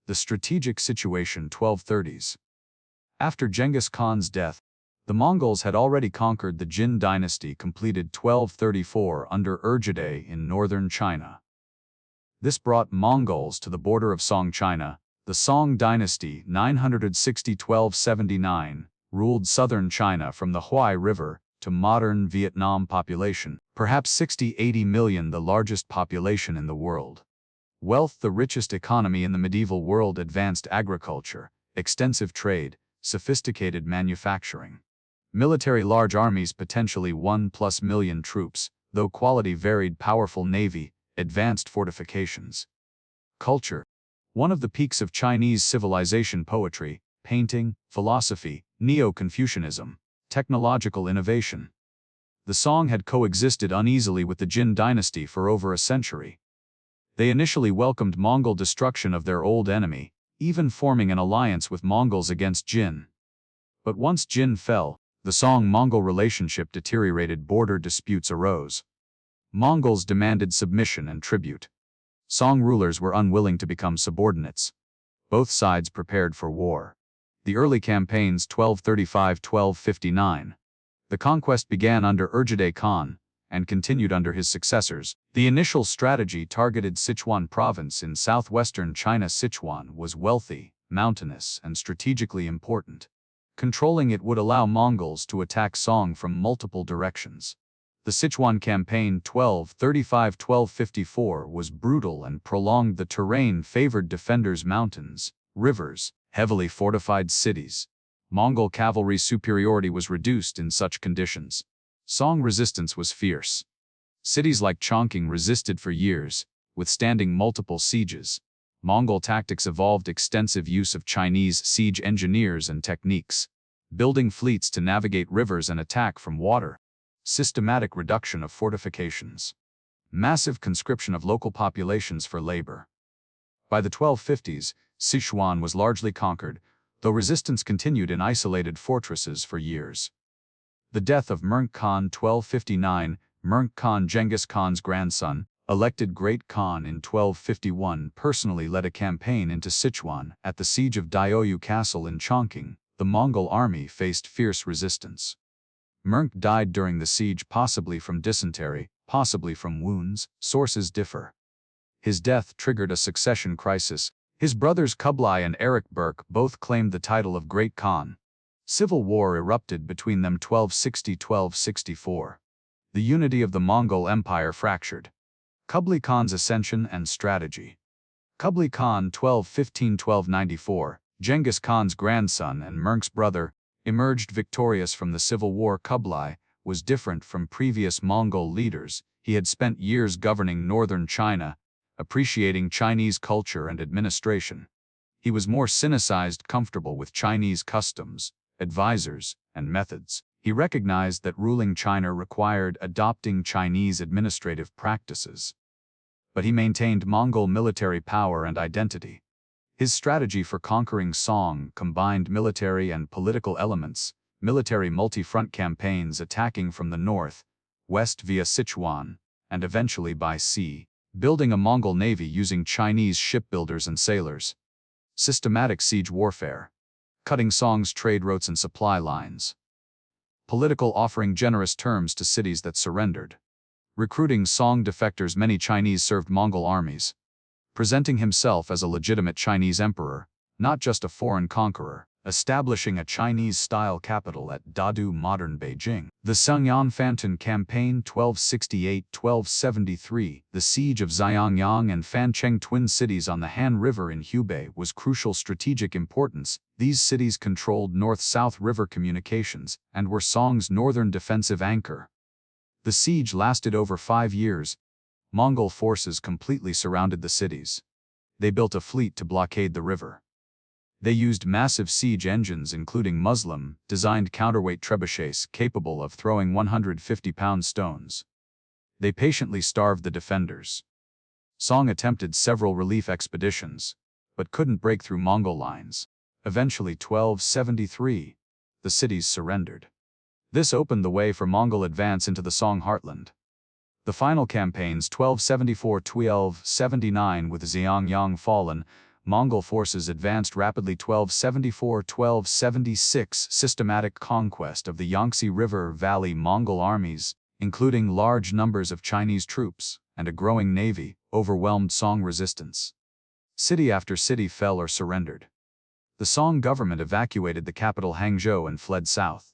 The strategic situation. 1230s. After Genghis Khan's death, the Mongols had already conquered the Jin dynasty, completed 1234 under Jebe in northern China. This brought Mongols to the border of Song China. The Song dynasty, 960–1279, ruled southern China from the Huai River to modern Vietnam. Population, perhaps 60–80 million, the largest population in the world. Wealth, the richest economy in the medieval world. Advanced agriculture, extensive trade, sophisticated manufacturing. Military, large armies, potentially 1+ million troops, though quality varied. Powerful navy, advanced fortifications. Culture, one of the peaks of Chinese civilization. Poetry, painting, philosophy, Neo-Confucianism, technological innovation. The Song had coexisted uneasily with the Jin dynasty for over a century. They initially welcomed Mongol destruction of their old enemy, even forming an alliance with Mongols against Jin. But once Jin fell, the Song-Mongol relationship deteriorated. Border disputes arose. Mongols demanded submission and tribute. Song rulers were unwilling to become subordinates. Both sides prepared for war. The early campaigns, 1235–1259. The conquest began under Jebe Khan and continued under his successors. The initial strategy targeted Sichuan province in southwestern China. Sichuan was wealthy, mountainous, and strategically important. Controlling it would allow Mongols to attack Song from multiple directions. The Sichuan campaign, 1235–1254, was brutal and prolonged. The terrain favored defenders, mountains, rivers, heavily fortified cities. Mongol cavalry superiority was reduced in such conditions. Song resistance was fierce. Cities like Chongqing resisted for years, withstanding multiple sieges. Mongol tactics evolved: extensive use of Chinese siege engineers and techniques, building fleets to navigate rivers and attack from water. Systematic reduction of fortifications. Massive conscription of local populations for labor. By the 1250s, Sichuan was largely conquered, though resistance continued in isolated fortresses for years. The death of Murng Khan, 1259. Murng Khan, Genghis Khan's grandson, elected Great Khan in 1251, personally led a campaign into Sichuan. At the siege of Diaoyu Castle in Chongqing, the Mongol army faced fierce resistance. Murng died during the siege, possibly from dysentery, possibly from wounds. Sources differ. His death triggered a succession crisis. His brothers Kublai and Erik Berke both claimed the title of Great Khan. Civil war erupted between them. 1260–1264. The unity of the Mongol Empire fractured. Kublai Khan's ascension and strategy. Kublai Khan, 1215–1294, Genghis Khan's grandson and Murng's brother, emerged victorious from the civil war. Kublai was different from previous Mongol leaders. He had spent years governing northern China, appreciating Chinese culture and administration. He was more Sinicized, comfortable with Chinese customs, advisors, and methods. He recognized that ruling China required adopting Chinese administrative practices. But he maintained Mongol military power and identity. His strategy for conquering Song combined military and political elements, military multi-front campaigns attacking from the north, west via Sichuan, and eventually by sea, building a Mongol navy using Chinese shipbuilders and sailors. Systematic siege warfare, cutting Song's trade routes and supply lines. Political, offering generous terms to cities that surrendered. Recruiting Song defectors. Many Chinese served Mongol armies. Presenting himself as a legitimate Chinese emperor, not just a foreign conqueror. establishing a Chinese-style capital at Dadu, modern Beijing. The Sungyan-Fantan Campaign 1268-1273, the siege of Xiangyang and Fancheng, twin cities on the Han River in Hubei, was crucial strategic importance. These cities controlled north-south river communications and were Song's northern defensive anchor. The siege lasted over 5 years. Mongol forces completely surrounded the cities. They built a fleet to blockade the river. They used massive siege engines including Muslim-designed counterweight trebuchets capable of throwing 150-pound stones. They patiently starved the defenders. Song attempted several relief expeditions, but couldn't break through Mongol lines. Eventually, 1273, the cities surrendered. This opened the way for Mongol advance into the Song heartland. The final campaigns 1274-1279 with Xiangyang fallen, Mongol forces advanced rapidly. 1274-1276 systematic conquest of the Yangtze River Valley. Mongol armies, including large numbers of Chinese troops and a growing navy, overwhelmed Song resistance. City after city fell or surrendered. The Song government evacuated the capital Hangzhou and fled south.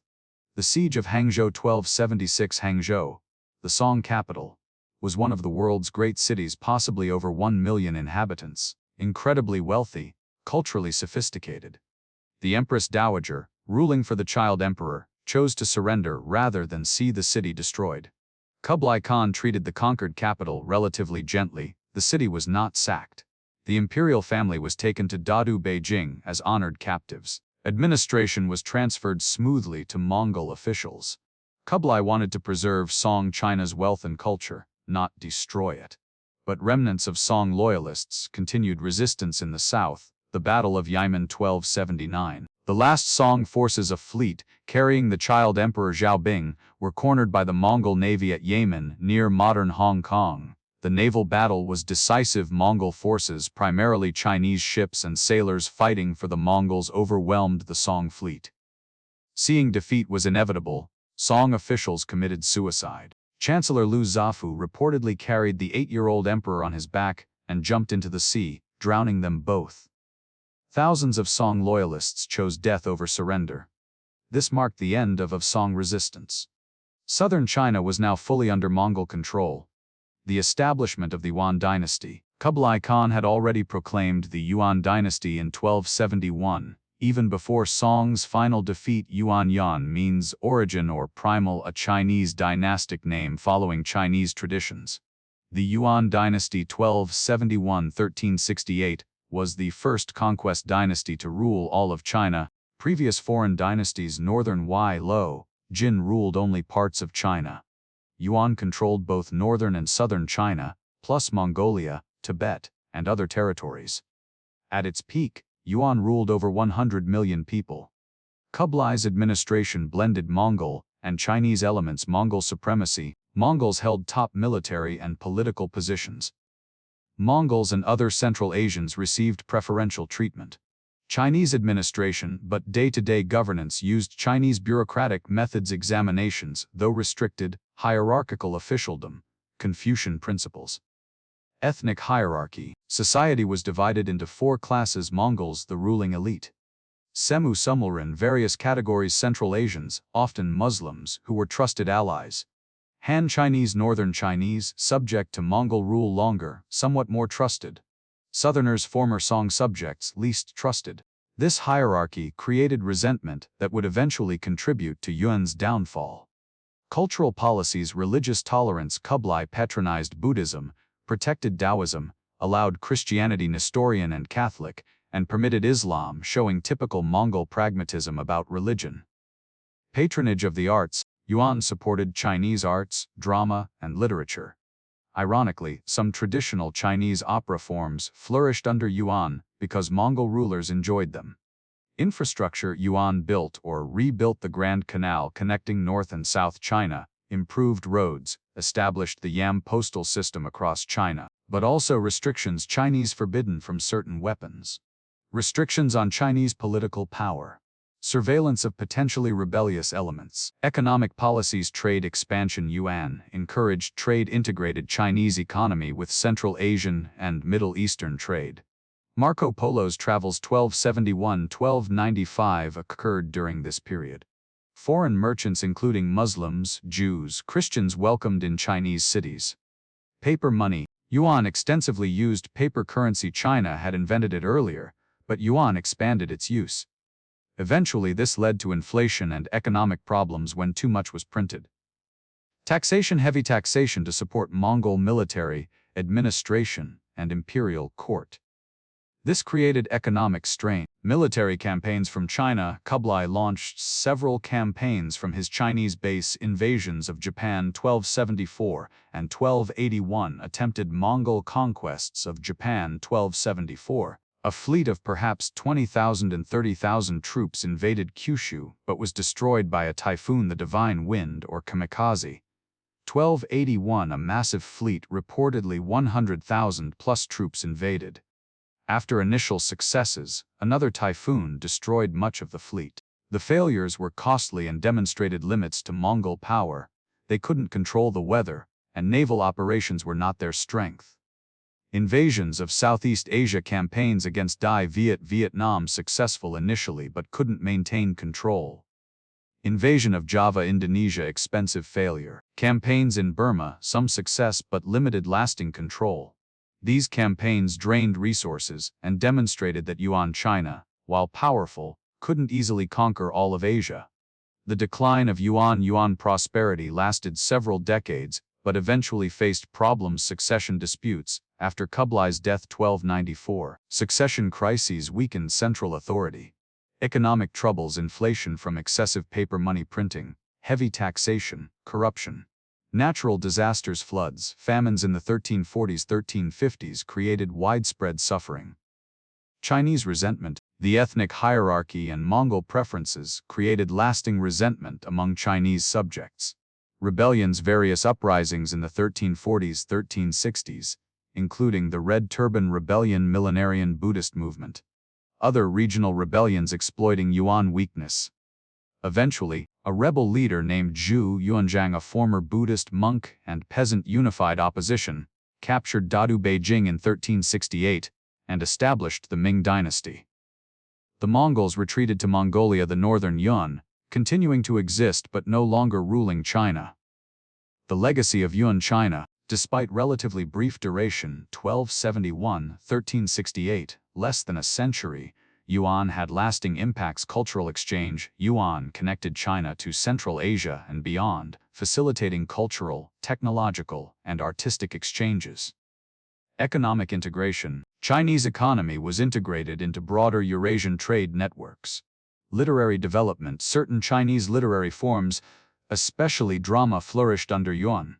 The siege of Hangzhou 1276. Hangzhou, the Song capital, was one of the world's great cities, possibly over 1 million inhabitants. Incredibly wealthy, culturally sophisticated. The Empress Dowager, ruling for the child emperor, chose to surrender rather than see the city destroyed. Kublai Khan treated the conquered capital relatively gently. The city was not sacked. The imperial family was taken to Dadu, Beijing, as honored captives. Administration was transferred smoothly to Mongol officials. Kublai wanted to preserve Song China's wealth and culture, not destroy it. But remnants of Song loyalists continued resistance in the south. The Battle of Yimen 1279. The last Song forces, a fleet carrying the child emperor Xiaobing, were cornered by the Mongol navy at Yimen, near modern Hong Kong. The naval battle was decisive. Mongol forces, primarily Chinese ships and sailors fighting for the Mongols, overwhelmed the Song fleet. Seeing defeat was inevitable, Song officials committed suicide. Chancellor Lu Zafu reportedly carried the 8-year-old emperor on his back and jumped into the sea, drowning them both. Thousands of Song loyalists chose death over surrender. This marked the end of Song resistance. Southern China was now fully under Mongol control. The establishment of the Yuan dynasty. Kublai Khan had already proclaimed the Yuan dynasty in 1271. Even before Song's final defeat. Yuan means origin or primal, a Chinese dynastic name following Chinese traditions. The Yuan dynasty 1271-1368 was the first conquest dynasty to rule all of China. Previous foreign dynasties, northern Lo, Jin, ruled only parts of China. Yuan controlled both northern and southern China, plus Mongolia, Tibet, and other territories. At its peak, Yuan ruled over 100 million people. Kublai's administration blended Mongol and Chinese elements. Mongol supremacy. Mongols held top military and political positions. Mongols and other Central Asians received preferential treatment. Chinese administration, but day-to-day governance used Chinese bureaucratic methods. Examinations, though restricted, hierarchical officialdom, Confucian principles. Ethnic hierarchy. Society was divided into 4 classes. Mongols, the ruling elite. Semu Sumulran, various categories. Central Asians, often Muslims, who were trusted allies. Han Chinese, Northern Chinese, subject to Mongol rule longer, somewhat more trusted. Southerners, former Song subjects, least trusted. This hierarchy created resentment that would eventually contribute to Yuan's downfall. Cultural policies. Religious tolerance. Kublai patronized Buddhism, protected Taoism, allowed Christianity, Nestorian and Catholic, and permitted Islam, showing typical Mongol pragmatism about religion. Patronage of the arts. Yuan supported Chinese arts, drama, and literature. Ironically, some traditional Chinese opera forms flourished under Yuan because Mongol rulers enjoyed them. Infrastructure. Yuan built or rebuilt the Grand Canal connecting North and South China, improved roads, established the Yam postal system across China, but also restrictions. Chinese forbidden from certain weapons. Restrictions on Chinese political power. Surveillance of potentially rebellious elements. Economic policies. Trade expansion. Yuan encouraged trade, integrated Chinese economy with Central Asian and Middle Eastern trade. Marco Polo's travels 1271–1295 occurred during this period. Foreign merchants including Muslims, Jews, Christians welcomed in Chinese cities. Paper money. Yuan extensively used paper currency. China had invented it earlier, but Yuan expanded its use. Eventually this led to inflation and economic problems when too much was printed. Taxation. Heavy taxation to support Mongol military, administration, and imperial court. This created economic strain. Military campaigns from China. Kublai launched several campaigns from his Chinese base. Invasions of Japan 1274 and 1281. Attempted Mongol conquests of Japan 1274. A fleet of perhaps 20,000 and 30,000 troops invaded Kyushu but was destroyed by a typhoon, the divine wind, or kamikaze. 1281. A massive fleet, reportedly 100,000 plus troops, invaded. After initial successes, another typhoon destroyed much of the fleet. The failures were costly and demonstrated limits to Mongol power. They couldn't control the weather, and naval operations were not their strength. Invasions of Southeast Asia. Campaigns against Vietnam successful initially but couldn't maintain control. Invasion of Java, Indonesia. Expensive failure. Campaigns in Burma, some success but limited lasting control. These campaigns drained resources and demonstrated that Yuan China, while powerful, couldn't easily conquer all of Asia. The decline of Yuan prosperity lasted several decades, but eventually faced problems. Succession disputes. After Kublai's death 1294, succession crises weakened central authority. Economic troubles. Inflation from excessive paper money printing, heavy taxation, corruption. Natural disasters. Floods, famines in the 1340s–1350s created widespread suffering. Chinese resentment. The ethnic hierarchy and Mongol preferences created lasting resentment among Chinese subjects. Rebellions. Various uprisings in the 1340s–1360s, including the Red Turban Rebellion, millenarian Buddhist movement. Other regional rebellions exploiting Yuan weakness. Eventually, a rebel leader named Zhu Yuanzhang, a former Buddhist monk and peasant, unified opposition, captured Dadu Beijing in 1368, and established the Ming Dynasty. The Mongols retreated to Mongolia, the northern Yuan, continuing to exist but no longer ruling China. The legacy of Yuan China. Despite relatively brief duration, 1271–1368, less than a century, Yuan had lasting impacts. Cultural exchange. Yuan connected China to Central Asia and beyond, facilitating cultural, technological, and artistic exchanges. Economic integration. Chinese economy was integrated into broader Eurasian trade networks. Literary development. Certain Chinese literary forms, especially drama, flourished under Yuan.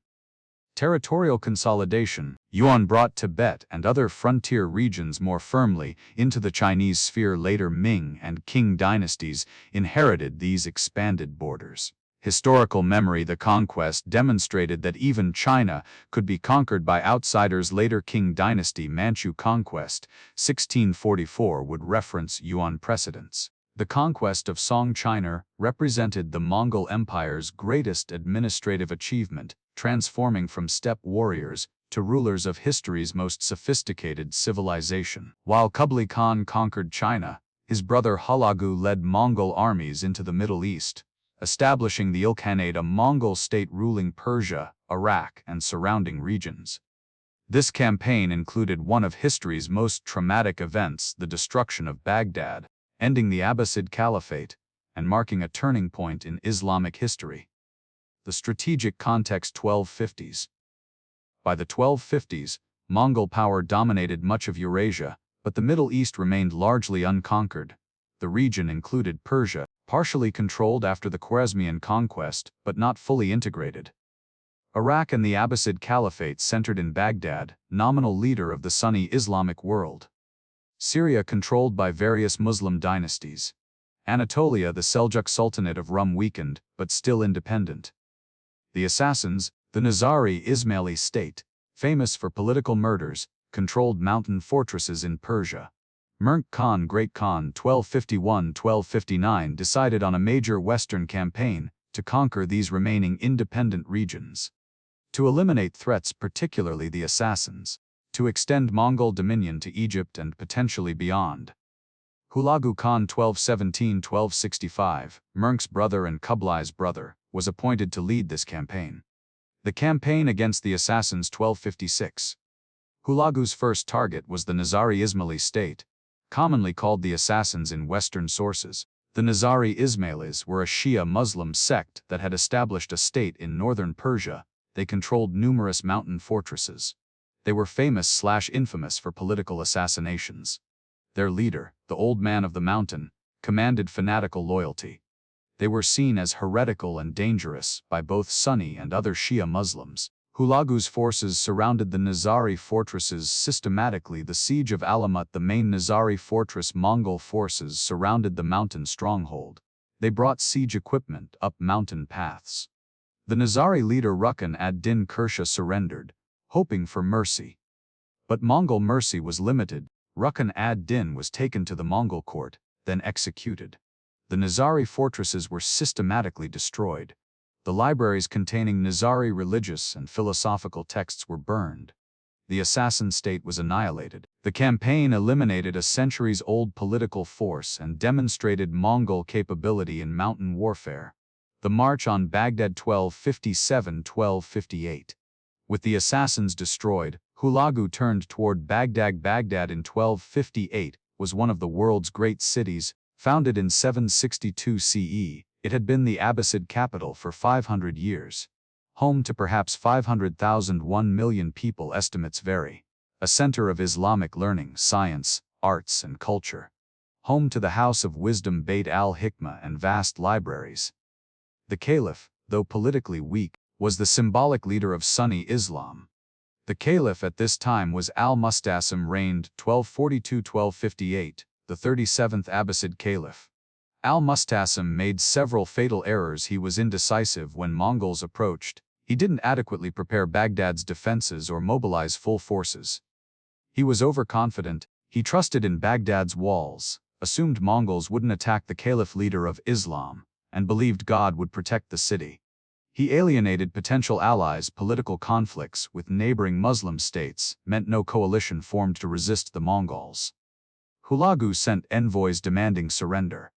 Territorial consolidation. Yuan brought Tibet and other frontier regions more firmly into the Chinese sphere. Later Ming and Qing dynasties inherited these expanded borders. Historical memory. The conquest demonstrated that even China could be conquered by outsiders. Later Qing dynasty Manchu conquest, 1644, would reference Yuan precedents. The conquest of Song China represented the Mongol Empire's greatest administrative achievement, transforming from steppe warriors to rulers of history's most sophisticated civilization. While Kublai Khan conquered China, his brother Hulagu led Mongol armies into the Middle East, establishing the Ilkhanate, a Mongol state ruling Persia, Iraq, and surrounding regions. This campaign included one of history's most traumatic events, the destruction of Baghdad, ending the Abbasid Caliphate and marking a turning point in Islamic history. The strategic context. 1250s. By the 1250s, Mongol power dominated much of Eurasia, but the Middle East remained largely unconquered. The region included Persia, partially controlled after the Khwarazmian conquest, but not fully integrated. Iraq and the Abbasid Caliphate centered in Baghdad, nominal leader of the Sunni Islamic world. Syria controlled by various Muslim dynasties. Anatolia, the Seljuk Sultanate of Rum, weakened, but still independent. The Assassins, the Nizari Ismaili state, famous for political murders, controlled mountain fortresses in Persia. Merk Khan, Great Khan, 1251–1259, decided on a major western campaign to conquer these remaining independent regions. To eliminate threats, particularly the Assassins, to extend Mongol dominion to Egypt and potentially beyond. Hulagu Khan 1217–1265, Mernk's brother and Kublai's brother, was appointed to lead this campaign. The campaign against the assassins 1256. Hulagu's first target was the Nizari Ismaili state, commonly called the assassins in Western sources. The Nizari Ismailis were a Shia Muslim sect that had established a state in northern Persia. They controlled numerous mountain fortresses. They were famous/infamous for political assassinations. Their leader, the Old Man of the Mountain, commanded fanatical loyalty. They were seen as heretical and dangerous by both Sunni and other Shia Muslims. Hulagu's forces surrounded the Nizari fortresses systematically. The siege of Alamut, the main Nizari fortress. Mongol forces surrounded the mountain stronghold. They brought siege equipment up mountain paths. The Nizari leader Rukn ad-Din Kursha surrendered, hoping for mercy. But Mongol mercy was limited. Rukn ad-Din was taken to the Mongol court, then executed. The Nizari fortresses were systematically destroyed. The libraries containing Nizari religious and philosophical texts were burned. The assassin state was annihilated. The campaign eliminated a centuries-old political force and demonstrated Mongol capability in mountain warfare. The March on Baghdad 1257–1258. With the assassins destroyed, Hulagu turned toward Baghdad. Baghdad in 1258 was one of the world's great cities. Founded in 762 CE, it had been the Abbasid capital for 500 years. Home to perhaps 500,000 1 million people, estimates vary. A center of Islamic learning, science, arts and culture. Home to the House of Wisdom Beit al-Hikmah and vast libraries. The Caliph, though politically weak, was the symbolic leader of Sunni Islam. The Caliph at this time was al-Mustasim, reigned 1242–1258, the 37th Abbasid Caliph. Al-Mustasim made several fatal errors. He was indecisive when Mongols approached. He didn't adequately prepare Baghdad's defenses or mobilize full forces. He was overconfident. He trusted in Baghdad's walls, assumed Mongols wouldn't attack the Caliph, leader of Islam, and believed God would protect the city. He alienated potential allies. Political conflicts with neighboring Muslim states meant no coalition formed to resist the Mongols. Hulagu sent envoys demanding surrender.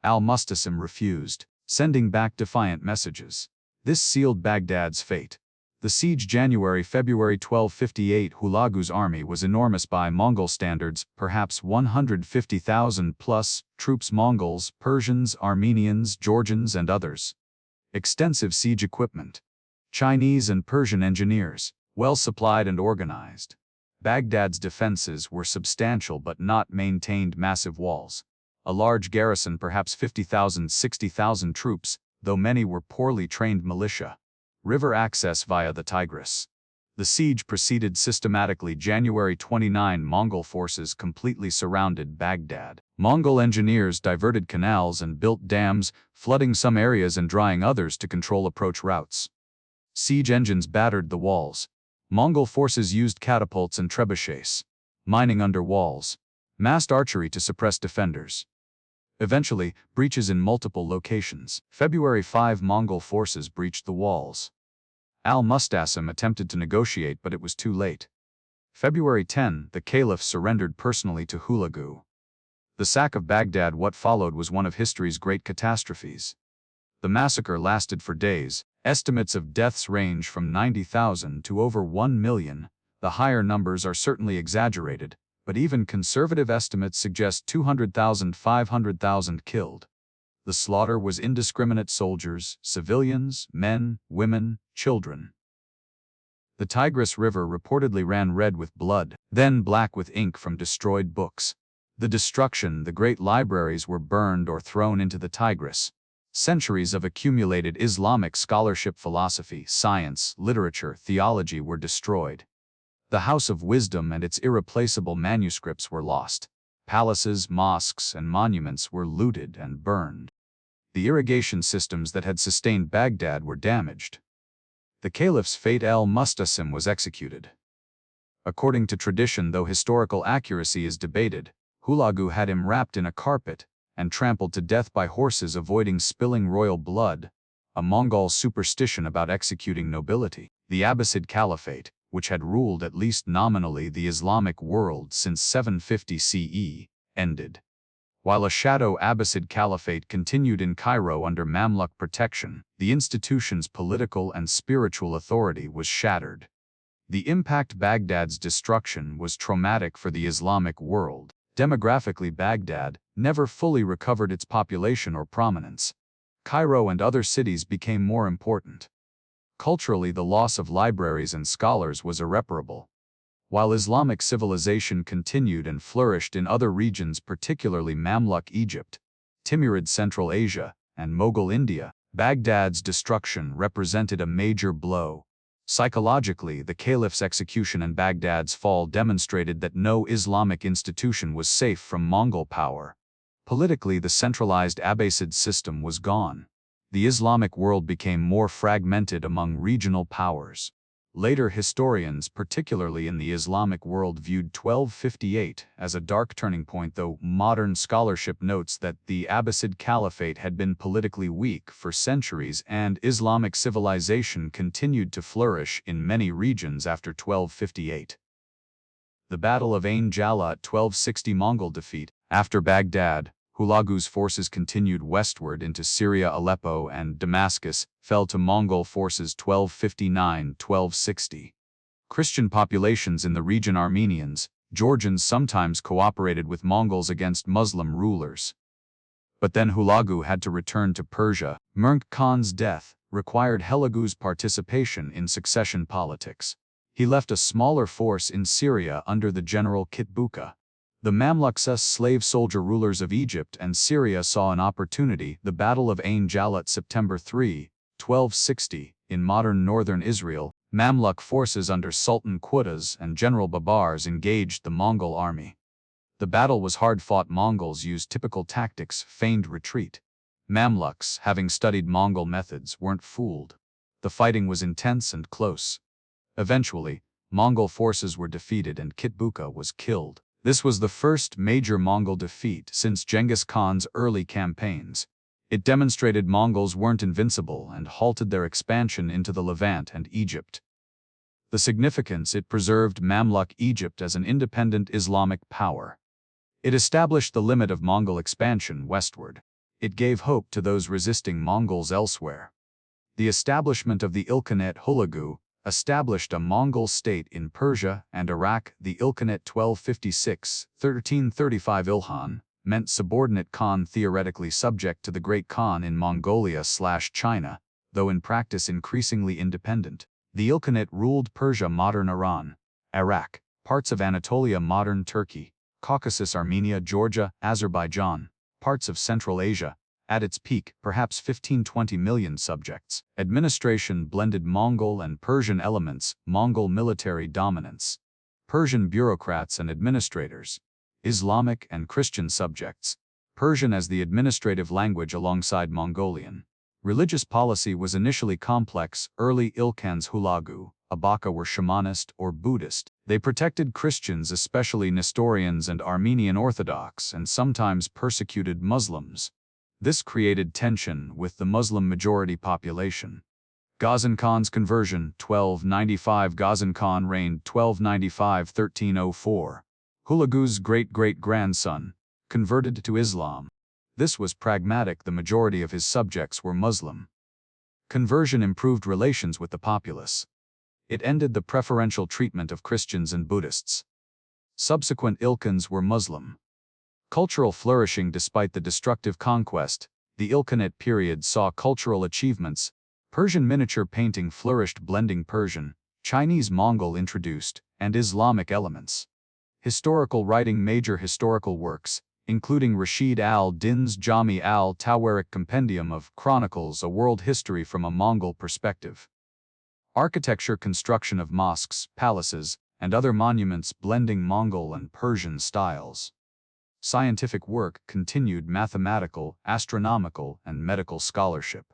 Al-Mustasim refused, sending back defiant messages. This sealed Baghdad's fate. The siege January–February 1258. Hulagu's army was enormous by Mongol standards, perhaps 150,000 plus troops, Mongols, Persians, Armenians, Georgians and others. Extensive siege equipment. Chinese and Persian engineers, well supplied and organized. Baghdad's defenses were substantial but not maintained. Massive walls. A large garrison, perhaps 50,000–60,000 troops, though many were poorly trained militia. River access via the Tigris. The siege proceeded systematically. January 29. Mongol forces completely surrounded Baghdad. Mongol engineers diverted canals and built dams, flooding some areas and drying others to control approach routes. Siege engines battered the walls. Mongol forces used catapults and trebuchets, mining under walls, massed archery to suppress defenders. Eventually, breaches in multiple locations. February 5. Mongol forces breached the walls. Al-Mustasim attempted to negotiate, but it was too late. February 10. The Caliph surrendered personally to Hulagu. The sack of Baghdad. What followed was one of history's great catastrophes. The massacre lasted for days. Estimates of deaths range from 90,000 to over 1 million. The higher numbers are certainly exaggerated, but even conservative estimates suggest 200,000–500,000 killed. The slaughter was indiscriminate: soldiers, civilians, men, women, children. The Tigris River reportedly ran red with blood, then black with ink from destroyed books. The destruction: the great libraries were burned or thrown into the Tigris. Centuries of accumulated Islamic scholarship, philosophy, science, literature, theology were destroyed. The House of Wisdom and its irreplaceable manuscripts were lost. Palaces, mosques, and monuments were looted and burned. The irrigation systems that had sustained Baghdad were damaged. The Caliph's fate: al-Mustasim was executed. According to tradition, though historical accuracy is debated, Hulagu had him wrapped in a carpet and trampled to death by horses, avoiding spilling royal blood, a Mongol superstition about executing nobility. The Abbasid Caliphate, which had ruled at least nominally the Islamic world since 750 CE, ended. While a shadow Abbasid caliphate continued in Cairo under Mamluk protection, the institution's political and spiritual authority was shattered. The impact Baghdad's destruction was traumatic for the Islamic world. Demographically, Baghdad never fully recovered its population or prominence. Cairo and other cities became more important. Culturally, the loss of libraries and scholars was irreparable. While Islamic civilization continued and flourished in other regions, particularly Mamluk Egypt, Timurid Central Asia, and Mughal India, Baghdad's destruction represented a major blow. Psychologically, the caliph's execution and Baghdad's fall demonstrated that no Islamic institution was safe from Mongol power. Politically, the centralized Abbasid system was gone. The Islamic world became more fragmented among regional powers. Later historians, particularly in the Islamic world, viewed 1258 as a dark turning point, though modern scholarship notes that the Abbasid Caliphate had been politically weak for centuries and Islamic civilization continued to flourish in many regions after 1258. The Battle of Ain Jalut, 1260 Mongol defeat. After Baghdad, Hulagu's forces continued westward into Syria. Aleppo and Damascus fell to Mongol forces 1259-1260. Christian populations in the region, Armenians, Georgians, sometimes cooperated with Mongols against Muslim rulers. But then Hulagu had to return to Persia. Murnkh Khan's death required Hulagu's participation in succession politics. He left a smaller force in Syria under the general Kitbuka. The Mamluks, slave soldier rulers of Egypt and Syria, saw an opportunity. The Battle of Ain Jalut, September 3, 1260, in modern northern Israel, Mamluk forces under Sultan Qutuz and General Babars engaged the Mongol army. The battle was hard-fought. Mongols used typical tactics, feigned retreat. Mamluks, having studied Mongol methods, weren't fooled. The fighting was intense and close. Eventually, Mongol forces were defeated and Kitbuka was killed. This was the first major Mongol defeat since Genghis Khan's early campaigns. It demonstrated Mongols weren't invincible and halted their expansion into the Levant and Egypt. The significance: it preserved Mamluk Egypt as an independent Islamic power. It established the limit of Mongol expansion westward. It gave hope to those resisting Mongols elsewhere. The establishment of the Ilkhanate Hulagu established a Mongol state in Persia and Iraq. The Ilkhanate 1256-1335 Ilkhan meant subordinate Khan, theoretically subject to the Great Khan in Mongolia/China, though in practice increasingly independent. The Ilkhanate ruled Persia, modern Iran, Iraq, parts of Anatolia, modern Turkey, Caucasus, Armenia, Georgia, Azerbaijan, parts of Central Asia. At its peak, perhaps 15-20 million subjects. Administration blended Mongol and Persian elements. Mongol military dominance. Persian bureaucrats and administrators. Islamic and Christian subjects. Persian as the administrative language alongside Mongolian. Religious policy was initially complex. Early Ilkhan's Hulagu, Abaka, were shamanist or Buddhist. They protected Christians, especially Nestorians and Armenian Orthodox, and sometimes persecuted Muslims. This created tension with the Muslim-majority population. Ghazan Khan's conversion, 1295. Ghazan Khan reigned 1295-1304. Hulagu's great-great-grandson, converted to Islam. This was pragmatic. The majority of his subjects were Muslim. Conversion improved relations with the populace. It ended the preferential treatment of Christians and Buddhists. Subsequent Ilkhans were Muslim. Cultural flourishing. Despite the destructive conquest, the Ilkhanate period saw cultural achievements. Persian miniature painting flourished, blending Persian, Chinese, Mongol introduced, and Islamic elements. Historical writing. Major historical works, including Rashid al-Din's Jami al-Tawariq Compendium of Chronicles, a world history from a Mongol perspective. Architecture. Construction of mosques, palaces, and other monuments, blending Mongol and Persian styles. Scientific work continued: mathematical, astronomical, and medical scholarship.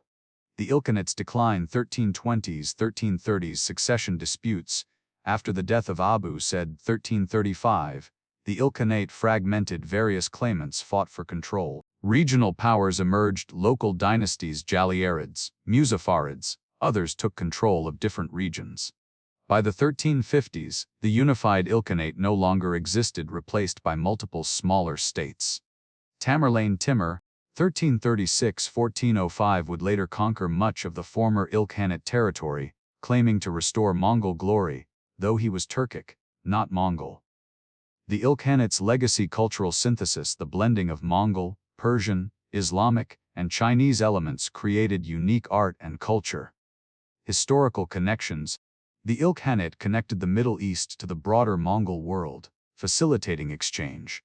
The Ilkhanate's decline. 1320s-1330s succession disputes. After the death of Abu Said 1335, the Ilkhanate fragmented. Various claimants fought for control. Regional powers emerged: local dynasties, Jaliyarids, Muzaffarids. Others took control of different regions. By the 1350s, the unified Ilkhanate no longer existed, replaced by multiple smaller states. Tamerlane Timur, 1336–1405, would later conquer much of the former Ilkhanate territory, claiming to restore Mongol glory, though he was Turkic, not Mongol. The Ilkhanate's legacy cultural synthesis, the blending of Mongol, Persian, Islamic, and Chinese elements, created unique art and culture. Historical connections. The Ilkhanate connected the Middle East to the broader Mongol world, facilitating exchange.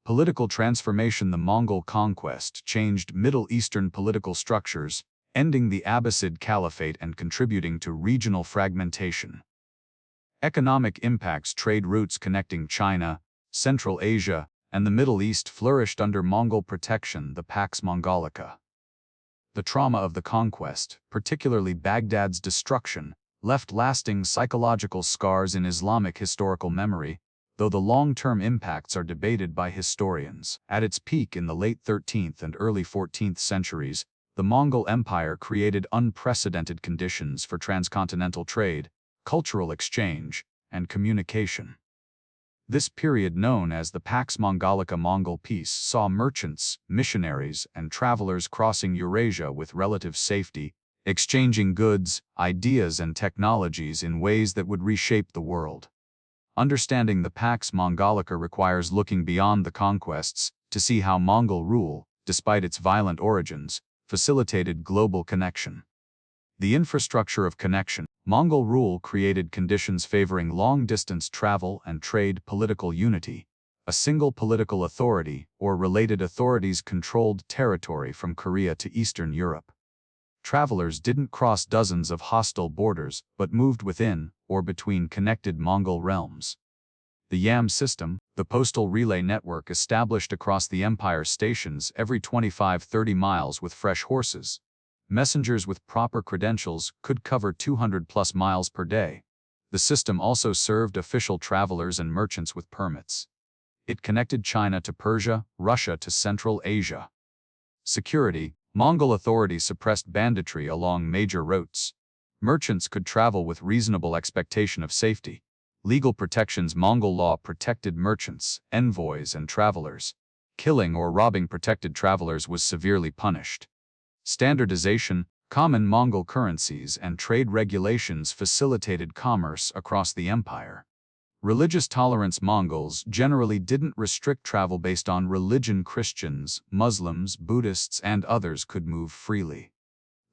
Political transformation. The Mongol conquest changed Middle Eastern political structures, ending the Abbasid Caliphate and contributing to regional fragmentation. Economic impacts. Trade routes connecting China, Central Asia, and the Middle East flourished under Mongol protection, the Pax Mongolica. The trauma of the conquest, particularly Baghdad's destruction, left lasting psychological scars in Islamic historical memory, though the long-term impacts are debated by historians. At its peak in the late 13th and early 14th centuries, the Mongol Empire created unprecedented conditions for transcontinental trade, cultural exchange, and communication. This period, known as the Pax Mongolica Mongol Peace, saw merchants, missionaries, and travelers crossing Eurasia with relative safety, exchanging goods, ideas, and technologies in ways that would reshape the world. Understanding the Pax Mongolica requires looking beyond the conquests to see how Mongol rule, despite its violent origins, facilitated global connection. The infrastructure of connection. Mongol rule created conditions favoring long-distance travel and trade. Political unity. A single political authority or related authorities controlled territory from Korea to Eastern Europe. Travelers didn't cross dozens of hostile borders but moved within or between connected Mongol realms. The Yam system, the postal relay network established across the empire, stations every 25–30 miles with fresh horses. Messengers with proper credentials could cover 200+ miles per day. The system also served official travelers and merchants with permits. It connected China to Persia, Russia to Central Asia. Security. Mongol authorities suppressed banditry along major routes. Merchants could travel with reasonable expectation of safety. Legal protections. Mongol law protected merchants, envoys, and travelers. Killing or robbing protected travelers was severely punished. Standardization. Common Mongol currencies and trade regulations facilitated commerce across the empire. Religious tolerance. Mongols generally didn't restrict travel based on religion. Christians, Muslims, Buddhists, and others could move freely.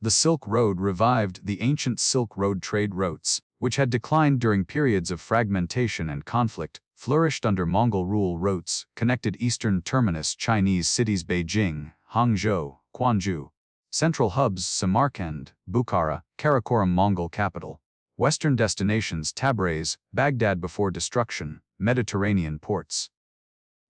The Silk Road revived. The ancient Silk Road trade routes, which had declined during periods of fragmentation and conflict, flourished under Mongol rule. Routes connected eastern terminus Chinese cities Beijing, Hangzhou, Quanzhou. Central hubs Samarkand, Bukhara, Karakoram. Mongol capital. Western destinations Tabriz, Baghdad before destruction, Mediterranean ports.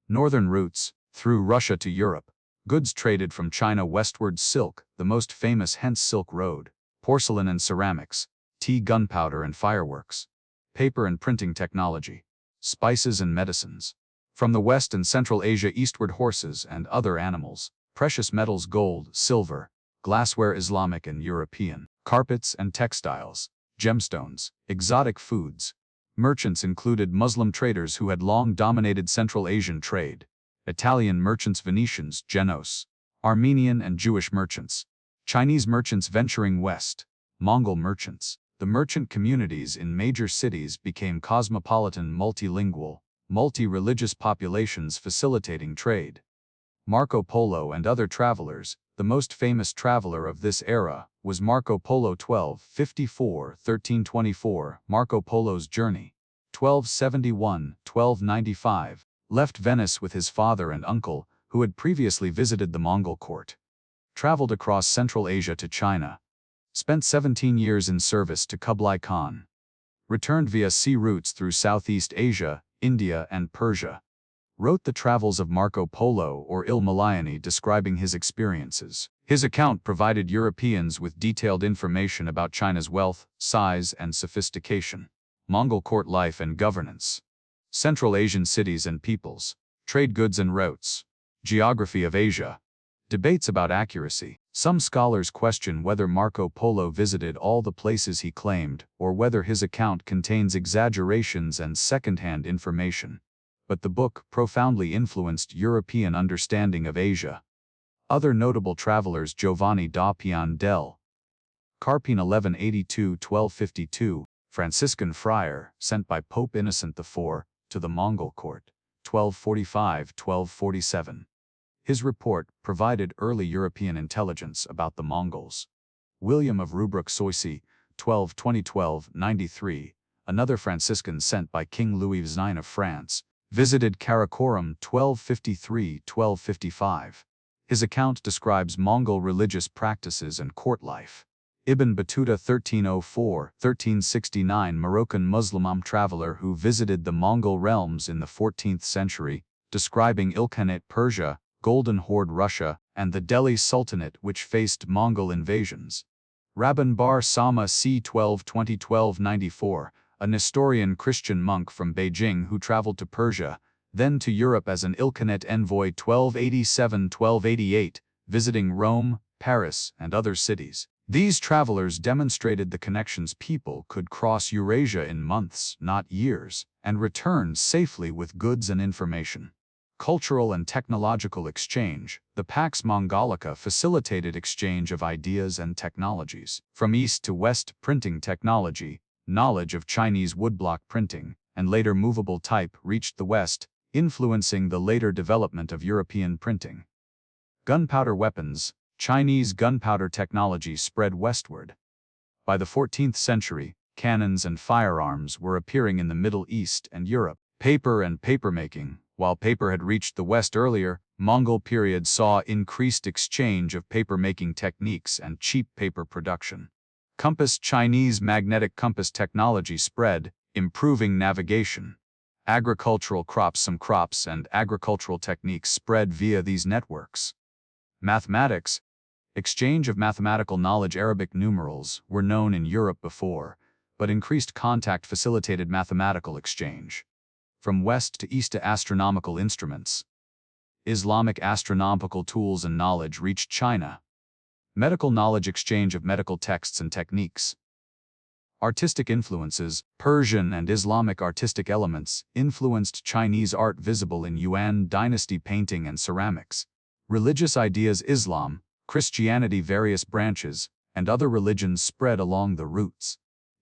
Northern routes, through Russia to Europe. Goods traded from China westward. Silk, the most famous, hence Silk Road. Porcelain and ceramics. Tea, gunpowder, and fireworks. Paper and printing technology. Spices and medicines. From the West and Central Asia eastward, horses and other animals. Precious metals, gold, silver. Glassware, Islamic and European. Carpets and textiles. Gemstones. Exotic foods. Merchants included Muslim traders who had long dominated Central Asian trade. Italian merchants, Venetians, Genoese. Armenian and Jewish merchants. Chinese merchants venturing west. Mongol merchants. The merchant communities in major cities became cosmopolitan, multilingual, multi-religious populations facilitating trade. Marco Polo and other travelers. The most famous traveler of this era was Marco Polo. 1254–1324. Marco Polo's journey, 1271–1295, left Venice with his father and uncle, who had previously visited the Mongol court. Traveled across Central Asia to China. Spent 17 years in service to Kublai Khan. Returned via sea routes through Southeast Asia, India, and Persia. Wrote the Travels of Marco Polo or Il Malayani, describing his experiences. His account provided Europeans with detailed information about China's wealth, size, and sophistication. Mongol court life and governance. Central Asian cities and peoples. Trade goods and routes. Geography of Asia. Debates about accuracy. Some scholars question whether Marco Polo visited all the places he claimed, or whether his account contains exaggerations and second-hand information. But the book profoundly influenced European understanding of Asia. Other notable travelers: Giovanni da Pian del Carpine 1182–1252, Franciscan friar, sent by Pope Innocent IV to the Mongol court, 1245–1247. His report provided early European intelligence about the Mongols. William of Rubruck-Soissy, 12–2012–93, another Franciscan sent by King Louis IX of France, visited Karakorum 1253–1255. His account describes Mongol religious practices and court life. Ibn Battuta 1304–1369, Moroccan Muslim traveler who visited the Mongol realms in the 14th century, describing Ilkhanate Persia, Golden Horde Russia, and the Delhi Sultanate which faced Mongol invasions. Rabban Bar Sama c. 12–2012–94, a Nestorian Christian monk from Beijing who traveled to Persia, then to Europe as an Ilkhanate envoy 1287–1288, visiting Rome, Paris, and other cities. These travelers demonstrated the connections people could cross Eurasia in months, not years, and return safely with goods and information. Cultural and technological exchange. The Pax Mongolica facilitated exchange of ideas and technologies. From east to west, printing technology, knowledge of Chinese woodblock printing, and later movable type reached the west, influencing the later development of European printing. Gunpowder weapons. Chinese gunpowder technology spread westward. By the 14th century, cannons and firearms were appearing in the Middle East and Europe. Paper and papermaking. While paper had reached the West earlier, Mongol period saw increased exchange of paper-making techniques and cheap paper production. Compass. Chinese magnetic compass technology spread, improving navigation. Agricultural crops. Some crops and agricultural techniques spread via these networks. Mathematics. Exchange of mathematical knowledge. Arabic numerals were known in Europe before, but increased contact facilitated mathematical exchange. From west to east to astronomical instruments. Islamic astronomical tools and knowledge reached China. Medical knowledge. Exchange of medical texts and techniques. Artistic influences. Persian and Islamic artistic elements influenced Chinese art visible in Yuan Dynasty painting and ceramics. Religious ideas. Islam, Christianity, various branches, and other religions spread along the routes.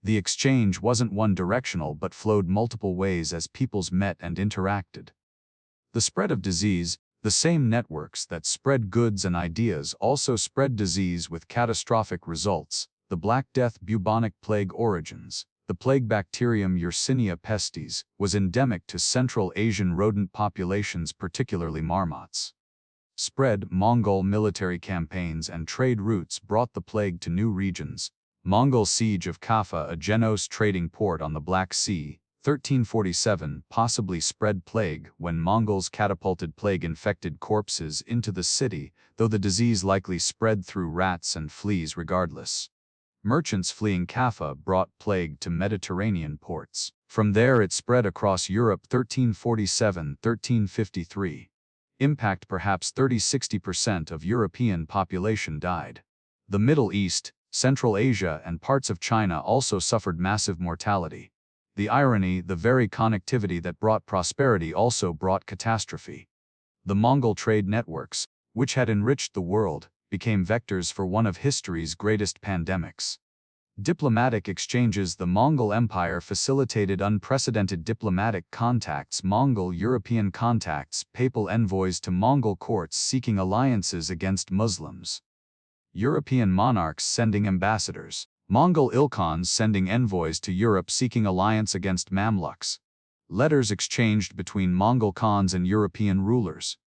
The exchange wasn't one-directional but flowed multiple ways as peoples met and interacted. The spread of disease. The same networks that spread goods and ideas also spread disease with catastrophic results. The Black Death. Bubonic plague origins. The plague bacterium Yersinia pestis was endemic to Central Asian rodent populations, particularly marmots. Spread. Mongol military campaigns and trade routes brought the plague to new regions. Mongol siege of Kaffa, a Genos trading port on the Black Sea, 1347, possibly spread plague when Mongols catapulted plague-infected corpses into the city, though the disease likely spread through rats and fleas regardless. Merchants fleeing Kaffa brought plague to Mediterranean ports. From there it spread across Europe 1347–1353. Impact. Perhaps 30–60% of European population died. The Middle East, Central Asia and parts of China also suffered massive mortality. The irony, the very connectivity that brought prosperity also brought catastrophe. The Mongol trade networks, which had enriched the world, became vectors for one of history's greatest pandemics. Diplomatic exchanges. The Mongol Empire facilitated unprecedented diplomatic contacts. Mongol-European contacts. Papal envoys to Mongol courts seeking alliances against Muslims. European monarchs sending ambassadors. Mongol Ilkhans sending envoys to Europe seeking alliance against Mamluks. Letters exchanged between Mongol Khans and European rulers.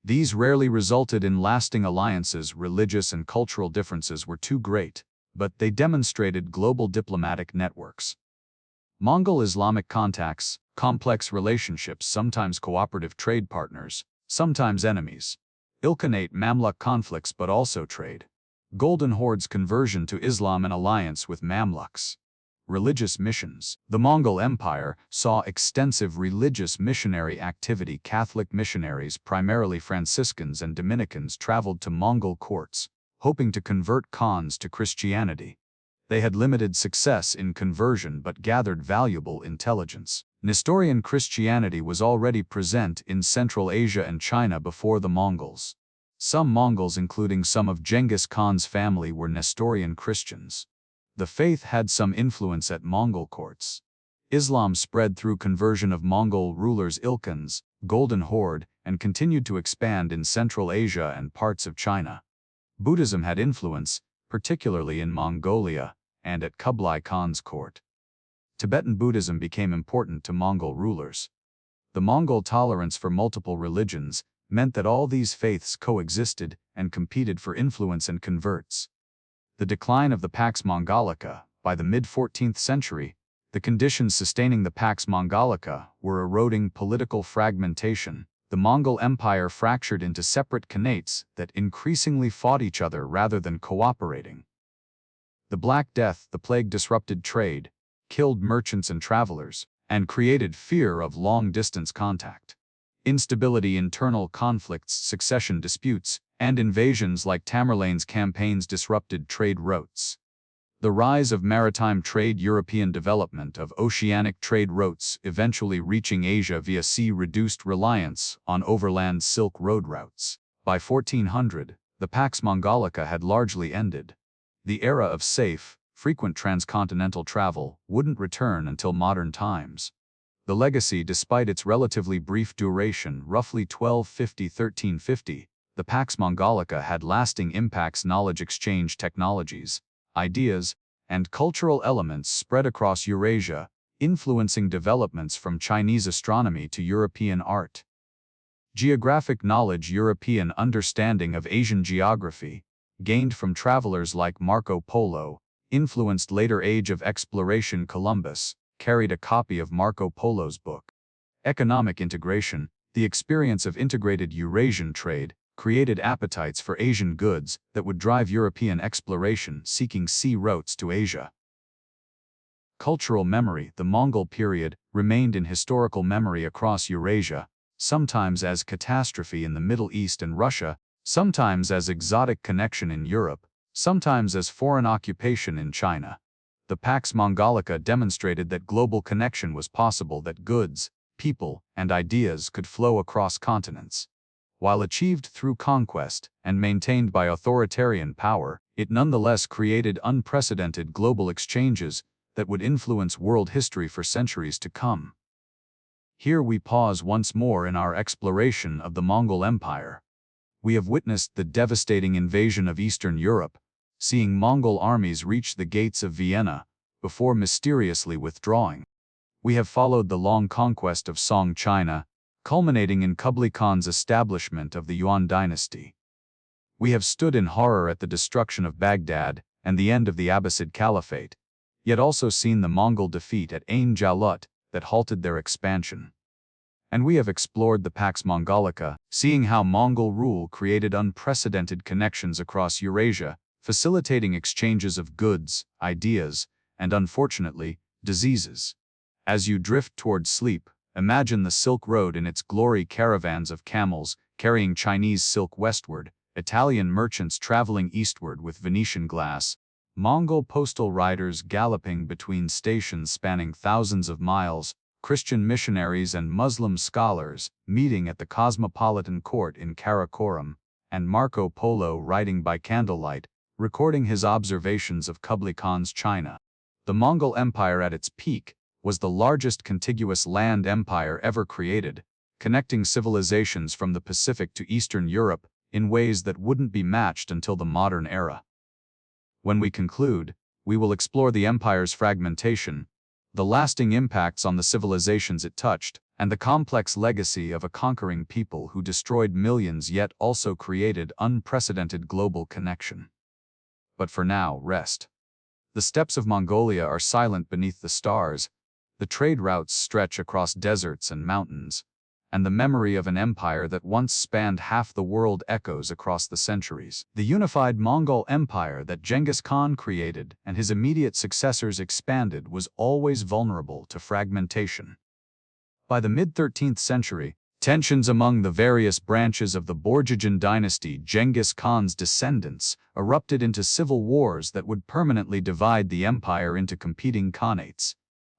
These rarely resulted in lasting alliances. Religious and cultural differences were too great, but they demonstrated global diplomatic networks. Mongol-Islamic contacts, complex relationships, sometimes cooperative trade partners, sometimes enemies. Ilkhanate Mamluk conflicts but also trade. Golden Horde's conversion to Islam and alliance with Mamluks. Religious missions. The Mongol Empire saw extensive religious missionary activity. Catholic missionaries, primarily Franciscans and Dominicans, traveled to Mongol courts, hoping to convert Khans to Christianity. They had limited success in conversion but gathered valuable intelligence. Nestorian Christianity was already present in Central Asia and China before the Mongols. Some Mongols, including some of Genghis Khan's family, were Nestorian Christians. The faith had some influence at Mongol courts. Islam spread through conversion of Mongol rulers Ilkhans, Golden Horde, and continued to expand in Central Asia and parts of China. Buddhism had influence, particularly in Mongolia, and at Kublai Khan's court. Tibetan Buddhism became important to Mongol rulers. The Mongol tolerance for multiple religions meant that all these faiths coexisted and competed for influence and converts. The decline of the Pax Mongolica. By the mid-14th century, the conditions sustaining the Pax Mongolica were eroding political fragmentation. The Mongol Empire fractured into separate khanates that increasingly fought each other rather than cooperating. The Black Death, the plague, disrupted trade, killed merchants and travelers, and created fear of long-distance contact. Instability, internal conflicts, succession disputes, and invasions like Tamerlane's campaigns disrupted trade routes. The rise of maritime trade, European development of oceanic trade routes eventually reaching Asia via sea, reduced reliance on overland Silk Road routes. By 1400, the Pax Mongolica had largely ended. The era of safe, frequent transcontinental travel wouldn't return until modern times. The legacy, despite its relatively brief duration, roughly 1250–1350, the Pax Mongolica had lasting impacts. Knowledge exchange, technologies, ideas, and cultural elements spread across Eurasia, influencing developments from Chinese astronomy to European art. Geographic knowledge, European understanding of Asian geography, gained from travelers like Marco Polo, influenced later age of exploration. Columbus carried a copy of Marco Polo's book. Economic integration, the experience of integrated Eurasian trade, created appetites for Asian goods that would drive European exploration, seeking sea routes to Asia. Cultural memory, the Mongol period remained in historical memory across Eurasia, sometimes as catastrophe in the Middle East and Russia, sometimes as exotic connection in Europe, sometimes as foreign occupation in China. The Pax Mongolica demonstrated that global connection was possible, that goods, people, and ideas could flow across continents. While achieved through conquest and maintained by authoritarian power, it nonetheless created unprecedented global exchanges that would influence world history for centuries to come. Here we pause once more in our exploration of the Mongol Empire. We have witnessed the devastating invasion of Eastern Europe, seeing Mongol armies reach the gates of Vienna before mysteriously withdrawing. We have followed the long conquest of Song China, culminating in Kublai Khan's establishment of the Yuan dynasty. We have stood in horror at the destruction of Baghdad and the end of the Abbasid Caliphate, yet also seen the Mongol defeat at Ain Jalut that halted their expansion. And we have explored the Pax Mongolica, seeing how Mongol rule created unprecedented connections across Eurasia, facilitating exchanges of goods, ideas, and unfortunately, diseases. As you drift toward sleep, imagine the Silk Road in its glory, caravans of camels carrying Chinese silk westward, Italian merchants traveling eastward with Venetian glass, Mongol postal riders galloping between stations spanning thousands of miles, Christian missionaries and Muslim scholars meeting at the cosmopolitan court in Karakoram, and Marco Polo riding by candlelight, recording his observations of Kublai Khan's China. The Mongol Empire at its peak was the largest contiguous land empire ever created, connecting civilizations from the Pacific to Eastern Europe in ways that wouldn't be matched until the modern era. When we conclude, we will explore the empire's fragmentation, the lasting impacts on the civilizations it touched, and the complex legacy of a conquering people who destroyed millions yet also created unprecedented global connection. But for now, rest. The steppes of Mongolia are silent beneath the stars, the trade routes stretch across deserts and mountains, and the memory of an empire that once spanned half the world echoes across the centuries. The unified Mongol Empire that Genghis Khan created and his immediate successors expanded was always vulnerable to fragmentation. By the mid-13th century, Tensions among the various branches of the Borjigin dynasty, Genghis Khan's descendants, erupted into civil wars that would permanently divide the empire into competing khanates.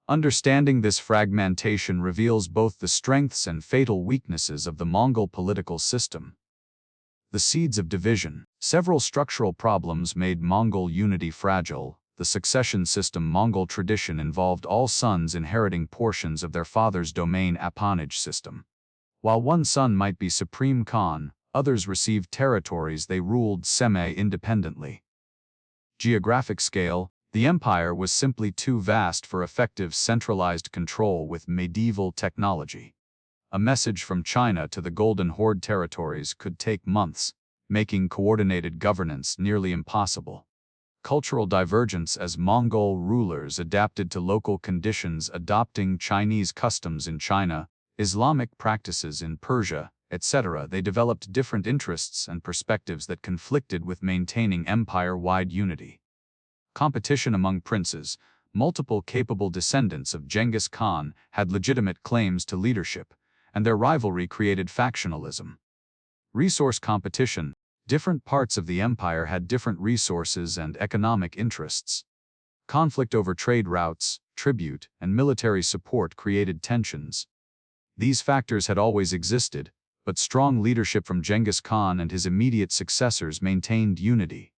Understanding this fragmentation reveals both the strengths and fatal weaknesses of the Mongol political system. The seeds of division. Several structural problems made Mongol unity fragile. The succession system Mongol tradition involved all sons inheriting portions of their father's domain appanage system. While one son might be supreme Khan, others received territories they ruled semi-independently. Geographic scale. The empire was simply too vast for effective centralized control with medieval technology. A message from China to the Golden Horde territories could take months, making coordinated governance nearly impossible. Cultural divergence as Mongol rulers adapted to local conditions, adopting Chinese customs in China, Islamic practices in Persia, etc. They developed different interests and perspectives that conflicted with maintaining empire-wide unity. Competition among princes. Multiple capable descendants of Genghis Khan had legitimate claims to leadership, and their rivalry created factionalism. Resource competition. Different parts of the empire had different resources and economic interests. Conflict over trade routes, tribute, and military support created tensions. These factors had always existed, but strong leadership from Genghis Khan and his immediate successors maintained unity.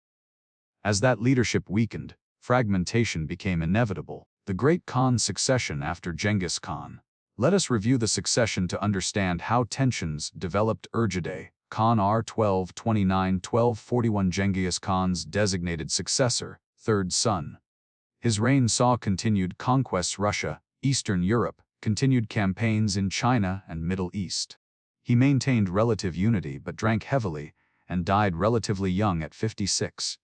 As that leadership weakened, fragmentation became inevitable. The Great Khan's succession after Genghis Khan. Let us review the succession to understand how tensions developed. Urgide, Khan R. 1229–1241, Genghis Khan's designated successor, third son. His reign saw continued conquests Russia, Eastern Europe, continued campaigns in China and Middle East. He maintained relative unity but drank heavily and died relatively young at 56.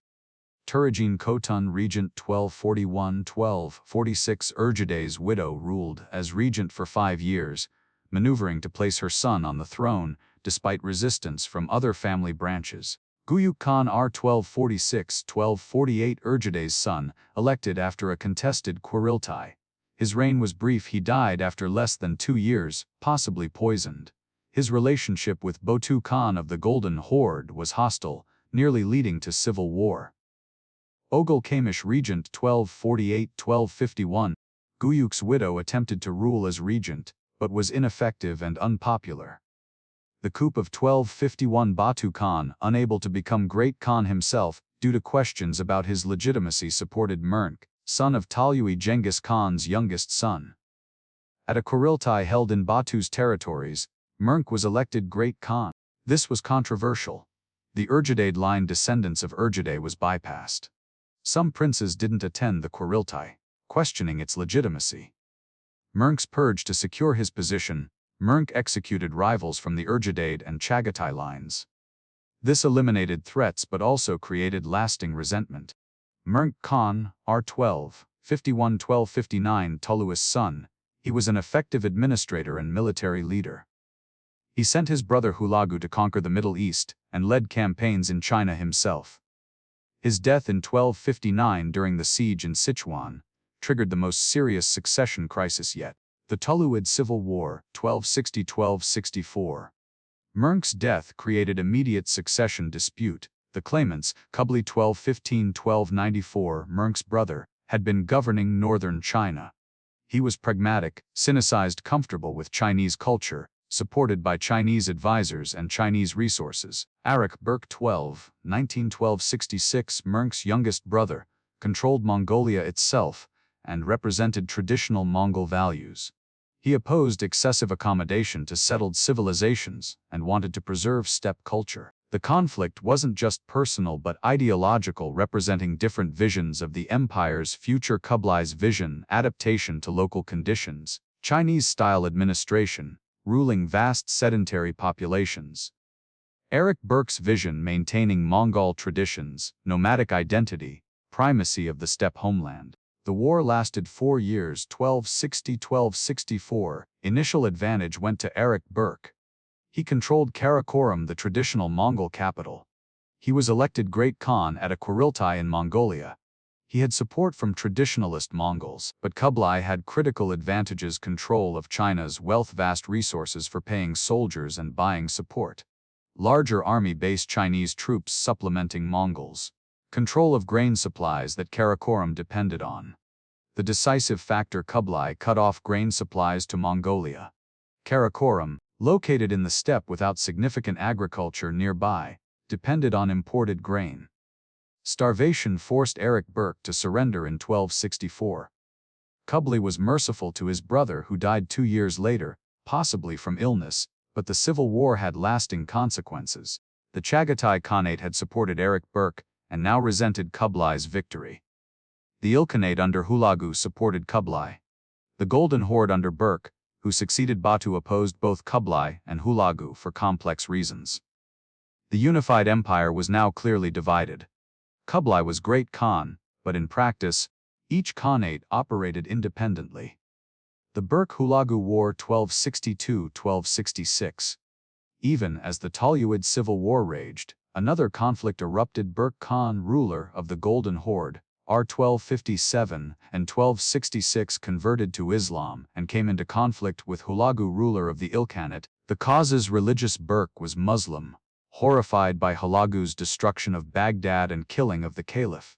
Temujin Khotun, regent 1241–1246. Urgide's widow ruled as regent for 5 years, maneuvering to place her son on the throne despite resistance from other family branches. Guyuk Khan R. 1246–1248, Urgide's son, elected after a contested Kurultai. His reign was brief. He died after less than 2 years, possibly poisoned. His relationship with Botu Khan of the Golden Horde was hostile, nearly leading to civil war. Oghul Kamish, regent 1248–1251. Guyuk's widow attempted to rule as regent, but was ineffective and unpopular. The coup of 1251, Batu Khan, unable to become Great Khan himself due to questions about his legitimacy, supported Mernk, son of Talyui, Genghis Khan's youngest son. At a Kurultai held in Batu's territories, Mernk was elected Great Khan. This was controversial. The Urgide line descendants of Urgide was bypassed. Some princes didn't attend the Kurultai, questioning its legitimacy. Mernk's purge. To secure his position, Mernk executed rivals from the Urgide and Chagatai lines. This eliminated threats but also created lasting resentment. Mernk Khan, R. 1251–1259, Tulu's son, he was an effective administrator and military leader. He sent his brother Hulagu to conquer the Middle East and led campaigns in China himself. His death in 1259 during the siege in Sichuan triggered the most serious succession crisis yet, the Tuluid Civil War, 1260–1264. Mernck's death created immediate succession dispute. The claimants, Kublai 1215–1294, Mernck's brother, had been governing northern China. He was pragmatic, Sinicized, comfortable with Chinese culture, supported by Chinese advisors and Chinese resources. Arik Burke 1912–66, Mernck's youngest brother, controlled Mongolia itself and represented traditional Mongol values. He opposed excessive accommodation to settled civilizations and wanted to preserve steppe culture. The conflict wasn't just personal but ideological, representing different visions of the empire's future. Kublai's vision, adaptation to local conditions, Chinese-style administration, ruling vast sedentary populations. Arik Burke's vision, maintaining Mongol traditions, nomadic identity, primacy of the steppe homeland. The war lasted 4 years, 1260–1264. Initial advantage went to Arik Burke. He controlled Karakorum, the traditional Mongol capital. He was elected Great Khan at a Kurultai in Mongolia. He had support from traditionalist Mongols, but Kublai had critical advantages: control of China's wealth, vast resources for paying soldiers and buying support, larger army-based Chinese troops supplementing Mongols, control of grain supplies that Karakorum depended on. The decisive factor: Kublai cut off grain supplies to Mongolia. Karakorum, located in the steppe without significant agriculture nearby, depended on imported grain. Starvation forced Erik Berke to surrender in 1264. Kublai was merciful to his brother, who died 2 years later, possibly from illness, but the civil war had lasting consequences. The Chagatai Khanate had supported Erik Berke and now resented Kublai's victory. The Ilkhanate under Hulagu supported Kublai. The Golden Horde under Berke, who succeeded Batu, opposed both Kublai and Hulagu for complex reasons. The unified empire was now clearly divided. Kublai was Great Khan, but in practice, each Khanate operated independently. The Berke-Hulagu War 1262–1266. Even as the Toluid civil war raged, another conflict erupted. Berke Khan, ruler of the Golden Horde, R 1257 and 1266, converted to Islam and came into conflict with Hulagu, ruler of the Ilkhanate. The causes: religious: Berke was Muslim, horrified by Hulagu's destruction of Baghdad and killing of the caliph.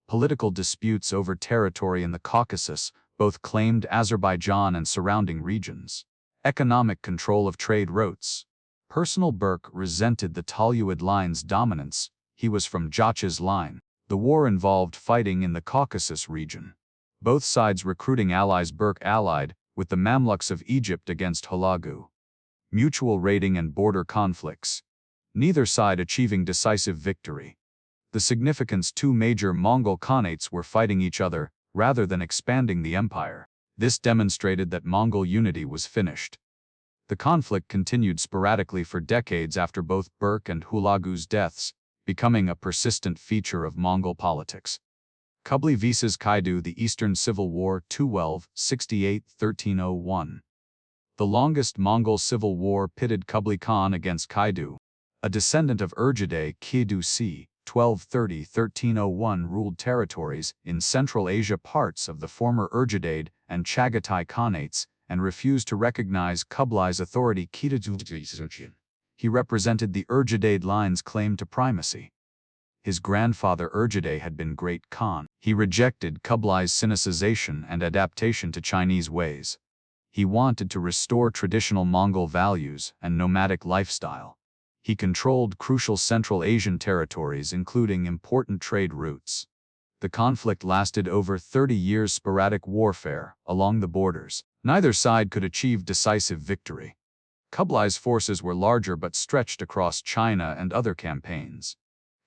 Political disputes over territory in the Caucasus, both claimed Azerbaijan and surrounding regions. Economic: control of trade routes. Personal: Berke resented the Toluid line's dominance. He was from Joch's line. The war involved fighting in the Caucasus region. Both sides recruiting allies. Berke allied with the Mamluks of Egypt against Hulagu. Mutual raiding and border conflicts, neither side achieving decisive victory. The significance: two major Mongol Khanates were fighting each other rather than expanding the empire. This demonstrated that Mongol unity was finished. The conflict continued sporadically for decades after both Berke and Hulagu's deaths, becoming a persistent feature of Mongol politics. Kublai vs Kaidu: the Eastern Civil War 1268–1301. The longest Mongol civil war pitted Kublai Khan against Kaidu, a descendant of Urjade. Kaidu c. 1230–1301 ruled territories in Central Asia, parts of the former Urjade and Chagatai Khanates, and refused to recognize Kublai's authority. He represented the Urjade line's claim to primacy. His grandfather Urjade had been Great Khan. He rejected Kublai's Sinicization and adaptation to Chinese ways. He wanted to restore traditional Mongol values and nomadic lifestyle. He controlled crucial Central Asian territories, including important trade routes. The conflict lasted over 30 years. Sporadic warfare along the borders. Neither side could achieve decisive victory. Kublai's forces were larger but stretched across China and other campaigns.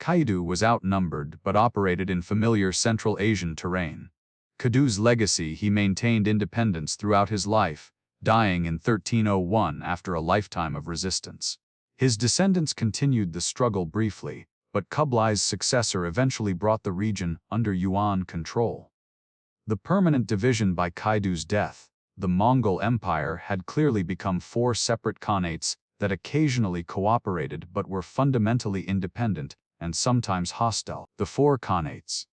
Kaidu was outnumbered but operated in familiar Central Asian terrain. Kaidu's legacy: he maintained independence throughout his life, dying in 1301 after a lifetime of resistance. His descendants continued the struggle briefly, but Kublai's successor eventually brought the region under Yuan control. The permanent division by Kaidu's death: the Mongol Empire had clearly become 4 separate khanates that occasionally cooperated but were fundamentally independent and sometimes hostile. The 4 khanates.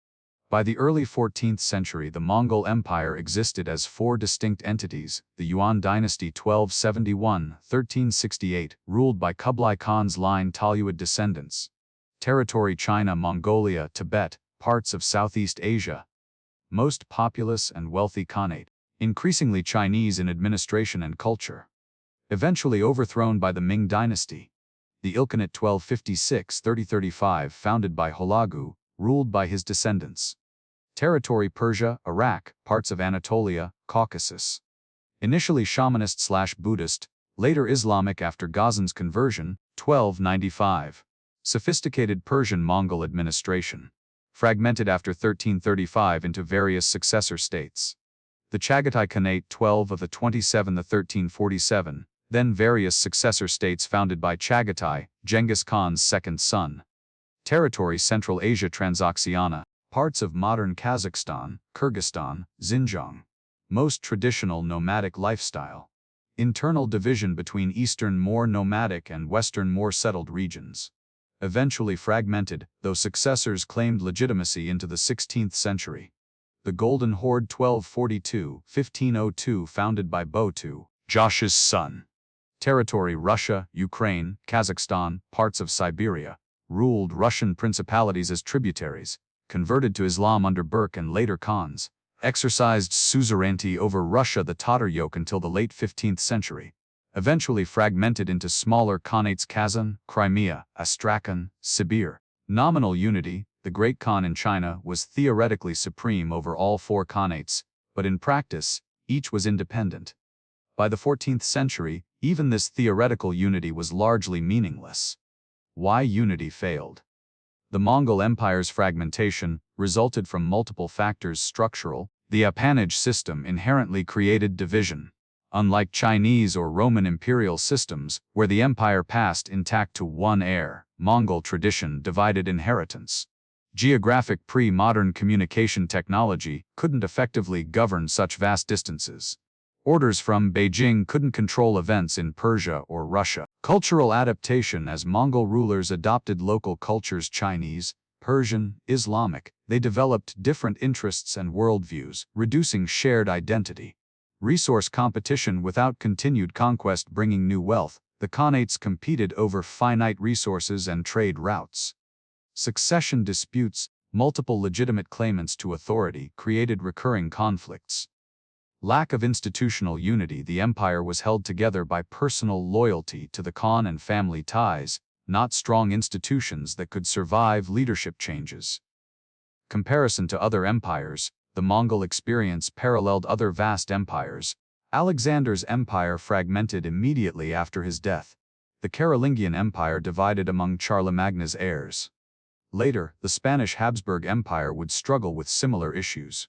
By the early 14th century, the Mongol Empire existed as 4 distinct entities: the Yuan Dynasty 1271–1368, ruled by Kublai Khan's line Toluid descendants. Territory: China, Mongolia, Tibet, parts of Southeast Asia. Most populous and wealthy Khanate, increasingly Chinese in administration and culture. Eventually overthrown by the Ming Dynasty. The Ilkhanate 1256–3035, founded by Hulagu, ruled by his descendants. Territory: Persia, Iraq, parts of Anatolia, Caucasus. Initially shamanist/Buddhist, later Islamic after Ghazan's conversion, 1295. Sophisticated Persian-Mongol administration. Fragmented after 1335 into various successor states. The Chagatai Khanate 12 of the 27 of 1347, then various successor states founded by Chagatai, Genghis Khan's second son. Territory: Central Asia, Transoxiana, parts of modern Kazakhstan, Kyrgyzstan, Xinjiang. Most traditional nomadic lifestyle. Internal division between Eastern more nomadic and Western more settled regions. eventually fragmented, though successors claimed legitimacy into the 16th century. The Golden Horde 1242–1502 founded by Botu, Josh's son. Territory Russia, Ukraine, Kazakhstan, parts of Siberia. Ruled Russian principalities as tributaries. Converted to Islam under Berke and later Khans. Exercised suzerainty over Russia the Tatar yoke until the late 15th century. Eventually fragmented into smaller Khanates Kazan, Crimea, Astrakhan, Sibir. Nominal unity, the Great Khan in China was theoretically supreme over all four Khanates, but in practice, each was independent. By the 14th century, even this theoretical unity was largely meaningless. Why unity failed? The Mongol Empire's fragmentation resulted from multiple factors structural. The appanage system inherently created division. Unlike Chinese or Roman imperial systems, where the empire passed intact to one heir, Mongol tradition divided inheritance. Geographic pre-modern communication technology couldn't effectively govern such vast distances. Orders from Beijing couldn't control events in Persia or Russia. Cultural adaptation as Mongol rulers adopted local cultures Chinese, Persian, Islamic, they developed different interests and worldviews, reducing shared identity. Resource competition without continued conquest bringing new wealth, the Khanates competed over finite resources and trade routes. Succession disputes, multiple legitimate claimants to authority created recurring conflicts. Lack of institutional unity, the empire was held together by personal loyalty to the Khan and family ties, not strong institutions that could survive leadership changes. Comparison to other empires, the Mongol experience paralleled other vast empires. Alexander's empire fragmented immediately after his death. The Carolingian Empire divided among Charlemagne's heirs. Later, the Spanish Habsburg Empire would struggle with similar issues.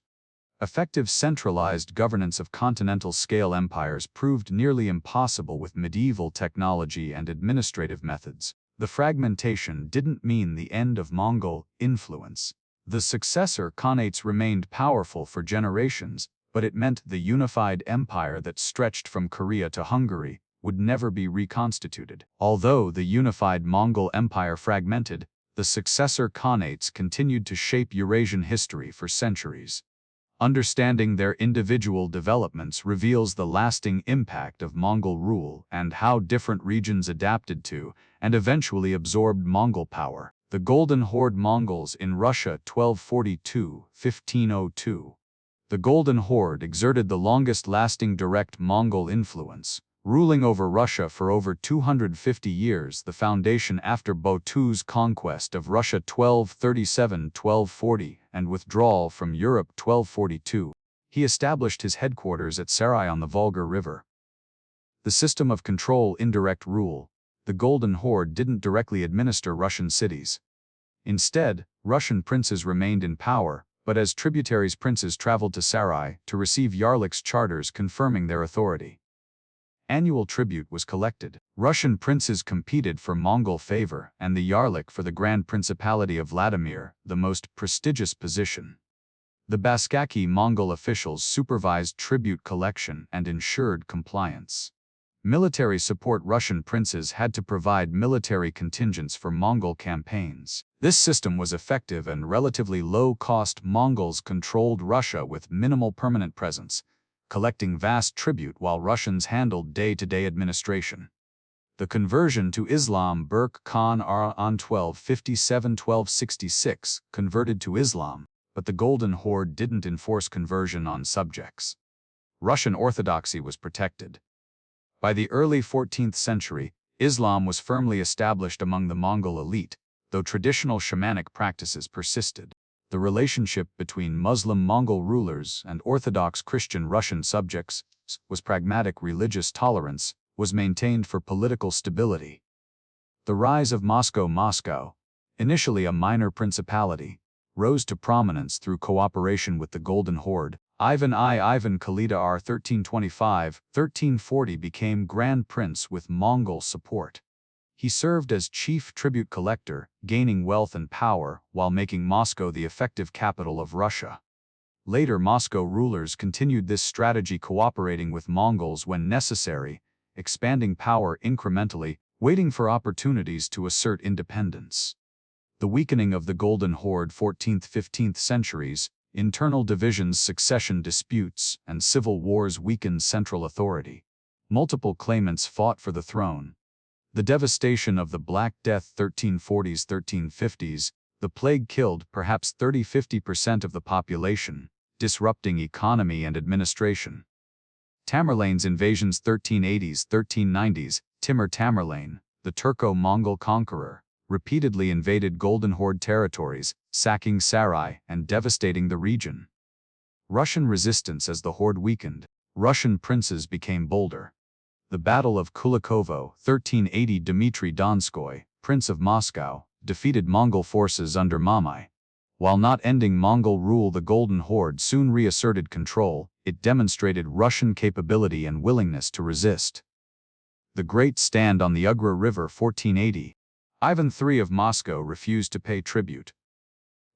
Effective centralized governance of continental-scale empires proved nearly impossible with medieval technology and administrative methods. The fragmentation didn't mean the end of Mongol influence. The successor Khanates remained powerful for generations, but it meant the unified empire that stretched from Korea to Hungary would never be reconstituted. Although the unified Mongol Empire fragmented, the successor Khanates continued to shape Eurasian history for centuries. Understanding their individual developments reveals the lasting impact of Mongol rule and how different regions adapted to and eventually absorbed Mongol power. The Golden Horde Mongols in Russia 1242–1502. The Golden Horde exerted the longest-lasting direct Mongol influence, ruling over Russia for over 250 years, the foundation after Botu's conquest of Russia 1237–1240 and withdrawal from Europe 1242. He established his headquarters at Sarai on the Volga River. The system of control, indirect rule. The Golden Horde didn't directly administer Russian cities. Instead, Russian princes remained in power, but as tributaries princes traveled to Sarai to receive Yarlich's charters confirming their authority. Annual tribute was collected. Russian princes competed for Mongol favor and the Yarlich for the Grand Principality of Vladimir, the most prestigious position. The Baskaki Mongol officials supervised tribute collection and ensured compliance. Military support. Russian princes had to provide military contingents for Mongol campaigns. This system was effective and relatively low-cost. Mongols controlled Russia with minimal permanent presence, collecting vast tribute while Russians handled day-to-day administration. The conversion to Islam. Berke Khan on 1257–1266 converted to Islam, but the Golden Horde didn't enforce conversion on subjects. Russian orthodoxy was protected. By the early 14th century, Islam was firmly established among the Mongol elite, though traditional shamanic practices persisted. The relationship between Muslim Mongol rulers and Orthodox Christian Russian subjects was pragmatic. Religious tolerance was maintained for political stability. The rise of Moscow, initially a minor principality, rose to prominence through cooperation with the Golden Horde. Ivan Khalida R. 1325–1340 became Grand Prince with Mongol support. He served as chief tribute collector, gaining wealth and power while making Moscow the effective capital of Russia. Later Moscow rulers continued this strategy, cooperating with Mongols when necessary, expanding power incrementally. waiting for opportunities to assert independence. The weakening of the Golden Horde 14th–15th centuries, internal divisions, succession disputes, and civil wars weakened central authority. Multiple claimants fought for the throne. The devastation of the Black Death 1340s–1350s, the plague killed perhaps 30–50% of the population, disrupting economy and administration. Tamerlane's invasions 1380s–1390s, Timur Tamerlane, the Turco-Mongol conqueror, repeatedly invaded Golden Horde territories, sacking Sarai and devastating the region. Russian resistance. As the Horde weakened, Russian princes became bolder. The Battle of Kulikovo 1380, Dmitry Donskoy, Prince of Moscow, defeated Mongol forces under Mamai. While not ending Mongol rule, the Golden Horde soon reasserted control. It demonstrated Russian capability and willingness to resist. The Great Stand on the Ugra River 1480. Ivan III of Moscow refused to pay tribute.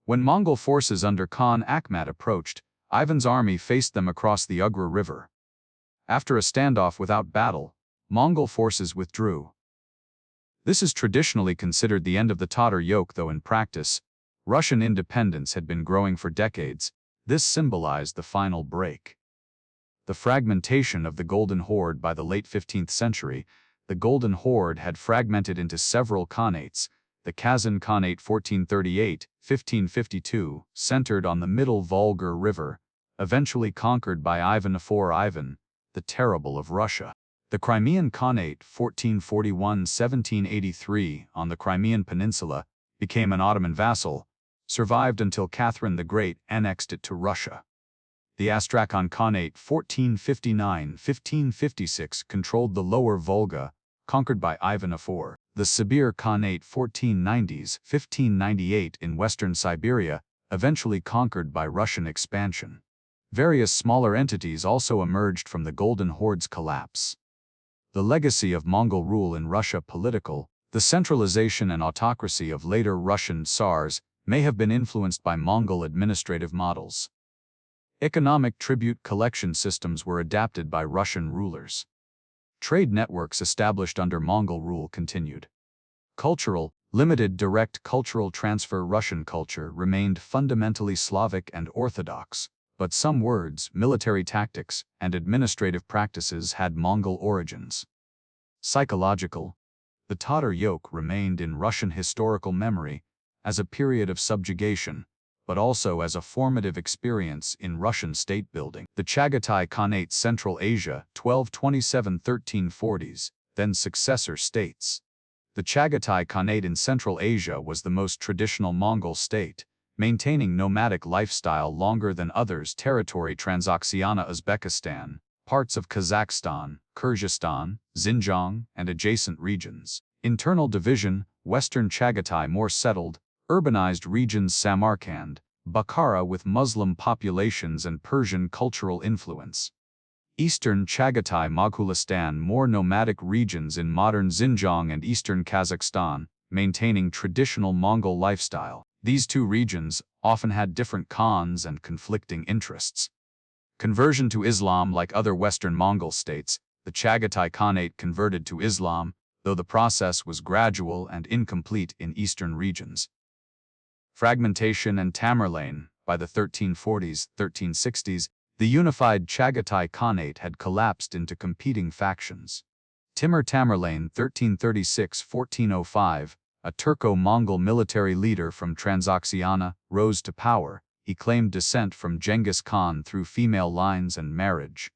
When Mongol forces under Khan Akhmat approached, Ivan's army faced them across the Ugra River. After a standoff without battle, Mongol forces withdrew. This is traditionally considered the end of the Tatar yoke, though in practice, Russian independence had been growing for decades. This symbolized the final break. The fragmentation of the Golden Horde. By the late 15th century, the Golden Horde had fragmented into several khanates. The Kazan Khanate 1438–1552, centered on the middle Volga River, eventually conquered by Ivan IV Ivan, the Terrible of Russia. The Crimean Khanate 1441–1783, on the Crimean Peninsula, became an Ottoman vassal, survived until Catherine the Great annexed it to Russia. The Astrakhan Khanate 1459–1556 controlled the lower Volga, conquered by Ivan IV. The Sibir Khanate 1490s–1598 in western Siberia, eventually conquered by Russian expansion. Various smaller entities also emerged from the Golden Horde's collapse. The legacy of Mongol rule in Russia. Political, the centralization and autocracy of later Russian Tsars may have been influenced by Mongol administrative models. Economic tribute collection systems were adapted by Russian rulers. Trade networks established under Mongol rule continued. Cultural, limited direct cultural transfer. Russian culture remained fundamentally Slavic and Orthodox, but some words, military tactics, and administrative practices had Mongol origins. Psychological, the Tatar yoke remained in Russian historical memory as a period of subjugation, but also as a formative experience in Russian state-building. The Chagatai Khanate, Central Asia, 1227–1340s, then successor states. The Chagatai Khanate in Central Asia was the most traditional Mongol state, maintaining nomadic lifestyle longer than others. Territory: Transoxiana, Uzbekistan, parts of Kazakhstan, Kyrgyzstan, Xinjiang, and adjacent regions. Internal division: Western Chagatai, more settled, urbanized regions: Samarkand, Bukhara with Muslim populations and Persian cultural influence. Eastern Chagatai, Moghulestan, more nomadic regions in modern Xinjiang and eastern Kazakhstan, maintaining traditional Mongol lifestyle. These two regions often had different khans and conflicting interests. Conversion to Islam: like other Western Mongol states, the Chagatai Khanate converted to Islam, though the process was gradual and incomplete in eastern regions. Fragmentation and Tamerlane: by the 1340s, 1360s, the unified Chagatai Khanate had collapsed into competing factions. Timur Tamerlane 1336–1405, a Turco-Mongol military leader from Transoxiana, rose to power. He claimed descent from Genghis Khan through female lines and marriage.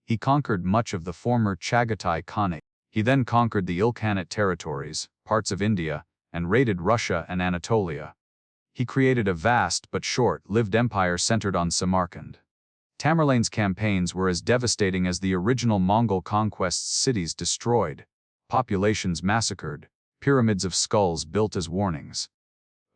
He conquered much of the former Chagatai Khanate. He then conquered the Ilkhanate territories, parts of India, and raided Russia and Anatolia. He created a vast but short-lived empire centered on Samarkand. Tamerlane's campaigns were as devastating as the original Mongol conquests: cities destroyed, populations massacred, pyramids of skulls built as warnings.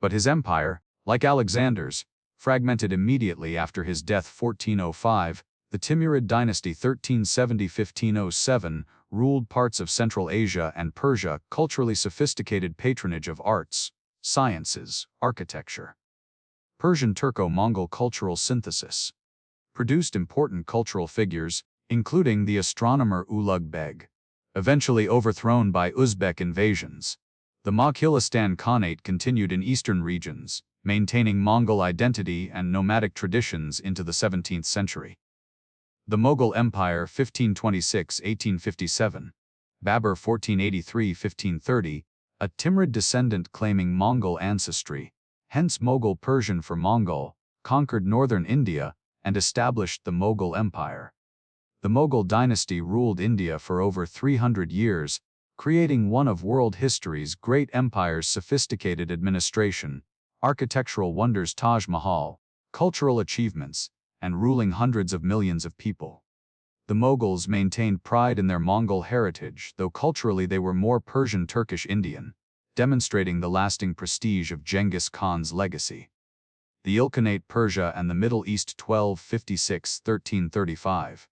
But his empire, like Alexander's, fragmented immediately after his death. 1405, the Timurid dynasty 1370–1507 ruled parts of Central Asia and Persia. Culturally sophisticated patronage of arts, sciences, architecture. Persian Turco-Mongol cultural synthesis produced important cultural figures, including the astronomer Ulugh Beg, eventually overthrown by Uzbek invasions. The Moghilistan Khanate continued in eastern regions, maintaining Mongol identity and nomadic traditions into the 17th century. The Mongol Empire 1526–1857, Babur 1483–1530, a Timrid descendant claiming Mongol ancestry, hence Mughal Persian for Mongol, conquered northern India and established the Mongol Empire. The Mughal dynasty ruled India for over 300 years, creating one of world history's great empires. Sophisticated administration, architectural wonders, Taj Mahal, cultural achievements, and ruling hundreds of millions of people. The Mughals maintained pride in their Mongol heritage, though culturally they were more Persian Turkish Indian, demonstrating the lasting prestige of Genghis Khan's legacy. The Ilkhanate Persia and the Middle East 1256–1335.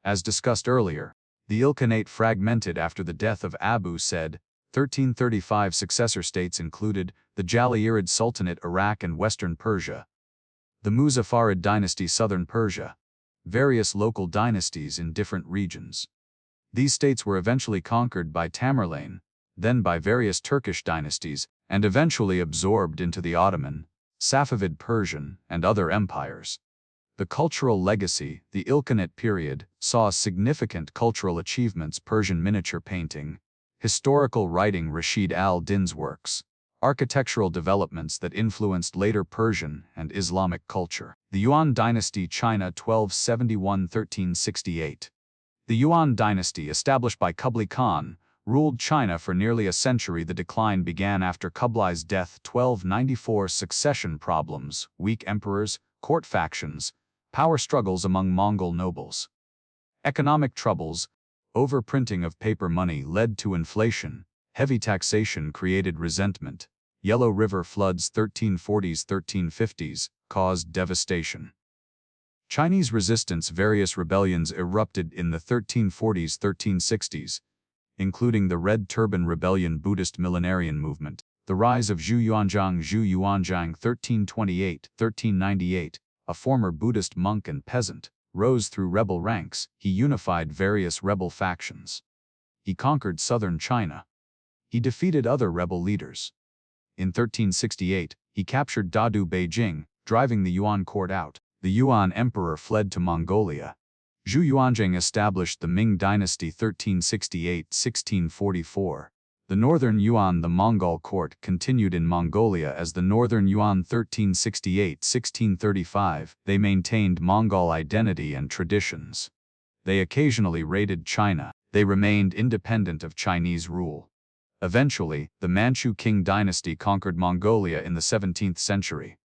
As discussed earlier, the Ilkhanate fragmented after the death of Abu Said. 1335 successor states included the Jalayirid Sultanate Iraq and Western Persia, the Muzaffarid dynasty Southern Persia, various local dynasties in different regions. These states were eventually conquered by Tamerlane, then by various Turkish dynasties, and eventually absorbed into the Ottoman, Safavid Persian, and other empires. The cultural legacy, the Ilkhanate period, saw significant cultural achievements: Persian miniature painting, historical writing, Rashid al-Din's works, architectural developments that influenced later Persian and Islamic culture. The Yuan dynasty, China 1271–1368. The Yuan dynasty, established by Kublai Khan, ruled China for nearly a century. The decline began after Kublai's death. 1294 Succession problems, weak emperors, court factions, power struggles among Mongol nobles. Economic troubles, overprinting of paper money led to inflation, heavy taxation created resentment. Yellow River floods 1340s–1350s caused devastation. Chinese resistance, various rebellions erupted in the 1340s–1360s, including the Red Turban Rebellion, Buddhist millenarian movement, the rise of Zhu Yuanzhang 1398–1398, a former Buddhist monk and peasant, rose through rebel ranks. He unified various rebel factions. He conquered southern China. He defeated other rebel leaders. In 1368, he captured Dadu Beijing, driving the Yuan court out. The Yuan emperor fled to Mongolia. Zhu Yuanzhang established the Ming dynasty 1368–1644. The northern Yuan, the Mongol court, continued in Mongolia as the northern Yuan 1368–1635. They maintained Mongol identity and traditions. They occasionally raided China. They remained independent of Chinese rule. Eventually, the Manchu Qing dynasty conquered Mongolia in the 17th century.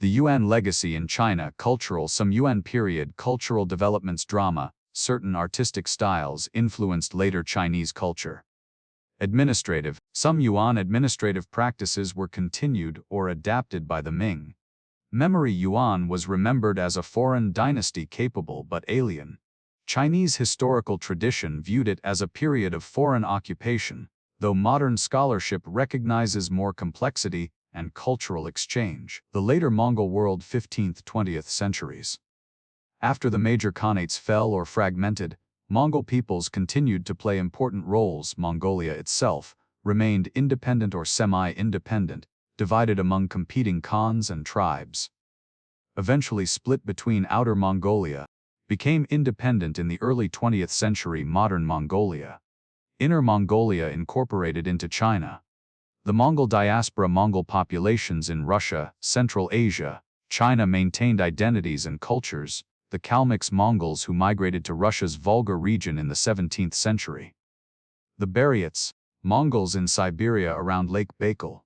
The Yuan legacy in China, cultural, some Yuan period cultural developments, drama, certain artistic styles influenced later Chinese culture. Administrative, some Yuan administrative practices were continued or adapted by the Ming. Memory, Yuan was remembered as a foreign dynasty, capable but alien. Chinese historical tradition viewed it as a period of foreign occupation, though modern scholarship recognizes more complexity and cultural exchange. The later Mongol world, 15th–20th centuries. After the major khanates fell or fragmented, Mongol peoples continued to play important roles. Mongolia itself remained independent or semi-independent, divided among competing khans and tribes. Eventually split between Outer Mongolia, became independent in the early 20th century. Modern Mongolia. Inner Mongolia incorporated into China. The Mongol diaspora, Mongol populations in Russia, Central Asia, China maintained identities and cultures. The Kalmyks, Mongols who migrated to Russia's Volga region in the 17th century. The Buryats, Mongols in Siberia around Lake Baikal.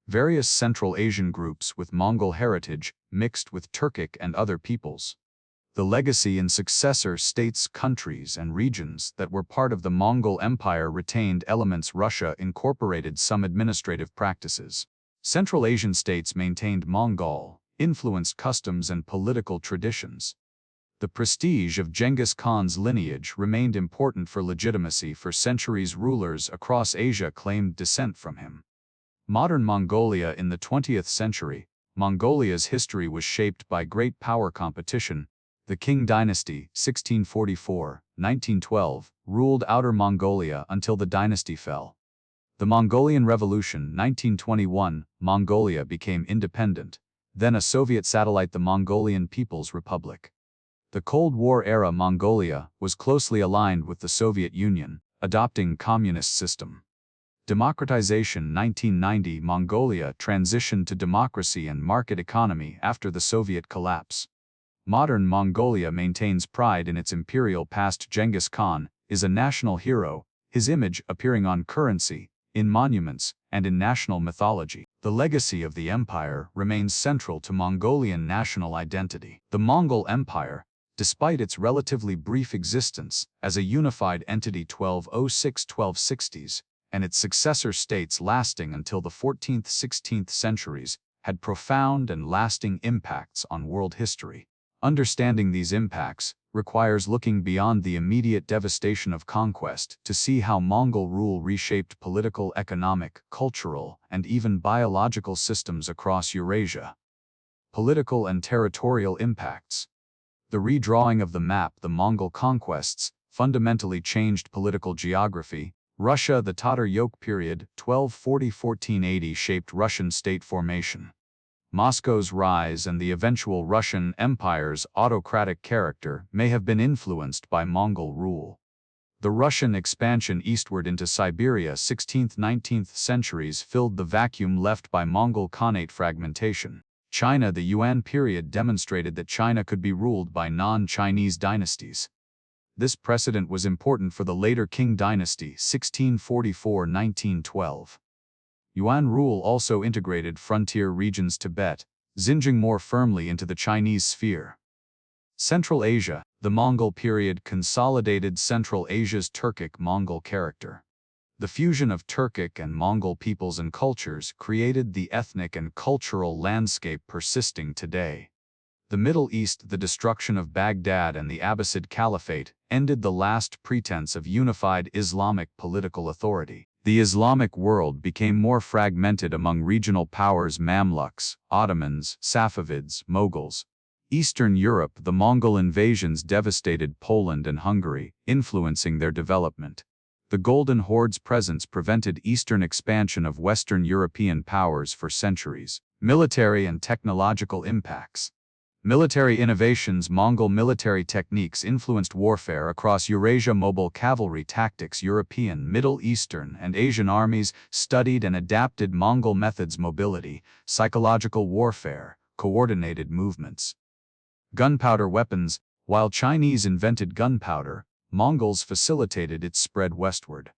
Various Central Asian groups with Mongol heritage mixed with Turkic and other peoples. The legacy in successor states, countries, and regions that were part of the Mongol Empire retained elements. Russia incorporated some administrative practices. Central Asian states maintained Mongol-influenced customs and political traditions. The prestige of Genghis Khan's lineage remained important for legitimacy for centuries. Rulers across Asia claimed descent from him. Modern Mongolia in the 20th century, Mongolia's history was shaped by great power competition. The Qing Dynasty, 1644-1912, ruled Outer Mongolia until the dynasty fell. The Mongolian Revolution, 1921, Mongolia became independent, then a Soviet satellite, the Mongolian People's Republic. The Cold War era Mongolia was closely aligned with the Soviet Union, adopting communist system. Democratization, 1990, Mongolia transitioned to democracy and market economy after the Soviet collapse. Modern Mongolia maintains pride in its imperial past. Genghis Khan is a national hero, his image appearing on currency, in monuments, and in national mythology. The legacy of the empire remains central to Mongolian national identity. The Mongol Empire, despite its relatively brief existence as a unified entity 1206–1260s, and its successor states lasting until the 14th–16th centuries, had profound and lasting impacts on world history. Understanding these impacts requires looking beyond the immediate devastation of conquest to see how Mongol rule reshaped political, economic, cultural, and even biological systems across Eurasia. Political and territorial impacts. The redrawing of the map, the Mongol conquests, fundamentally changed political geography. Russia, the Tatar yoke period, 1240–1480, shaped Russian state formation. Moscow's rise and the eventual Russian Empire's autocratic character may have been influenced by Mongol rule. The Russian expansion eastward into Siberia, 16th–19th centuries, filled the vacuum left by Mongol Khanate fragmentation. China, the Yuan period, demonstrated that China could be ruled by non-Chinese dynasties. This precedent was important for the later Qing Dynasty, 1644–1912. Yuan rule also integrated frontier regions Tibet, Xinjiang more firmly into the Chinese sphere. Central Asia, the Mongol period consolidated Central Asia's Turkic-Mongol character. The fusion of Turkic and Mongol peoples and cultures created the ethnic and cultural landscape persisting today. The Middle East, the destruction of Baghdad and the Abbasid Caliphate, ended the last pretense of unified Islamic political authority. The Islamic world became more fragmented among regional powers: Mamluks, Ottomans, Safavids, Moguls. Eastern Europe, the Mongol invasions devastated Poland and Hungary, influencing their development. The Golden Horde's presence prevented Eastern expansion of Western European powers for centuries. Military and technological impacts. Military innovations. Mongol military techniques influenced warfare across Eurasia. Mobile cavalry tactics. European, Middle Eastern, and Asian armies studied and adapted Mongol methods. Mobility, psychological warfare, coordinated movements. Gunpowder weapons. While Chinese invented gunpowder, Mongols facilitated its spread westward.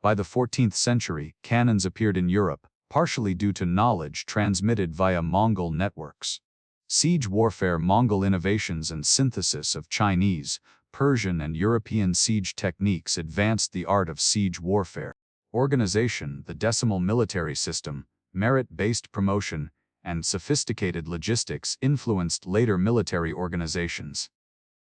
By the 14th century, cannons appeared in Europe, partially due to knowledge transmitted via Mongol networks. Siege warfare. Mongol innovations and synthesis of Chinese, Persian, and European siege techniques advanced the art of siege warfare. Organization. The decimal military system, merit-based promotion, and sophisticated logistics influenced later military organizations.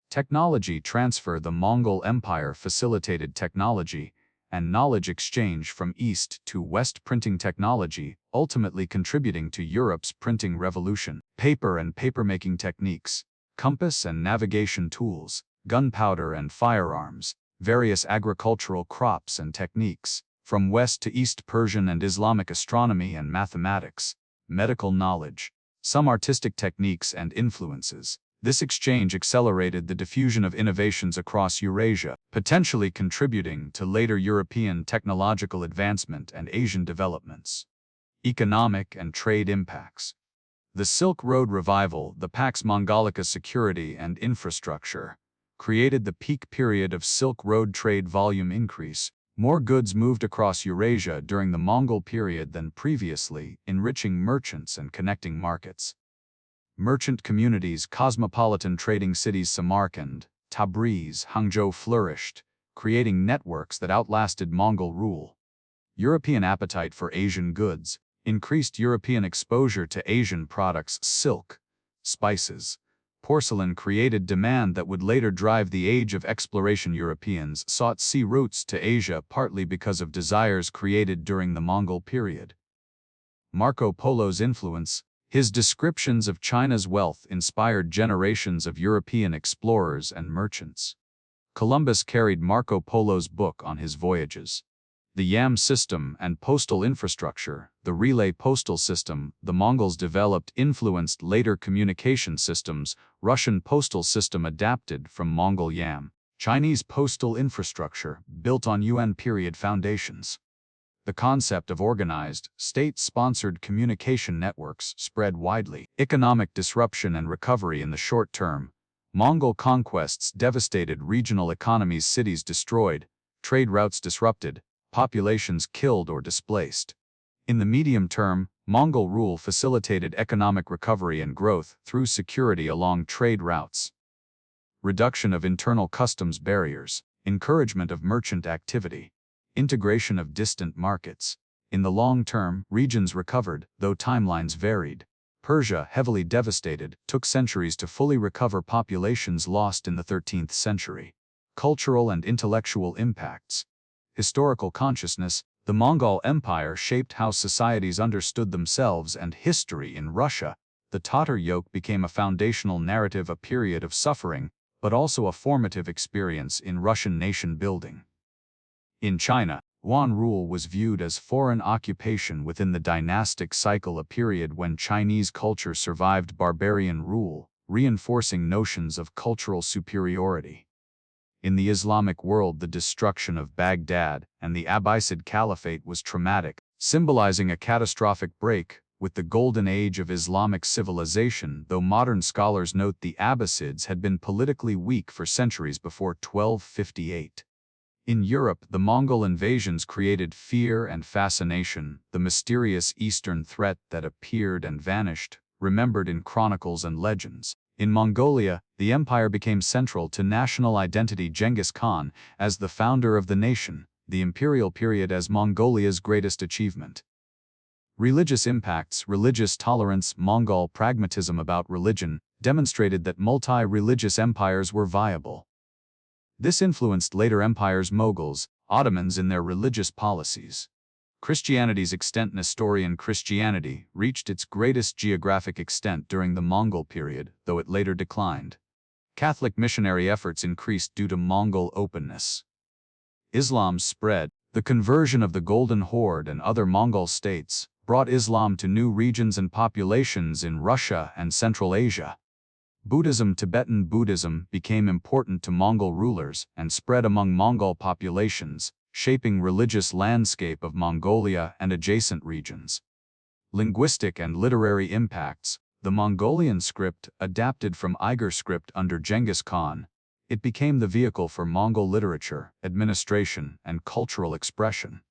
Technology transfer. The Mongol Empire facilitated technology and knowledge exchange from east to west. Printing technology, ultimately contributing to Europe's printing revolution. Paper and papermaking techniques, compass and navigation tools, gunpowder and firearms, various agricultural crops and techniques, from west to east. Persian and Islamic astronomy and mathematics, medical knowledge, some artistic techniques and influences. This exchange accelerated the diffusion of innovations across Eurasia, potentially contributing to later European technological advancement and Asian developments. Economic and trade impacts. The Silk Road revival, the Pax Mongolica's security and infrastructure, created the peak period of Silk Road trade volume increase. More goods moved across Eurasia during the Mongol period than previously, enriching merchants and connecting markets. Merchant communities. Cosmopolitan trading cities Samarkand, Tabriz, Hangzhou flourished, creating networks that outlasted Mongol rule. European appetite for Asian goods. Increased European exposure to Asian products. Silk, spices, porcelain created demand that would later drive the age of exploration. Europeans sought sea routes to Asia partly because of desires created during the Mongol period. Marco Polo's influence. His descriptions of China's wealth inspired generations of European explorers and merchants. Columbus carried Marco Polo's book on his voyages. The Yam system and postal infrastructure, the relay postal system, the Mongols developed influenced later communication systems. Russian postal system adapted from Mongol Yam. Chinese postal infrastructure, built on Yuan period foundations. The concept of organized, state-sponsored communication networks spread widely. Economic disruption and recovery in the short term. Mongol conquests devastated regional economies, cities destroyed, trade routes disrupted, populations killed or displaced. In the medium term, Mongol rule facilitated economic recovery and growth through security along trade routes. Reduction of internal customs barriers, encouragement of merchant activity, integration of distant markets. In the long term, regions recovered, though timelines varied. Persia, heavily devastated, took centuries to fully recover populations lost in the 13th century. Cultural and intellectual impacts. Historical consciousness. The Mongol Empire shaped how societies understood themselves and history. In Russia, the Tatar yoke became a foundational narrative, a period of suffering, but also a formative experience in Russian nation-building. In China, Yuan rule was viewed as foreign occupation within the dynastic cycle, a period when Chinese culture survived barbarian rule, reinforcing notions of cultural superiority. In the Islamic world, the destruction of Baghdad and the Abbasid Caliphate was traumatic, symbolizing a catastrophic break with the golden age of Islamic civilization, though modern scholars note the Abbasids had been politically weak for centuries before 1258. In Europe, the Mongol invasions created fear and fascination, the mysterious Eastern threat that appeared and vanished, remembered in chronicles and legends. In Mongolia, the empire became central to national identity. Genghis Khan, as the founder of the nation, the imperial period as Mongolia's greatest achievement. Religious impacts. Religious tolerance. Mongol pragmatism about religion demonstrated that multi-religious empires were viable. This influenced later empires, Mughals, Ottomans, in their religious policies. Christianity's extent. Nestorian Christianity reached its greatest geographic extent during the Mongol period, though it later declined. Catholic missionary efforts increased due to Mongol openness. Islam's spread. The conversion of the Golden Horde and other Mongol states brought Islam to new regions and populations in Russia and Central Asia. Buddhism. Tibetan Buddhism became important to Mongol rulers and spread among Mongol populations, shaping religious landscape of Mongolia and adjacent regions. Linguistic and literary impacts. The Mongolian script adapted from Uyghur script under Genghis Khan. It became the vehicle for Mongol literature, administration, and cultural expression.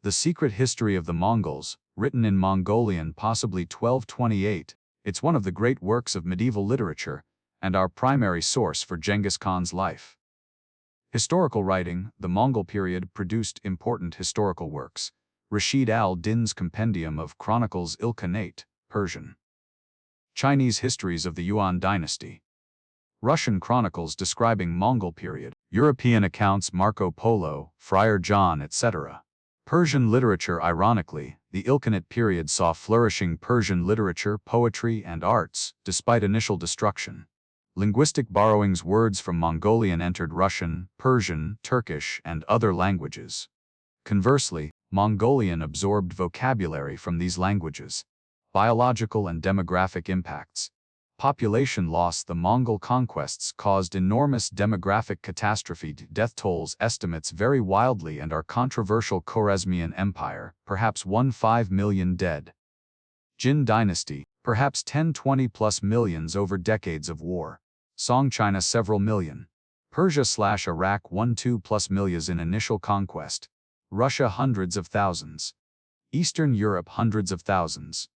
The Secret History of the Mongols, written in Mongolian, possibly 1228, it's one of the great works of medieval literature, and our primary source for Genghis Khan's life. Historical writing. The Mongol period produced important historical works. Rashid al-Din's Compendium of Chronicles, Ilkhanate, Persian. Chinese histories of the Yuan dynasty. Russian chronicles describing Mongol period. European accounts, Marco Polo, Friar John, etc. Persian literature. Ironically, the Ilkhanate period saw flourishing Persian literature, poetry, and arts, despite initial destruction. Linguistic borrowings. Words from Mongolian entered Russian, Persian, Turkish, and other languages. Conversely, Mongolian absorbed vocabulary from these languages. Biological and demographic impacts. Population loss. The Mongol conquests caused enormous demographic catastrophe. Death tolls estimates vary wildly and are controversial. Khwarazmian Empire, perhaps 1.5 million dead. Jin Dynasty, perhaps 10-20+ millions over decades of war. Song China, several million. Persia/Iraq, 1-2+ millions in initial conquest. Russia, hundreds of thousands. Eastern Europe, hundreds of thousands.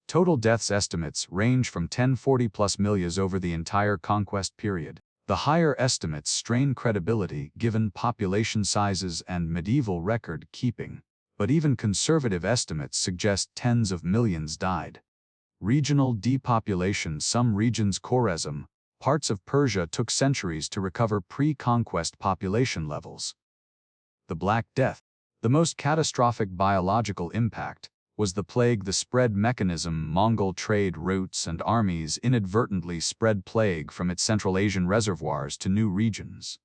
Total deaths estimates range from 10-40+ millions over the entire conquest period. The higher estimates strain credibility given population sizes and medieval record keeping, but even conservative estimates suggest tens of millions died. Regional depopulation. Some regions, Khwarezm, parts of Persia, took centuries to recover pre-conquest population levels. The Black Death. The most catastrophic biological impact Was the plague the spread mechanism? Mongol trade routes and armies inadvertently spread plague from its Central Asian reservoirs to new regions.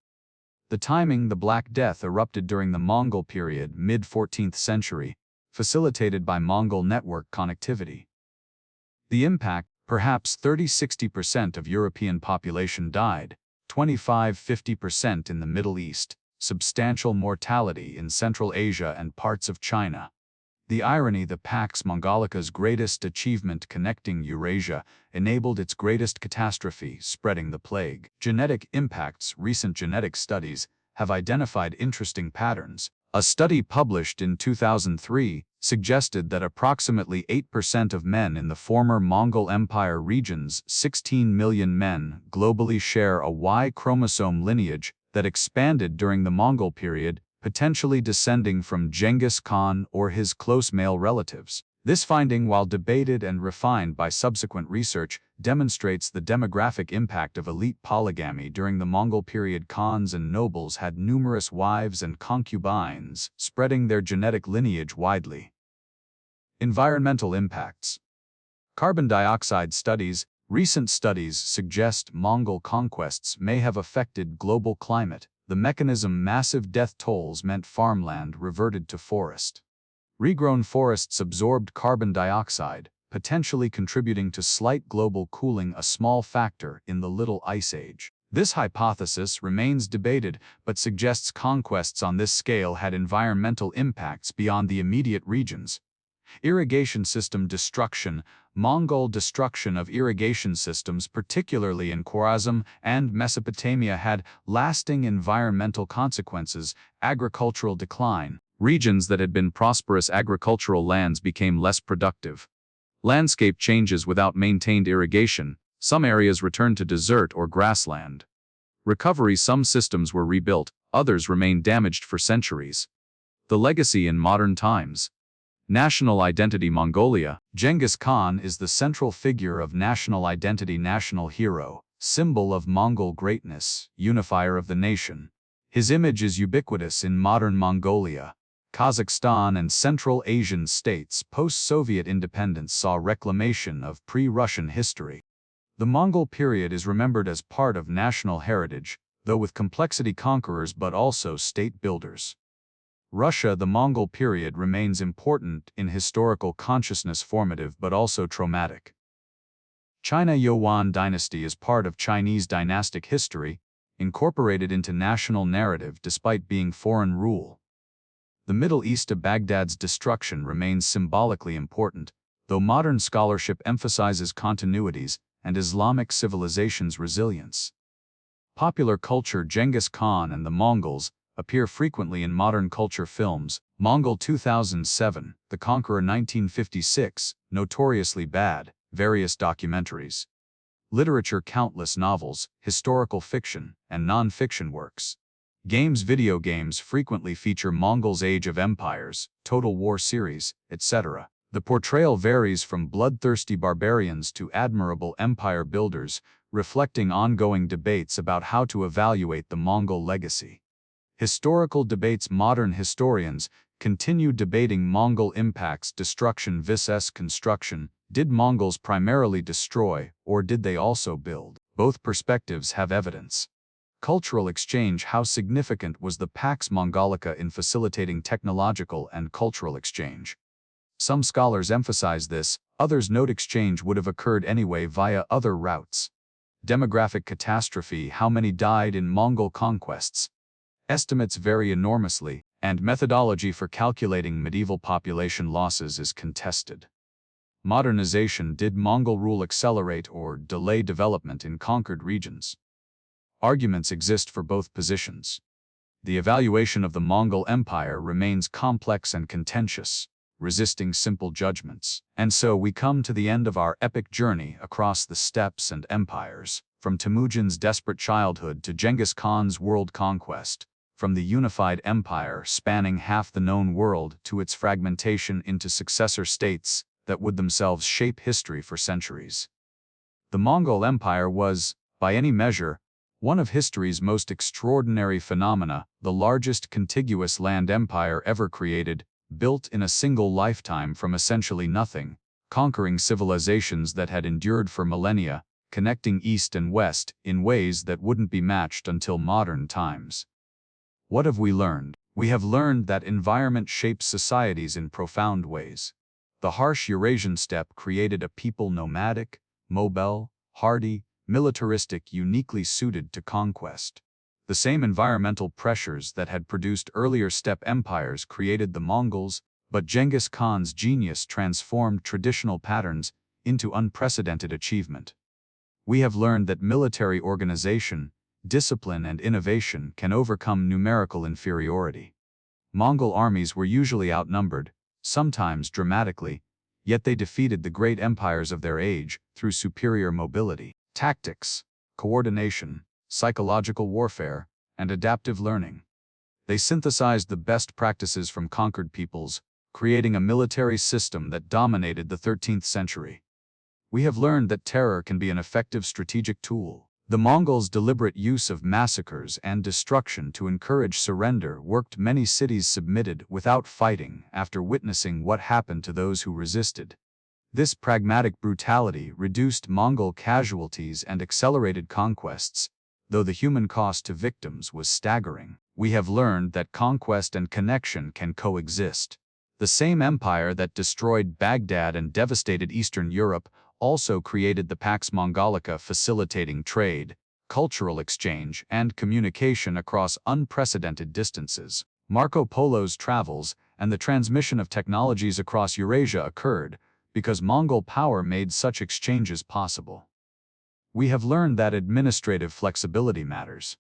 The timing: the Black Death erupted during the Mongol period, mid-14th century, facilitated by Mongol network connectivity. The impact: perhaps 30–60% of European population died, 25–50% in the Middle East, substantial mortality in Central Asia and parts of China. The irony: the Pax Mongolica's greatest achievement, connecting Eurasia, enabled its greatest catastrophe, spreading the plague. Genetic impacts: recent genetic studies have identified interesting patterns. A study published in 2003 suggested that approximately 8% of men in the former Mongol Empire regions, 16 million men globally, share a Y chromosome lineage that expanded during the Mongol period, potentially descending from Genghis Khan or his close male relatives. This finding, while debated and refined by subsequent research, demonstrates the demographic impact of elite polygamy during the Mongol period. Khans and nobles had numerous wives and concubines, spreading their genetic lineage widely. Environmental impacts. Carbon dioxide studies. Recent studies suggest Mongol conquests may have affected global climate. The mechanism: massive death tolls meant farmland reverted to forest. Regrown forests absorbed carbon dioxide, potentially contributing to slight global cooling, a small factor in the Little Ice Age. This hypothesis remains debated, but suggests conquests on this scale had environmental impacts beyond the immediate regions. Irrigation system destruction. Mongol destruction of irrigation systems, particularly in Khwarazm and Mesopotamia, had lasting environmental consequences. Agricultural decline. Regions that had been prosperous agricultural lands became less productive. Landscape changes without maintained irrigation. Some areas returned to desert or grassland. Recovery: some systems were rebuilt, others remained damaged for centuries. The legacy in modern times. National identity. Mongolia. Genghis Khan is the central figure of national identity, national hero, symbol of Mongol greatness, unifier of the nation. His image is ubiquitous in modern Mongolia. Kazakhstan and Central Asian states. Post-Soviet independence saw reclamation of pre-Russian history. The Mongol period is remembered as part of national heritage, though with complexity: conquerors but also state builders. Russia. The Mongol period remains important in historical consciousness, formative but also traumatic. China. Yuan dynasty is part of Chinese dynastic history, incorporated into national narrative despite being foreign rule. The Middle East. Baghdad's destruction remains symbolically important, though modern scholarship emphasizes continuities and Islamic civilization's resilience. Popular culture. Genghis Khan and the Mongols appear frequently in modern culture films. Mongol 2007, The Conqueror 1956, Notoriously Bad, various documentaries. Literature. Countless novels, historical fiction, and non-fiction works. Games. Video games frequently feature Mongols' Age of Empires, Total War series, etc. The portrayal varies from bloodthirsty barbarians to admirable empire builders, reflecting ongoing debates about how to evaluate the Mongol legacy. Historical debates. Modern historians continue debating Mongol impacts: destruction vs. construction. Did Mongols primarily destroy, or did they also build? Both perspectives have evidence. Cultural exchange. How significant was the Pax Mongolica in facilitating technological and cultural exchange? Some scholars emphasize this, others note exchange would have occurred anyway via other routes. Demographic catastrophe. How many died in Mongol conquests? Estimates vary enormously, and methodology for calculating medieval population losses is contested. Modernization. Did Mongol rule accelerate or delay development in conquered regions? Arguments exist for both positions. The evaluation of the Mongol Empire remains complex and contentious, resisting simple judgments. And so we come to the end of our epic journey across the steppes and empires, from Temujin's desperate childhood to Genghis Khan's world conquest, from the unified empire spanning half the known world to its fragmentation into successor states that would themselves shape history for centuries. The Mongol Empire was, by any measure, one of history's most extraordinary phenomena, the largest contiguous land empire ever created, built in a single lifetime from essentially nothing, conquering civilizations that had endured for millennia, connecting East and West in ways that wouldn't be matched until modern times. What have we learned? We have learned that environment shapes societies in profound ways. The harsh Eurasian steppe created a people nomadic, mobile, hardy, militaristic, uniquely suited to conquest. The same environmental pressures that had produced earlier steppe empires created the Mongols, but Genghis Khan's genius transformed traditional patterns into unprecedented achievement. We have learned that military organization, discipline and innovation can overcome numerical inferiority. Mongol armies were usually outnumbered, sometimes dramatically, yet they defeated the great empires of their age through superior mobility, tactics, coordination, psychological warfare, and adaptive learning. They synthesized the best practices from conquered peoples, creating a military system that dominated the 13th century. We have learned that terror can be an effective strategic tool. The Mongols' deliberate use of massacres and destruction to encourage surrender worked. Many cities submitted without fighting after witnessing what happened to those who resisted. This pragmatic brutality reduced Mongol casualties and accelerated conquests, though the human cost to victims was staggering. We have learned that conquest and connection can coexist. The same empire that destroyed Baghdad and devastated Eastern Europe also created the Pax Mongolica, facilitating trade, cultural exchange, and communication across unprecedented distances. Marco Polo's travels and the transmission of technologies across Eurasia occurred because Mongol power made such exchanges possible. We have learned that administrative flexibility matters.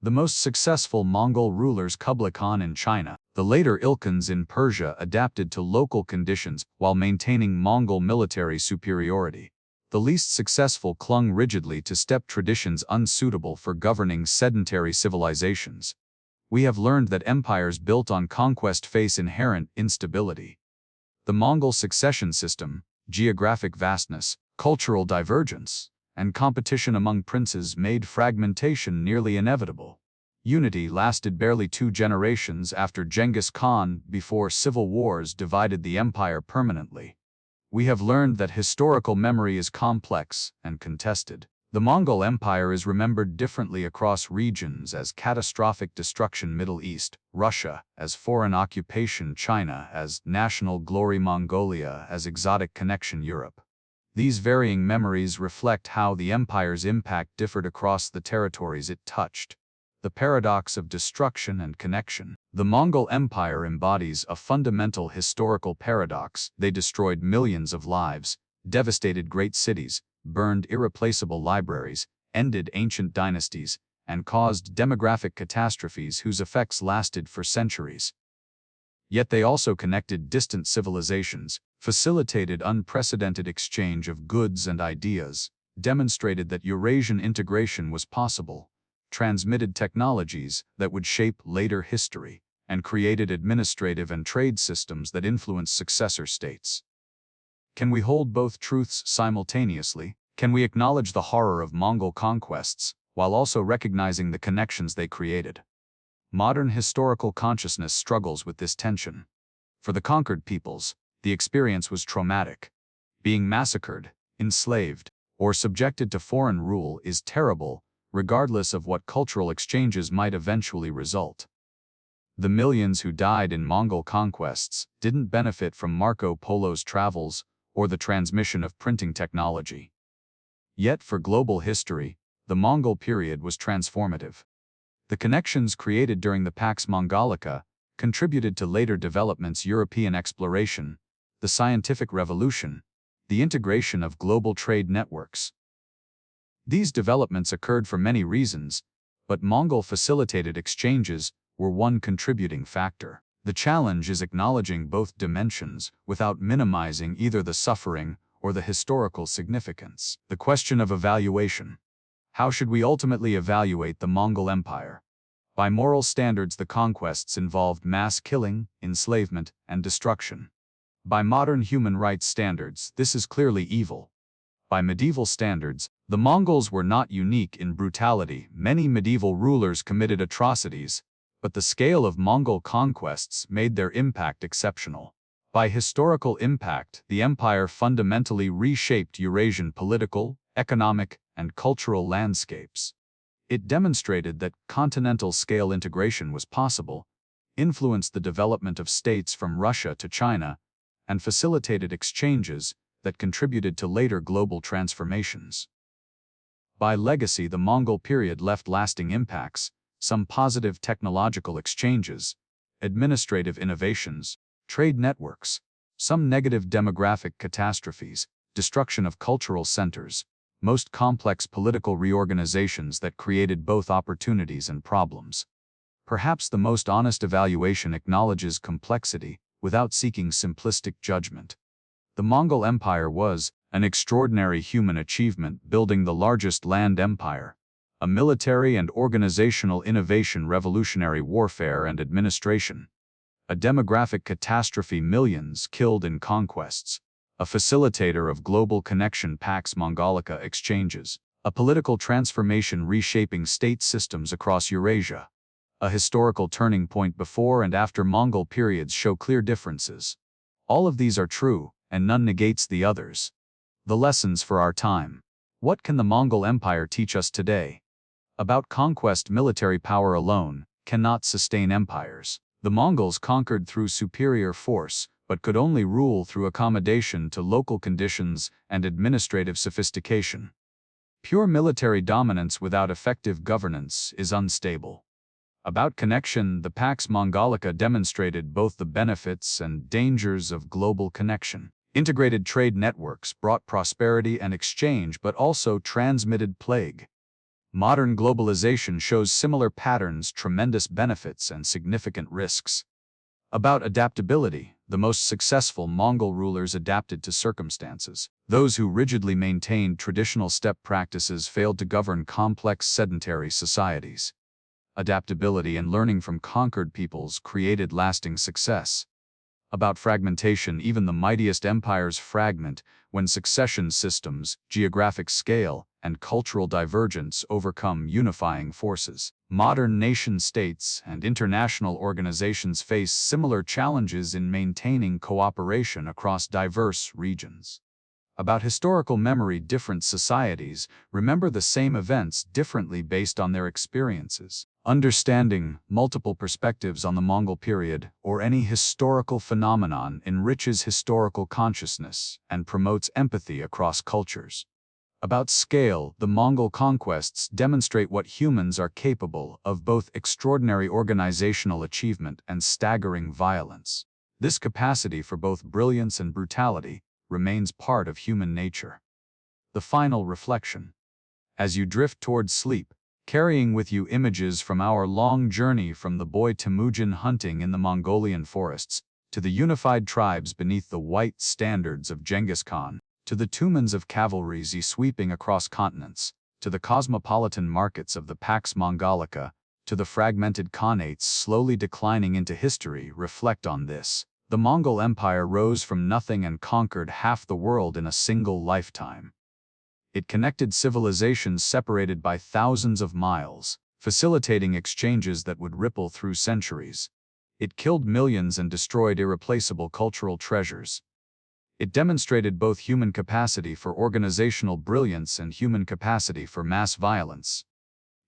The most successful Mongol rulers, Kublai Khan in China, the later Ilkhans in Persia, adapted to local conditions while maintaining Mongol military superiority. The least successful clung rigidly to steppe traditions unsuitable for governing sedentary civilizations. We have learned that empires built on conquest face inherent instability. The Mongol succession system, geographic vastness, cultural divergence, and competition among princes made fragmentation nearly inevitable. Unity lasted barely 2 generations after Genghis Khan before civil wars divided the empire permanently. We have learned that historical memory is complex and contested. The Mongol Empire is remembered differently across regions as catastrophic destruction Middle East, Russia as foreign occupation, China as national glory, Mongolia as exotic connection, Europe. These varying memories reflect how the empire's impact differed across the territories it touched. The paradox of destruction and connection. The Mongol Empire embodies a fundamental historical paradox. They destroyed millions of lives, devastated great cities, burned irreplaceable libraries, ended ancient dynasties, and caused demographic catastrophes whose effects lasted for centuries. Yet they also connected distant civilizations, facilitated unprecedented exchange of goods and ideas, demonstrated that Eurasian integration was possible, transmitted technologies that would shape later history, and created administrative and trade systems that influenced successor states. Can we hold both truths simultaneously? Can we acknowledge the horror of Mongol conquests, while also recognizing the connections they created? Modern historical consciousness struggles with this tension. For the conquered peoples, the experience was traumatic. Being massacred, enslaved, or subjected to foreign rule is terrible, regardless of what cultural exchanges might eventually result. The millions who died in Mongol conquests didn't benefit from Marco Polo's travels or the transmission of printing technology. Yet for global history, the Mongol period was transformative. The connections created during the Pax Mongolica contributed to later developments: European exploration, the scientific revolution, the integration of global trade networks. These developments occurred for many reasons, but Mongol-facilitated exchanges were one contributing factor. The challenge is acknowledging both dimensions without minimizing either the suffering or the historical significance. The question of evaluation. How should we ultimately evaluate the Mongol Empire? By moral standards, the conquests involved mass killing, enslavement, and destruction. By modern human rights standards, this is clearly evil. By medieval standards, the Mongols were not unique in brutality. Many medieval rulers committed atrocities, but the scale of Mongol conquests made their impact exceptional. By historical impact, the empire fundamentally reshaped Eurasian political, economic, and cultural landscapes. It demonstrated that continental-scale integration was possible, influenced the development of states from Russia to China, and facilitated exchanges that contributed to later global transformations. By legacy, the Mongol period left lasting impacts, some positive technological exchanges, administrative innovations, trade networks, some negative demographic catastrophes, destruction of cultural centers, most complex political reorganizations that created both opportunities and problems. Perhaps the most honest evaluation acknowledges complexity without seeking simplistic judgment. The Mongol Empire was an extraordinary human achievement, building the largest land empire, a military and organizational innovation, revolutionary warfare and administration, a demographic catastrophe, millions killed in conquests, a facilitator of global connection, Pax Mongolica exchanges, a political transformation reshaping state systems across Eurasia. A historical turning point. Before and after Mongol periods show clear differences. All of these are true, and none negates the others. The lessons for our time. What can the Mongol Empire teach us today? About conquest. Military power alone cannot sustain empires. The Mongols conquered through superior force, but could only rule through accommodation to local conditions and administrative sophistication. Pure military dominance without effective governance is unstable. About connection. The Pax Mongolica demonstrated both the benefits and dangers of global connection. Integrated trade networks brought prosperity and exchange, but also transmitted plague. Modern globalization shows similar patterns, tremendous benefits and significant risks. About adaptability. The most successful Mongol rulers adapted to circumstances. Those who rigidly maintained traditional steppe practices failed to govern complex sedentary societies. Adaptability and learning from conquered peoples created lasting success. About fragmentation. Even the mightiest empires fragment when succession systems, geographic scale, and cultural divergence overcome unifying forces. Modern nation-states and international organizations face similar challenges in maintaining cooperation across diverse regions. About historical memory. Different societies remember the same events differently based on their experiences. Understanding multiple perspectives on the Mongol period or any historical phenomenon enriches historical consciousness and promotes empathy across cultures. About scale. The Mongol conquests demonstrate what humans are capable of, both extraordinary organizational achievement and staggering violence. This capacity for both brilliance and brutality remains part of human nature. The final reflection. As you drift towards sleep, carrying with you images from our long journey from the boy Temujin hunting in the Mongolian forests, to the unified tribes beneath the white standards of Genghis Khan, to the tumans of cavalry sweeping across continents, to the cosmopolitan markets of the Pax Mongolica, to the fragmented khanates slowly declining into history, reflect on this. The Mongol Empire rose from nothing and conquered half the world in a single lifetime. It connected civilizations separated by thousands of miles, facilitating exchanges that would ripple through centuries. It killed millions and destroyed irreplaceable cultural treasures. It demonstrated both human capacity for organizational brilliance and human capacity for mass violence.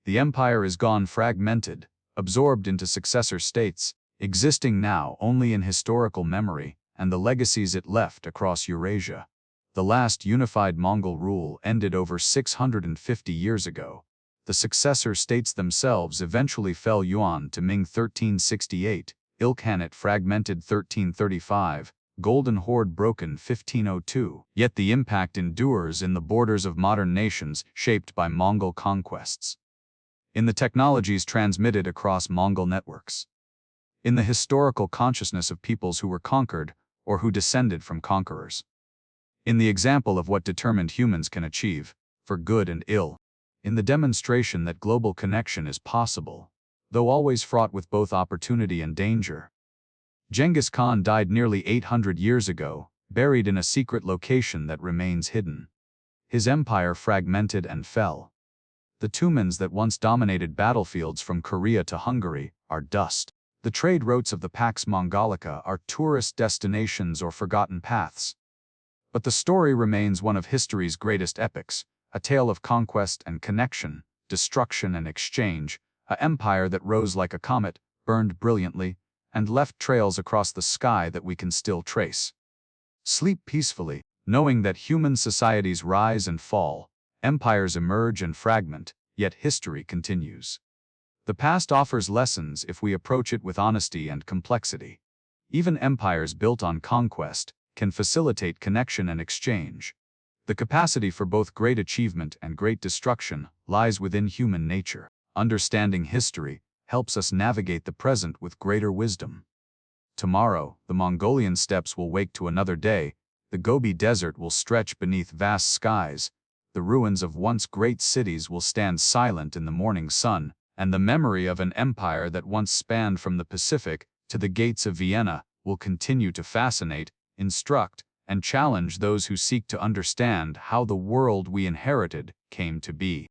The empire is gone, fragmented, absorbed into successor states, existing now only in historical memory and the legacies it left across Eurasia. The last unified Mongol rule ended over 650 years ago. The successor states themselves eventually fell. Yuan to Ming 1368, Ilkhanate fragmented 1335, Golden Horde broken 1502. Yet the impact endures in the borders of modern nations shaped by Mongol conquests. In the technologies transmitted across Mongol networks. In the historical consciousness of peoples who were conquered or who descended from conquerors. In the example of what determined humans can achieve, for good and ill. In the demonstration that global connection is possible, though always fraught with both opportunity and danger. Genghis Khan died nearly 800 years ago, buried in a secret location that remains hidden. His empire fragmented and fell. The tumans that once dominated battlefields from Korea to Hungary are dust. The trade routes of the Pax Mongolica are tourist destinations or forgotten paths. But the story remains one of history's greatest epics, a tale of conquest and connection, destruction and exchange, an empire that rose like a comet, burned brilliantly, and left trails across the sky that we can still trace. Sleep peacefully, knowing that human societies rise and fall, empires emerge and fragment, yet history continues. The past offers lessons if we approach it with honesty and complexity. Even empires built on conquest can facilitate connection and exchange. The capacity for both great achievement and great destruction lies within human nature. Understanding history helps us navigate the present with greater wisdom. Tomorrow, the Mongolian steppes will wake to another day, the Gobi Desert will stretch beneath vast skies, the ruins of once great cities will stand silent in the morning sun, and the memory of an empire that once spanned from the Pacific to the gates of Vienna will continue to fascinate, instruct, and challenge those who seek to understand how the world we inherited came to be.